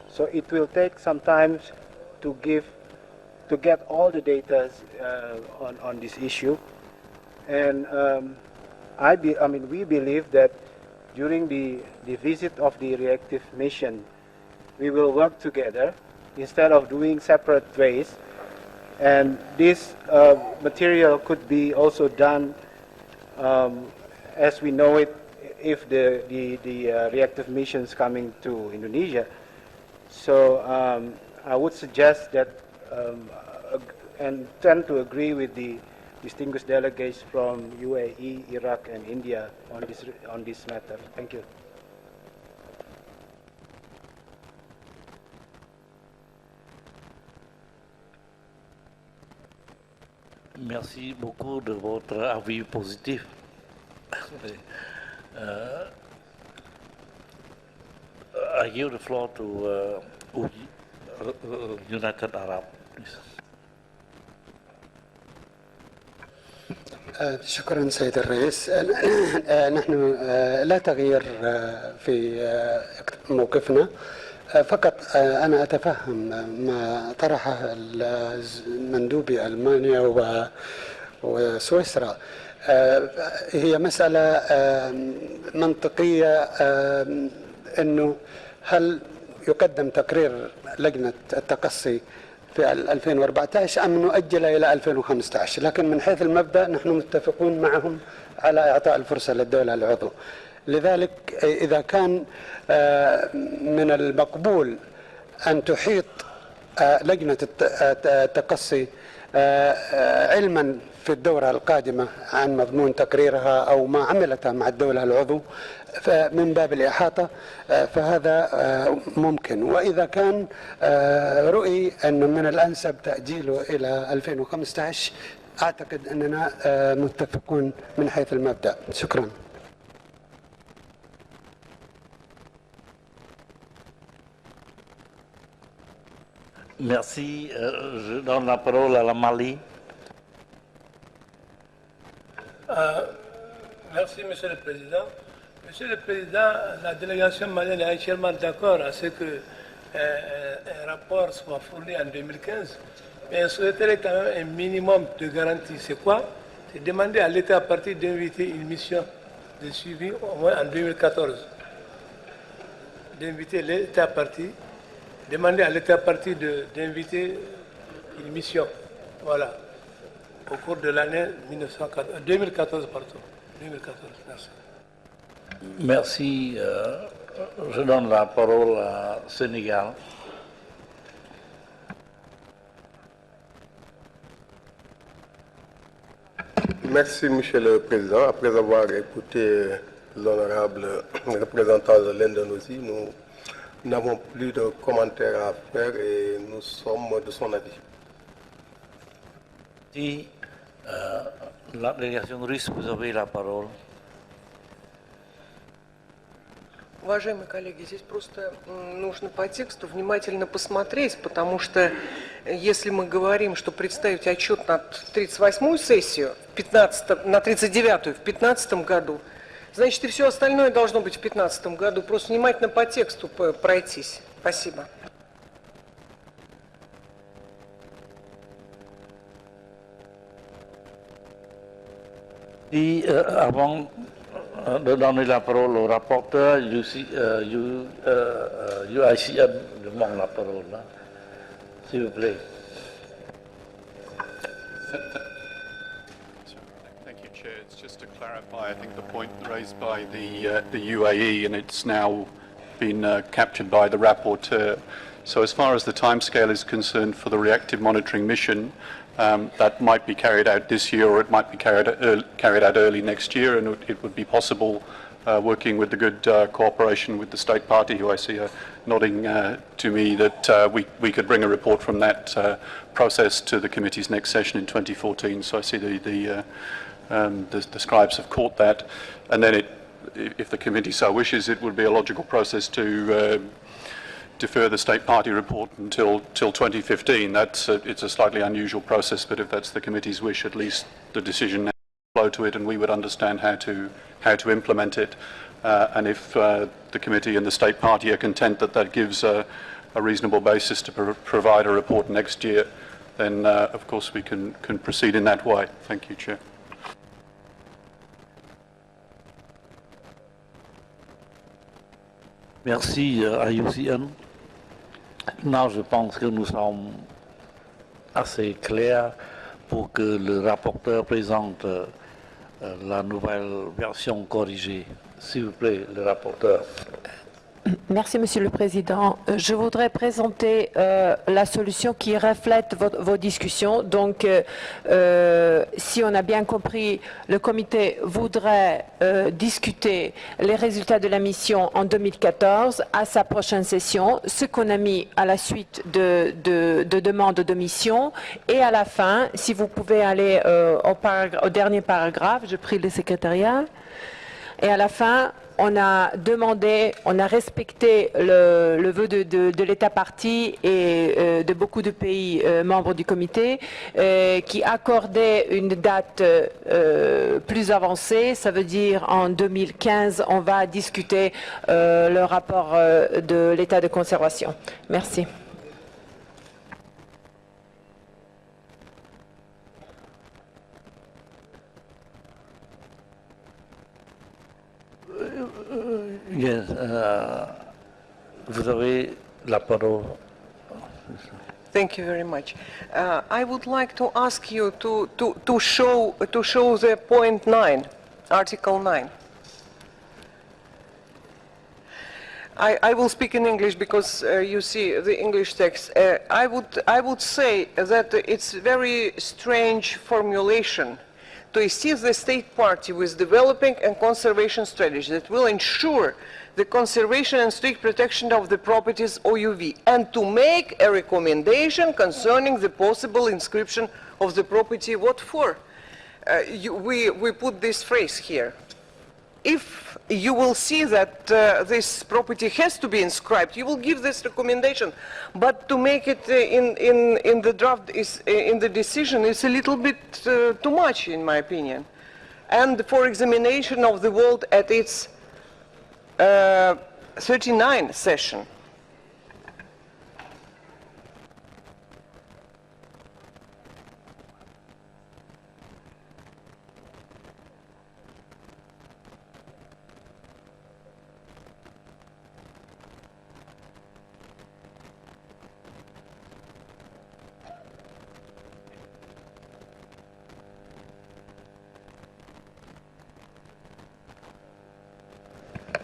So it will take some time to get all the data on this issue, and we believe that during the visit of the reactive mission, we will work together instead of doing separate ways. And this material could be also done as we know it if the reactive mission is coming to Indonesia. So I would suggest that and tend to agree with the distinguished delegates from UAE, Iraq, and India on this matter. Thank you. Merci beaucoup de votre avis positif. I give the floor to United Arab. Please. شكرا سيد الرئيس. نحن لا تغيير في موقفنا، فقط أنا أتفهم ما طرحه مندوبي ألمانيا وسويسرا. هي مسألة منطقية، أنه هل يقدم تقرير لجنة التقصي في 2014 أم نؤجله إلى 2015. لكن من حيث المبدأ نحن متفقون معهم على إعطاء الفرصة للدولة العضو. لذلك إذا كان من المقبول أن تحيط لجنة التقصي علما في الدورة القادمة عن مضمون تقريرها أو ما عملته مع الدولة العضو من باب الإحاطة، فهذا ممكن. وإذا كان رؤي أنه من الأنسب تأجيله إلى 2015 أعتقد أننا متفقون من حيث المبدأ. شكرا. Merci. Je donne la parole à la Mali. Merci, Monsieur le Président. Monsieur le Président, la délégation malienne est entièrement d'accord à ce qu'un rapport soit fourni en 2015, mais on souhaiterait quand même un minimum de garantie. C'est quoi? C'est demander à l'État à partir d'inviter une mission de suivi au moins en 2014. D'inviter l'État à partir, demander à l'État à partir d'inviter une mission. Voilà. Au cours de l'année 2014, pardon. 2014, merci. Merci. Je donne la parole à Sénégal. Merci, Monsieur le Président. Après avoir écouté l'honorable représentant de l'Indonésie, nous n'avons plus de commentaires à faire et nous sommes de son avis. Si la délégation russe, vous avez la parole. Уважаемые коллеги, здесь просто нужно по тексту внимательно посмотреть, потому что если мы говорим, что представить отчет на 38-ю сессию, на 39-ю в 2015 году, значит и все остальное должно быть в 2015 году. Просто внимательно по тексту пройтись. Спасибо. Et avant de donner la parole au rapporteur, UICN demande la parole, s'il vous plaît. Thank you, Chair. It's just to clarify, I think the point raised by the UAE, and it's now been captured by the rapporteur. So as far as the timescale is concerned for the reactive monitoring mission, that might be carried out this year, or it might be carried out early next year, and it would be possible, working with the good cooperation with the State Party, who I see are nodding to me, that we could bring a report from that process to the committee's next session in 2014. So I see the scribes have caught that, and then if the committee so wishes, it would be a logical process to defer the State Party report until 2015. It's a slightly unusual process, but if that's the committee's wish, at least the decision now will flow to it, and we would understand how to implement it. And if the committee and the State Party are content that that gives a reasonable basis to provide a report next year, then of course we can proceed in that way. Thank you, Chair. Merci à UCN. Maintenant, je pense que nous sommes assez clairs pour que le rapporteur présente la nouvelle version corrigée. S'il vous plaît, le rapporteur. Merci, Monsieur le Président. Je voudrais présenter la solution qui reflète vos discussions. Donc, si on a bien compris, le comité voudrait discuter les résultats de la mission en 2014 à sa prochaine session, ce qu'on a mis à la suite de demandes de mission. Et à la fin, si vous pouvez aller au dernier paragraphe, je prie le secrétariat. Et à la fin, on a demandé, on a respecté le vœu de l'État partie et de beaucoup de pays membres du comité qui accordaient une date plus avancée. Ça veut dire en 2015, on va discuter le rapport de l'état de conservation. Merci. Yes, vous avez la parole. Thank you very much. I would like to ask you to show the point 9, Article 9. I will speak in English because you see the English text. I would say that it's very strange formulation to assist the state party with developing and conservation strategy that will ensure the conservation and strict protection of the properties OUV, and to make a recommendation concerning the possible inscription of the property. What for? We put this phrase here. If you will see that this property has to be inscribed, you will give this recommendation. But to make it in the draft, in the decision, is a little bit too much, in my opinion. And for examination of the world at its 39 session.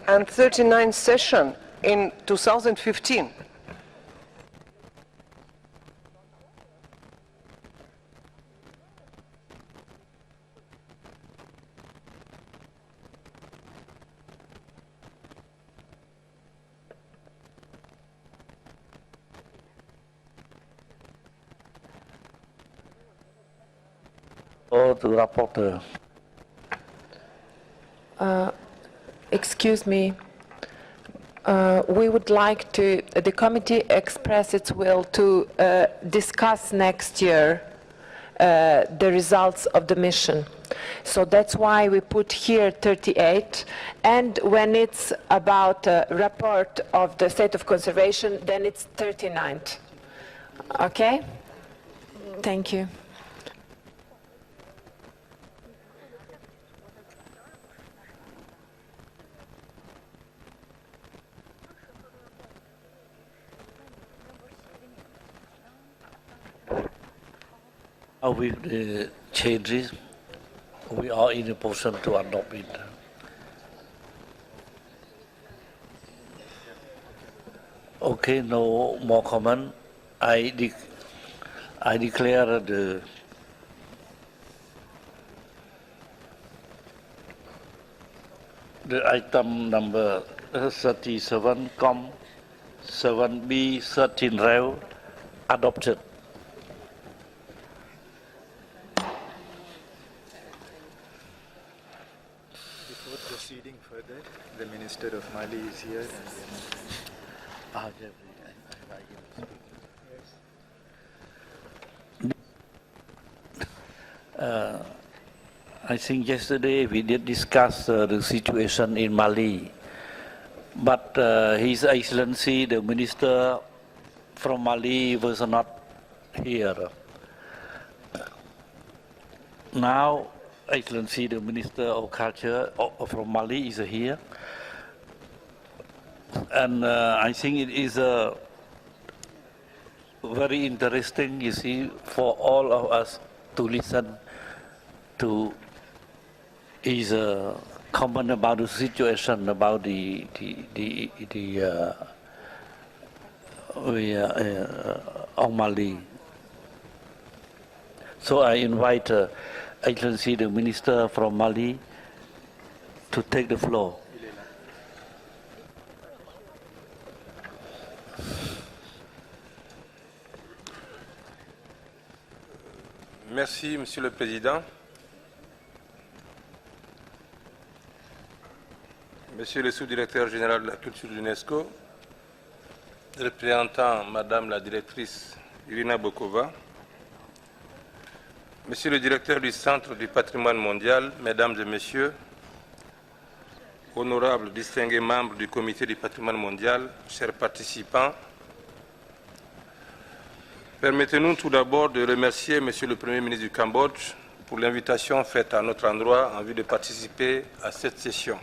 And 39th session in 2015. Oh, the rapporteur. Excuse me. We would like the committee express its will to discuss next year the results of the mission. So that's why we put here 38, and when it's about a report of the state of conservation, then it's 39. Okay? Thank you. With the changes, we are in a position to adopt it. Okay, no more comment. I declare the item number 37, 7B, 13 Rev adopted. Proceeding further, the Minister of Mali is here. I think yesterday we did discuss the situation in Mali, but His Excellency, the Minister from Mali, was not here. Now, Excellency, the Minister of Culture from Mali is here, and I think it is very interesting, you see, for all of us to listen to his comment about the situation about on Mali. So I invite Excellency the Minister from Mali to take the floor. Merci, Monsieur le Président. Monsieur le sous-directeur général de la culture de l'UNESCO, représentant Madame la directrice Irina Bokova, Monsieur le directeur du Centre du patrimoine mondial, Mesdames et Messieurs, honorables distingués membres du Comité du patrimoine mondial, chers participants, permettez-nous tout d'abord de remercier Monsieur le Premier ministre du Cambodge pour l'invitation faite à notre endroit en vue de participer à cette session,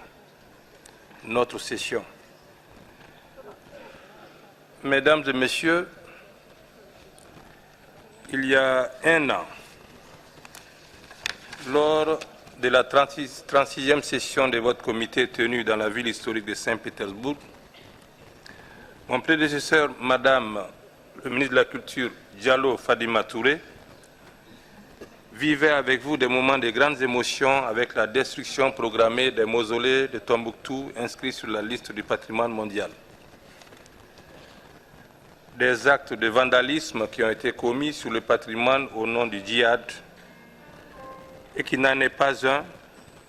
notre session. Mesdames et Messieurs, il y a un an, lors de la 36e session de votre comité tenue dans la ville historique de Saint-Pétersbourg, mon prédécesseur, Madame le ministre de la Culture, Diallo Fadima Touré, vivait avec vous des moments de grandes émotions avec la destruction programmée des mausolées de Tombouctou inscrits sur la liste du patrimoine mondial. Des actes de vandalisme qui ont été commis sur le patrimoine au nom du djihad et qui n'en est pas un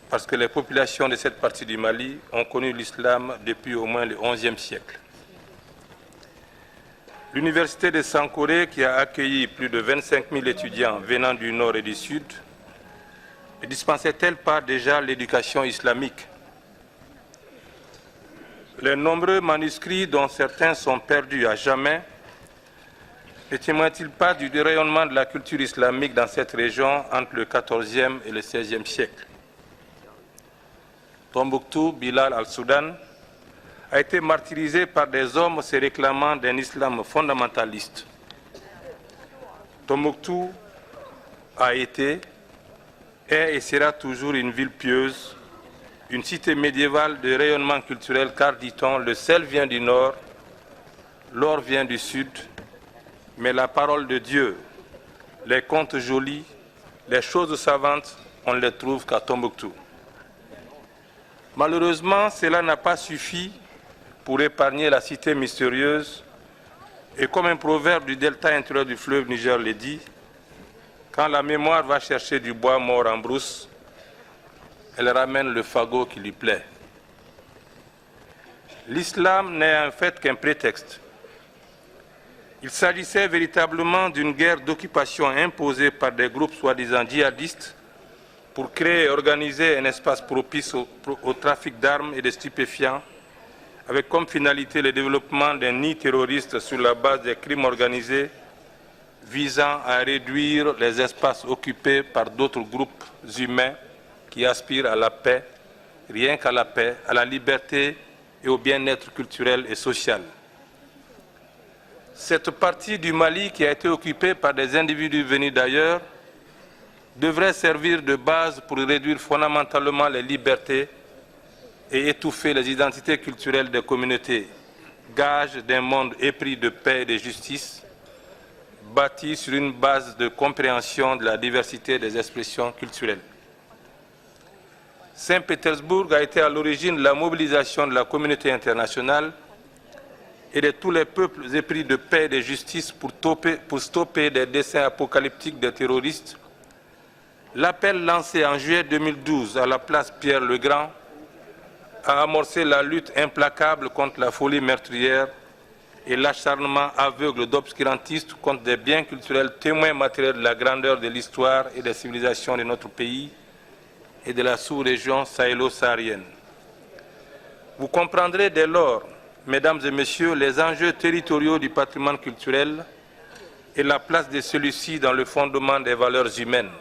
parce que les populations de cette partie du Mali ont connu l'islam depuis au moins le XIe siècle. L'université de Sankoré, qui a accueilli plus de 25 000 étudiants venant du nord et du sud, ne dispensait-elle pas déjà l'éducation islamique? Les nombreux manuscrits dont certains sont perdus à jamais ne témoignent-ils pas du rayonnement de la culture islamique dans cette région entre le XIVe et le XVIe siècle? Tombouctou, Bilal al-Soudan, a été martyrisé par des hommes se réclamant d'un islam fondamentaliste. Tombouctou a été, est et sera toujours une ville pieuse, une cité médiévale de rayonnement culturel car, dit-on, le sel vient du nord, l'or vient du sud, mais la parole de Dieu, les contes jolis, les choses savantes, on ne les trouve qu'à Tombouctou. Malheureusement, cela n'a pas suffi pour épargner la cité mystérieuse, et comme un proverbe du delta intérieur du fleuve Niger le dit, quand la mémoire va chercher du bois mort en brousse, elle ramène le fagot qui lui plaît. L'islam n'est en fait qu'un prétexte. Il s'agissait véritablement d'une guerre d'occupation imposée par des groupes soi-disant djihadistes pour créer et organiser un espace propice au trafic d'armes et de stupéfiants, avec comme finalité le développement d'un nid terroriste sur la base des crimes organisés visant à réduire les espaces occupés par d'autres groupes humains qui aspirent à la paix, rien qu'à la paix, à la liberté et au bien-être culturel et social. Cette partie du Mali qui a été occupée par des individus venus d'ailleurs devrait servir de base pour réduire fondamentalement les libertés et étouffer les identités culturelles des communautés, gage d'un monde épris de paix et de justice, bâti sur une base de compréhension de la diversité des expressions culturelles. Saint-Pétersbourg a été à l'origine de la mobilisation de la communauté internationale et de tous les peuples épris de paix et de justice pour stopper des desseins apocalyptiques des terroristes. L'appel lancé en juillet 2012 à la place Pierre-le-Grand a amorcé la lutte implacable contre la folie meurtrière et l'acharnement aveugle d'obscurantistes contre des biens culturels témoins matériels de la grandeur de l'histoire et des civilisations de notre pays et de la sous-région sahélo-saharienne. Vous comprendrez dès lors, Mesdames et Messieurs, les enjeux territoriaux du patrimoine culturel et la place de celui-ci dans le fondement des valeurs humaines.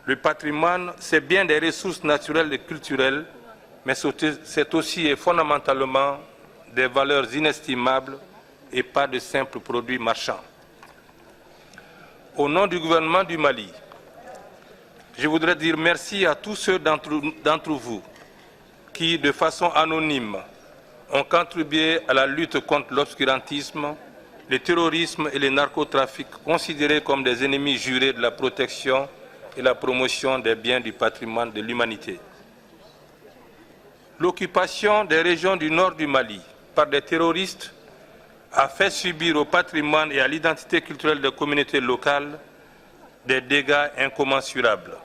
Le patrimoine, c'est bien des ressources naturelles et culturelles, mais c'est aussi et fondamentalement des valeurs inestimables et pas de simples produits marchands. Au nom du gouvernement du Mali, je voudrais dire merci à tous ceux d'entre vous qui, de façon anonyme, ont contribué à la lutte contre l'obscurantisme, le terrorisme et le narcotrafic, considérés comme des ennemis jurés de la protection et la promotion des biens du patrimoine de l'humanité. L'occupation des régions du nord du Mali par des terroristes a fait subir au patrimoine et à l'identité culturelle des communautés locales des dégâts incommensurables.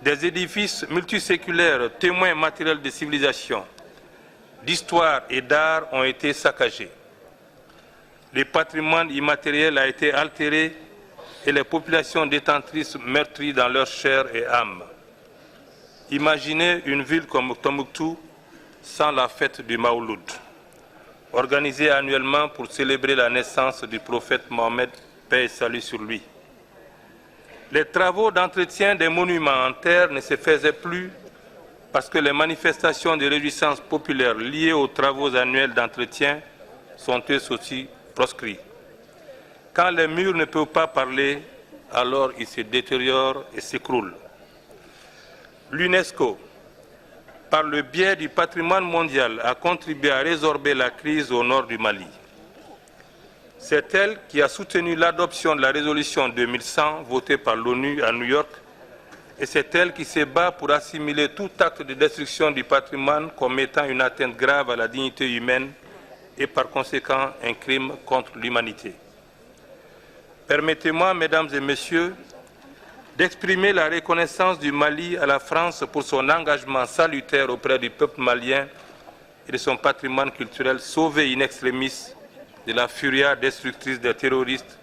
Des édifices multiséculaires, témoins matériels de civilisation, d'histoire et d'art ont été saccagés. Le patrimoine immatériel a été altéré et les populations détentrices meurtries dans leur chair et âme. Imaginez une ville comme Tombouctou sans la fête du Maouloud, organisée annuellement pour célébrer la naissance du prophète Mohammed, paix et salut sur lui. Les travaux d'entretien des monuments en terre ne se faisaient plus parce que les manifestations de réjouissance populaire liées aux travaux annuels d'entretien sont eux aussi proscrits. Quand les murs ne peuvent pas parler, alors ils se détériorent et s'écroulent. L'UNESCO, par le biais du patrimoine mondial, a contribué à résorber la crise au nord du Mali. C'est elle qui a soutenu l'adoption de la résolution 2100 votée par l'ONU à New York, et c'est elle qui se bat pour assimiler tout acte de destruction du patrimoine comme étant une atteinte grave à la dignité humaine et par conséquent un crime contre l'humanité. Permettez-moi, mesdames et messieurs, d'exprimer la reconnaissance du Mali à la France pour son engagement salutaire auprès du peuple malien et de son patrimoine culturel sauvé in extremis de la furia destructrice des terroristes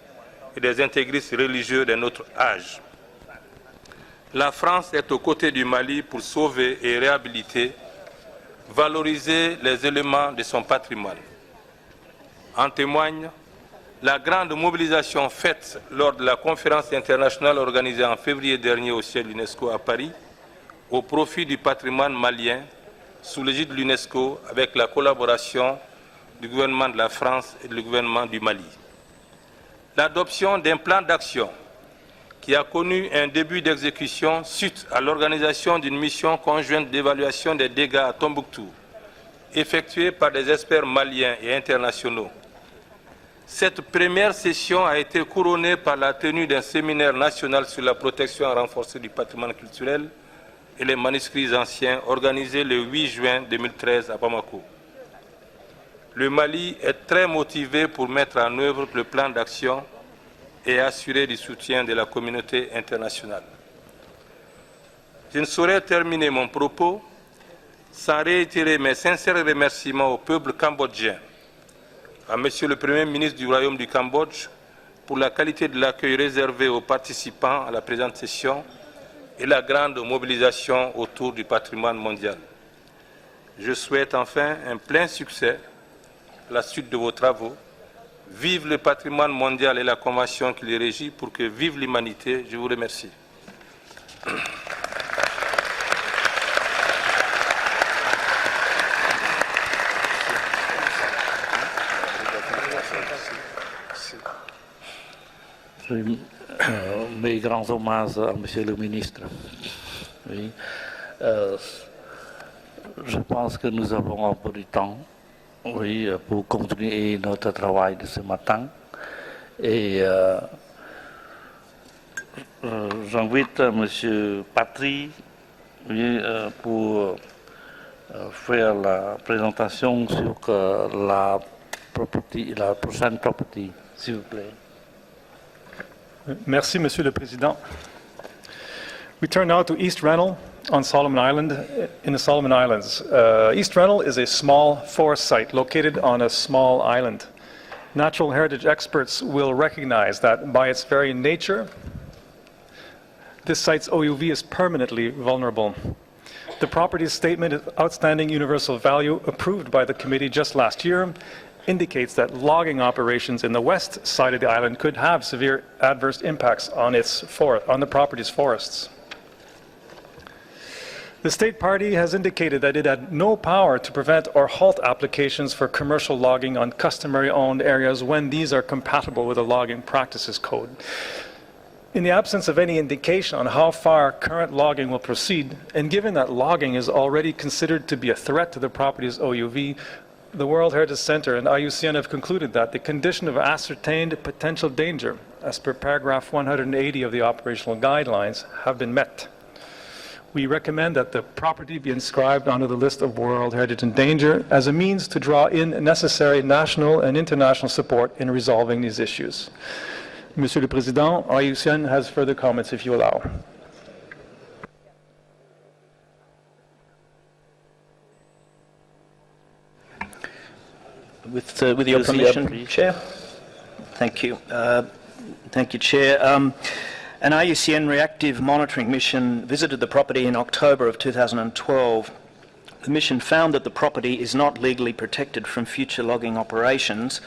et des intégristes religieux de notre âge. La France est aux côtés du Mali pour sauver et réhabiliter, valoriser les éléments de son patrimoine. En témoigne la grande mobilisation faite lors de la conférence internationale organisée en février dernier au siège de l'UNESCO à Paris, au profit du patrimoine malien, sous l'égide de l'UNESCO, avec la collaboration du gouvernement de la France et du gouvernement du Mali. L'adoption d'un plan d'action qui a connu un début d'exécution suite à l'organisation d'une mission conjointe d'évaluation des dégâts à Tombouctou, effectuée par des experts maliens et internationaux. Cette première session a été couronnée par la tenue d'un séminaire national sur la protection renforcée du patrimoine culturel et les manuscrits anciens organisé le 8 juin 2013 à Bamako. Le Mali est très motivé pour mettre en œuvre le plan d'action et assurer du soutien de la communauté internationale. Je ne saurais terminer mon propos sans réitérer mes sincères remerciements au peuple cambodgien, à Monsieur le Premier ministre du Royaume du Cambodge pour la qualité de l'accueil réservé aux participants à la présente session et la grande mobilisation autour du patrimoine mondial. Je souhaite enfin un plein succès à la suite de vos travaux. Vive le patrimoine mondial et la convention qui les régit pour que vive l'humanité. Je vous remercie. Mes grands hommages à Monsieur le ministre. Oui. Je pense que nous avons un peu de temps, oui, pour continuer notre travail de ce matin. Et j'invite Monsieur Patry, oui, pour faire la présentation sur la prochaine propriété, s'il vous plaît. Merci, Monsieur le Président. We turn now to East Rennell on Solomon Island, in the Solomon Islands. East Rennell is a small forest site located on a small island. Natural heritage experts will recognize that by its very nature, this site's OUV is permanently vulnerable. The property's statement of outstanding universal value approved by the committee just last year indicates that logging operations in the west side of the island could have severe adverse impacts on the property's forests. The state party has indicated that it had no power to prevent or halt applications for commercial logging on customary owned areas when these are compatible with the Logging Practices Code. In the absence of any indication on how far current logging will proceed, and given that logging is already considered to be a threat to the property's OUV, the World Heritage Center and IUCN have concluded that the condition of ascertained potential danger, as per paragraph 180 of the operational guidelines, have been met. We recommend that the property be inscribed onto the list of World Heritage in Danger as a means to draw in necessary national and international support in resolving these issues. Monsieur le Président, IUCN has further comments if you allow. With your permission, Chair. Thank you. Thank you, Chair. An IUCN reactive monitoring mission visited the property in October of 2012. The mission found that the property is not legally protected from future logging operations.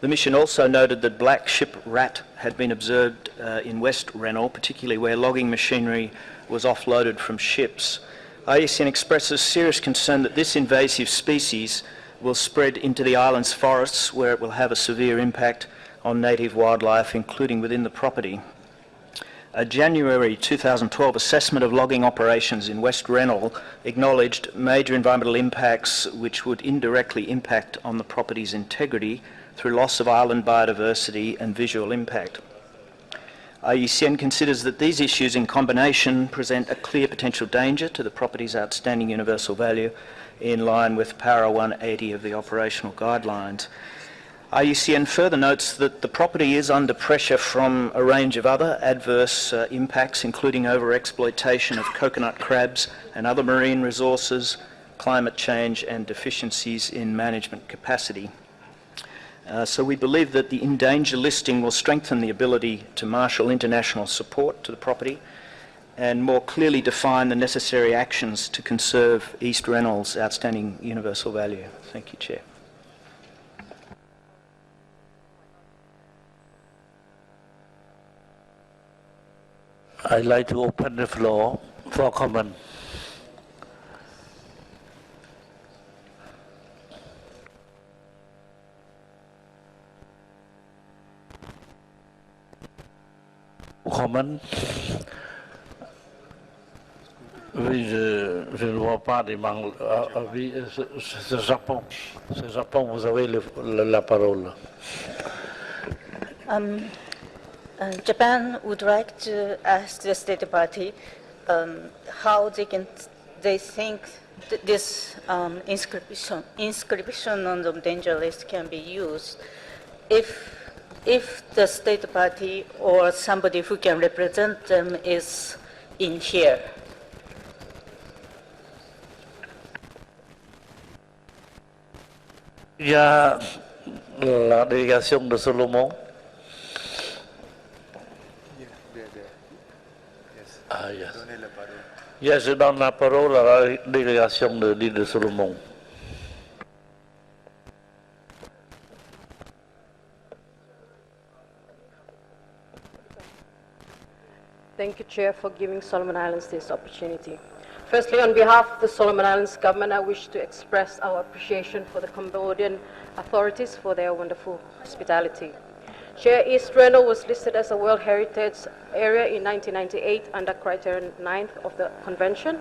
The mission also noted that black ship rat had been observed in West Rennell, particularly where logging machinery was offloaded from ships. IUCN expresses serious concern that this invasive species will spread into the island's forests, where it will have a severe impact on native wildlife, including within the property. A January 2012 assessment of logging operations in West Rennell acknowledged major environmental impacts which would indirectly impact on the property's integrity through loss of island biodiversity and visual impact. IUCN considers that these issues in combination present a clear potential danger to the property's outstanding universal value, in line with Para 180 of the operational guidelines. IUCN further notes that the property is under pressure from a range of other adverse impacts, including overexploitation of coconut crabs and other marine resources, climate change and deficiencies in management capacity. So we believe that the in danger listing will strengthen the ability to marshal international support to the property and more clearly define the necessary actions to conserve East Rennell's outstanding universal value. Thank you, Chair. I'd like to open the floor for comment. Comment. Oui, je ne vois pas des manques. Oui, c'est Japon. C'est Japon, vous avez la parole. Japan would like to ask the state party how they think this inscription on the danger list can be used if the state party or somebody who can represent them is in here. Il y a la délégation de Solomon. Ah, yes. Yes, je donne la parole à la délégation de l'île de Solomon. Thank you, Chair, for giving Solomon Islands this opportunity. Firstly, on behalf of the Solomon Islands government, I wish to express our appreciation for the Cambodian authorities for their wonderful hospitality. Chair, East Rennell was listed as a World Heritage Area in 1998 under Criterion 9 of the Convention.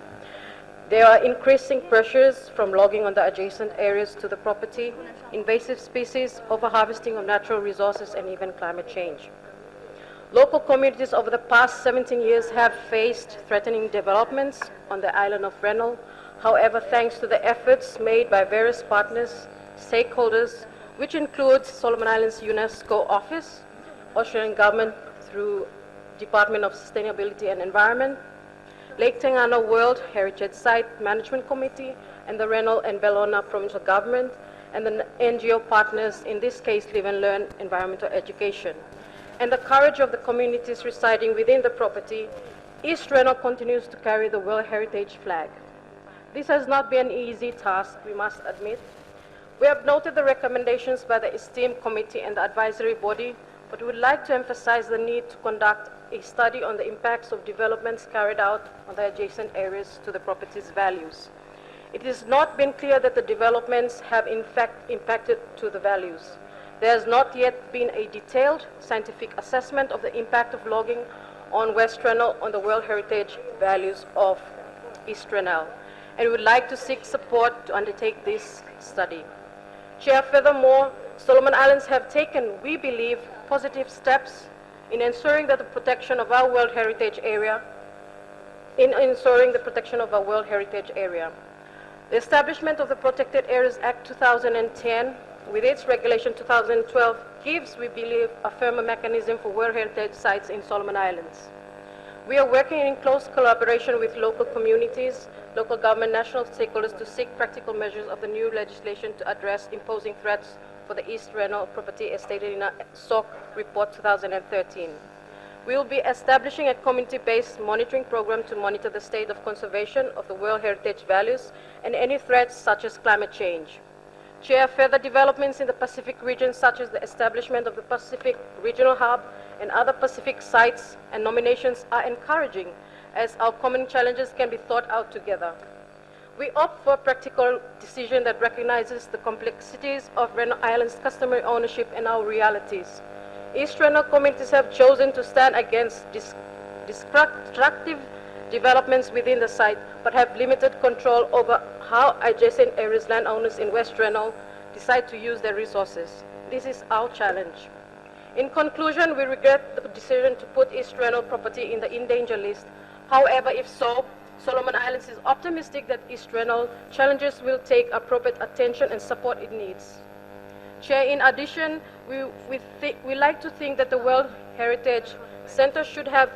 There are increasing pressures from logging on the adjacent areas to the property, invasive species, overharvesting of natural resources, and even climate change. Local communities over the past 17 years have faced threatening developments on the island of Rennell. However, thanks to the efforts made by various partners, stakeholders, which includes Solomon Islands UNESCO Office, Australian Government through Department of Sustainability and Environment, Lake Tengano World Heritage Site Management Committee, and the Rennell and Bellona Provincial Government, and the NGO partners, in this case, Live and Learn Environmental Education, and the courage of the communities residing within the property, East Rennell continues to carry the World Heritage flag. This has not been an easy task, we must admit. We have noted the recommendations by the esteemed committee and the advisory body, but we would like to emphasize the need to conduct a study on the impacts of developments carried out on the adjacent areas to the property's values. It has not been clear that the developments have in fact impacted to the values. There has not yet been a detailed scientific assessment of the impact of logging on West Rennell on the World Heritage values of East Rennell, and we would like to seek support to undertake this study. Chair, furthermore, Solomon Islands have taken, we believe, positive steps in ensuring that the protection of our World Heritage Area, The establishment of the Protected Areas Act 2010 with its Regulation 2012 gives, we believe, a firmer mechanism for World Heritage Sites in Solomon Islands. We are working in close collaboration with local communities, local government, national stakeholders to seek practical measures of the new legislation to address imposing threats for the East Rennell property as stated in a SOC report 2013. We will be establishing a community-based monitoring program to monitor the state of conservation of the World Heritage values and any threats such as climate change. Chair, further developments in the Pacific region, such as the establishment of the Pacific Regional Hub and other Pacific sites and nominations, are encouraging as our common challenges can be thought out together. We opt for a practical decision that recognizes the complexities of Reno Island's customary ownership and our realities. East Reno communities have chosen to stand against destructive developments within the site, but have limited control over how adjacent areas landowners in West Reno decide to use their resources. This is our challenge. In conclusion, we regret the decision to put East Reno property in the endangered list. However, if so, Solomon Islands is optimistic that East Reno challenges will take appropriate attention and support it needs. Chair, in addition, we like to think that the World Heritage Center should have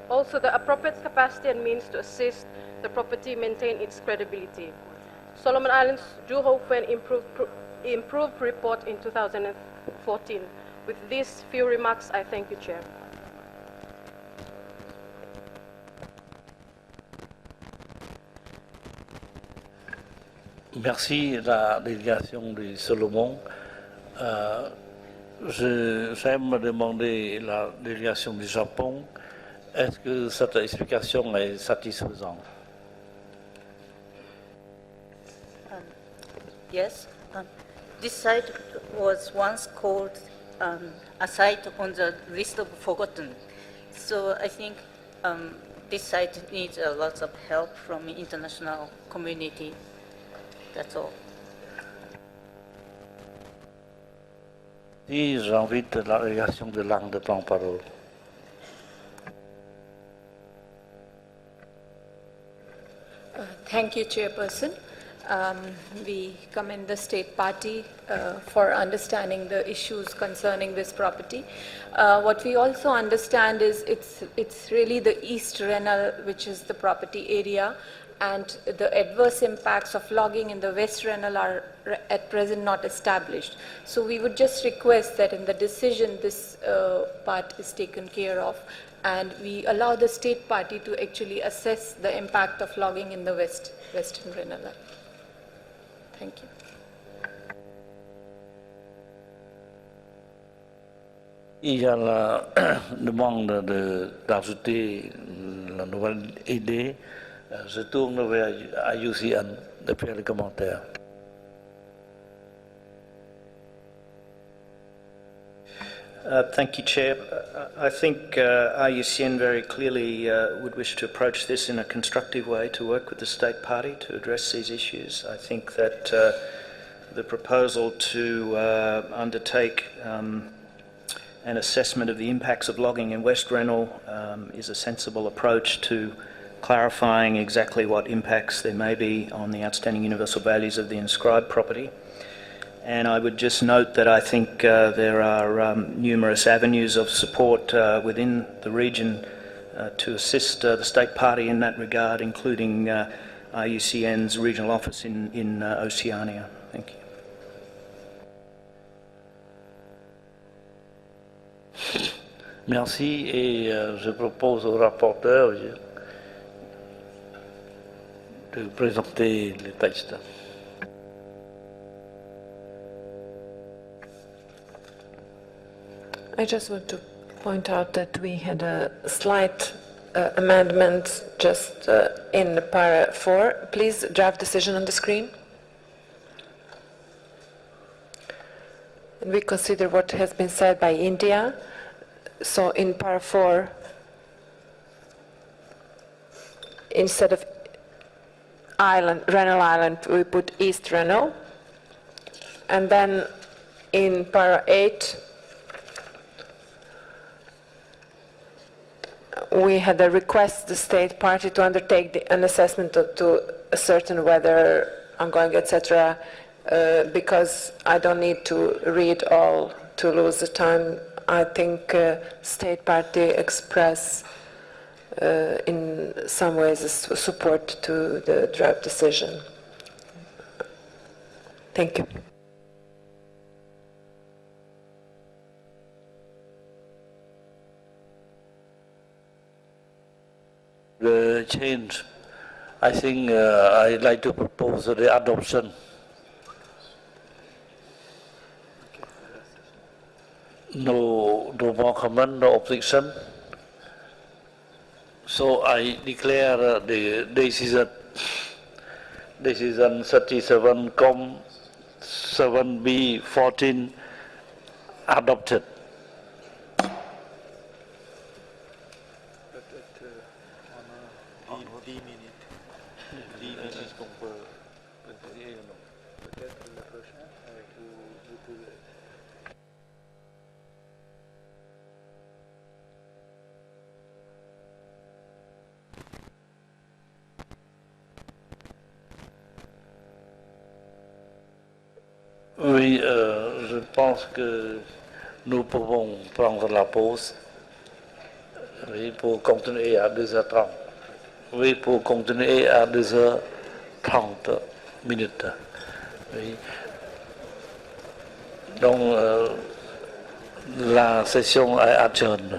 also the appropriate capacity and means to assist the property maintain its credibility. Solomon Islands do hope for an improved report in 2014. With these few remarks, I thank you, Chair. Merci la délégation du Solomon. J'aime demander la délégation du Japon, est-ce que cette explication est satisfaisante? Yes. This site was once called a site on the list of forgotten. So I think this site needs a lot of help from the international community. That's all. Si j'invite la délégation de langue de prendre parole. Thank you, Chairperson. We commend the State Party for understanding the issues concerning this property. What we also understand is it's really the East Reno, which is the property area, and the adverse impacts of logging in the West Reno are at present not established. So we would just request that in the decision this part is taken care of, and we allow the State Party to actually assess the impact of logging in the Western Reno. Thank you. Il y a la demande d'ajouter la nouvelle idée. Je tourne vers IUCN de faire les commentaires. Thank you, Chair. I think IUCN very clearly would wish to approach this in a constructive way to work with the State Party to address these issues. I think that the proposal to undertake an assessment of the impacts of logging in West Reno is a sensible approach to clarifying exactly what impacts there may be on the outstanding universal values of the inscribed property. And I would just note that I think there are numerous avenues of support within the region to assist the State Party in that regard, including IUCN's regional office in Oceania. Thank you. Merci, et je propose au rapporteur de présenter le texte. I just want to point out that we had a slight amendment just in para 4. Please draft decision on the screen. And we consider what has been said by India. So in para 4, instead of Reno Island, we put East Reno. And then in para 8, we had a request the State Party to undertake an assessment to ascertain whether ongoing, etc., because I don't need to read all to lose the time. I think State Party express in some ways support to the draft decision. Thank you. The change, I think I'd like to propose the adoption. No more comment, no objection. So I declare the decision decision 37.7B14 adopted. Oui, je pense que nous pouvons prendre la pause, oui, pour continuer à 2h30. Oui, pour continuer à 2h30 minutes. Oui. Donc, la session est adjournée.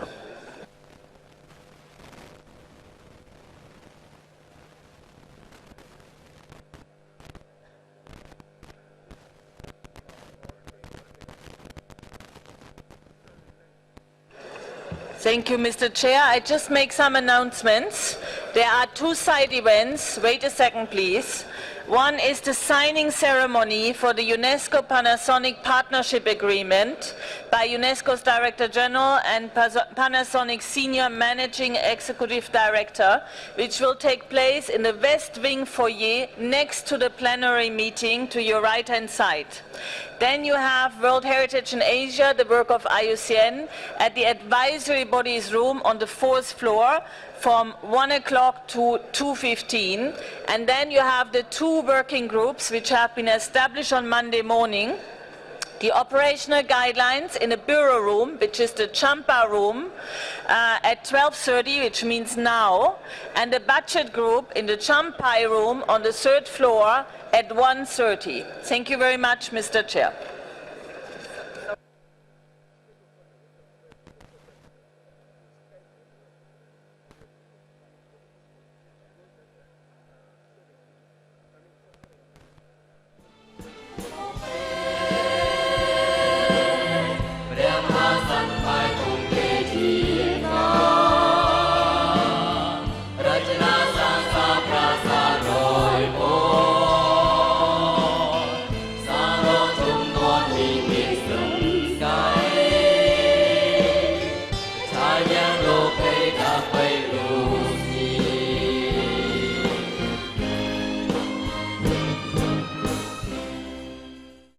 Thank you, Mr. Chair. I just make some announcements. There are two side events. Wait a second, please. One is the signing ceremony for the UNESCO Panasonic Partnership Agreement by UNESCO's Director General and Panasonic Senior Managing Executive Director, which will take place in the West Wing foyer next to the plenary meeting to your right-hand side. Then you have World Heritage in Asia, the work of IUCN, at the advisory bodies room on the 4th floor from 1 o'clock to 2:15. And then you have the two working groups which have been established on Monday morning. The operational guidelines in the bureau room, which is the Champa room, at 12:30, which means now, and the budget group in the Champai room on the 3rd floor at 1:30. Thank you very much, Mr. Chair.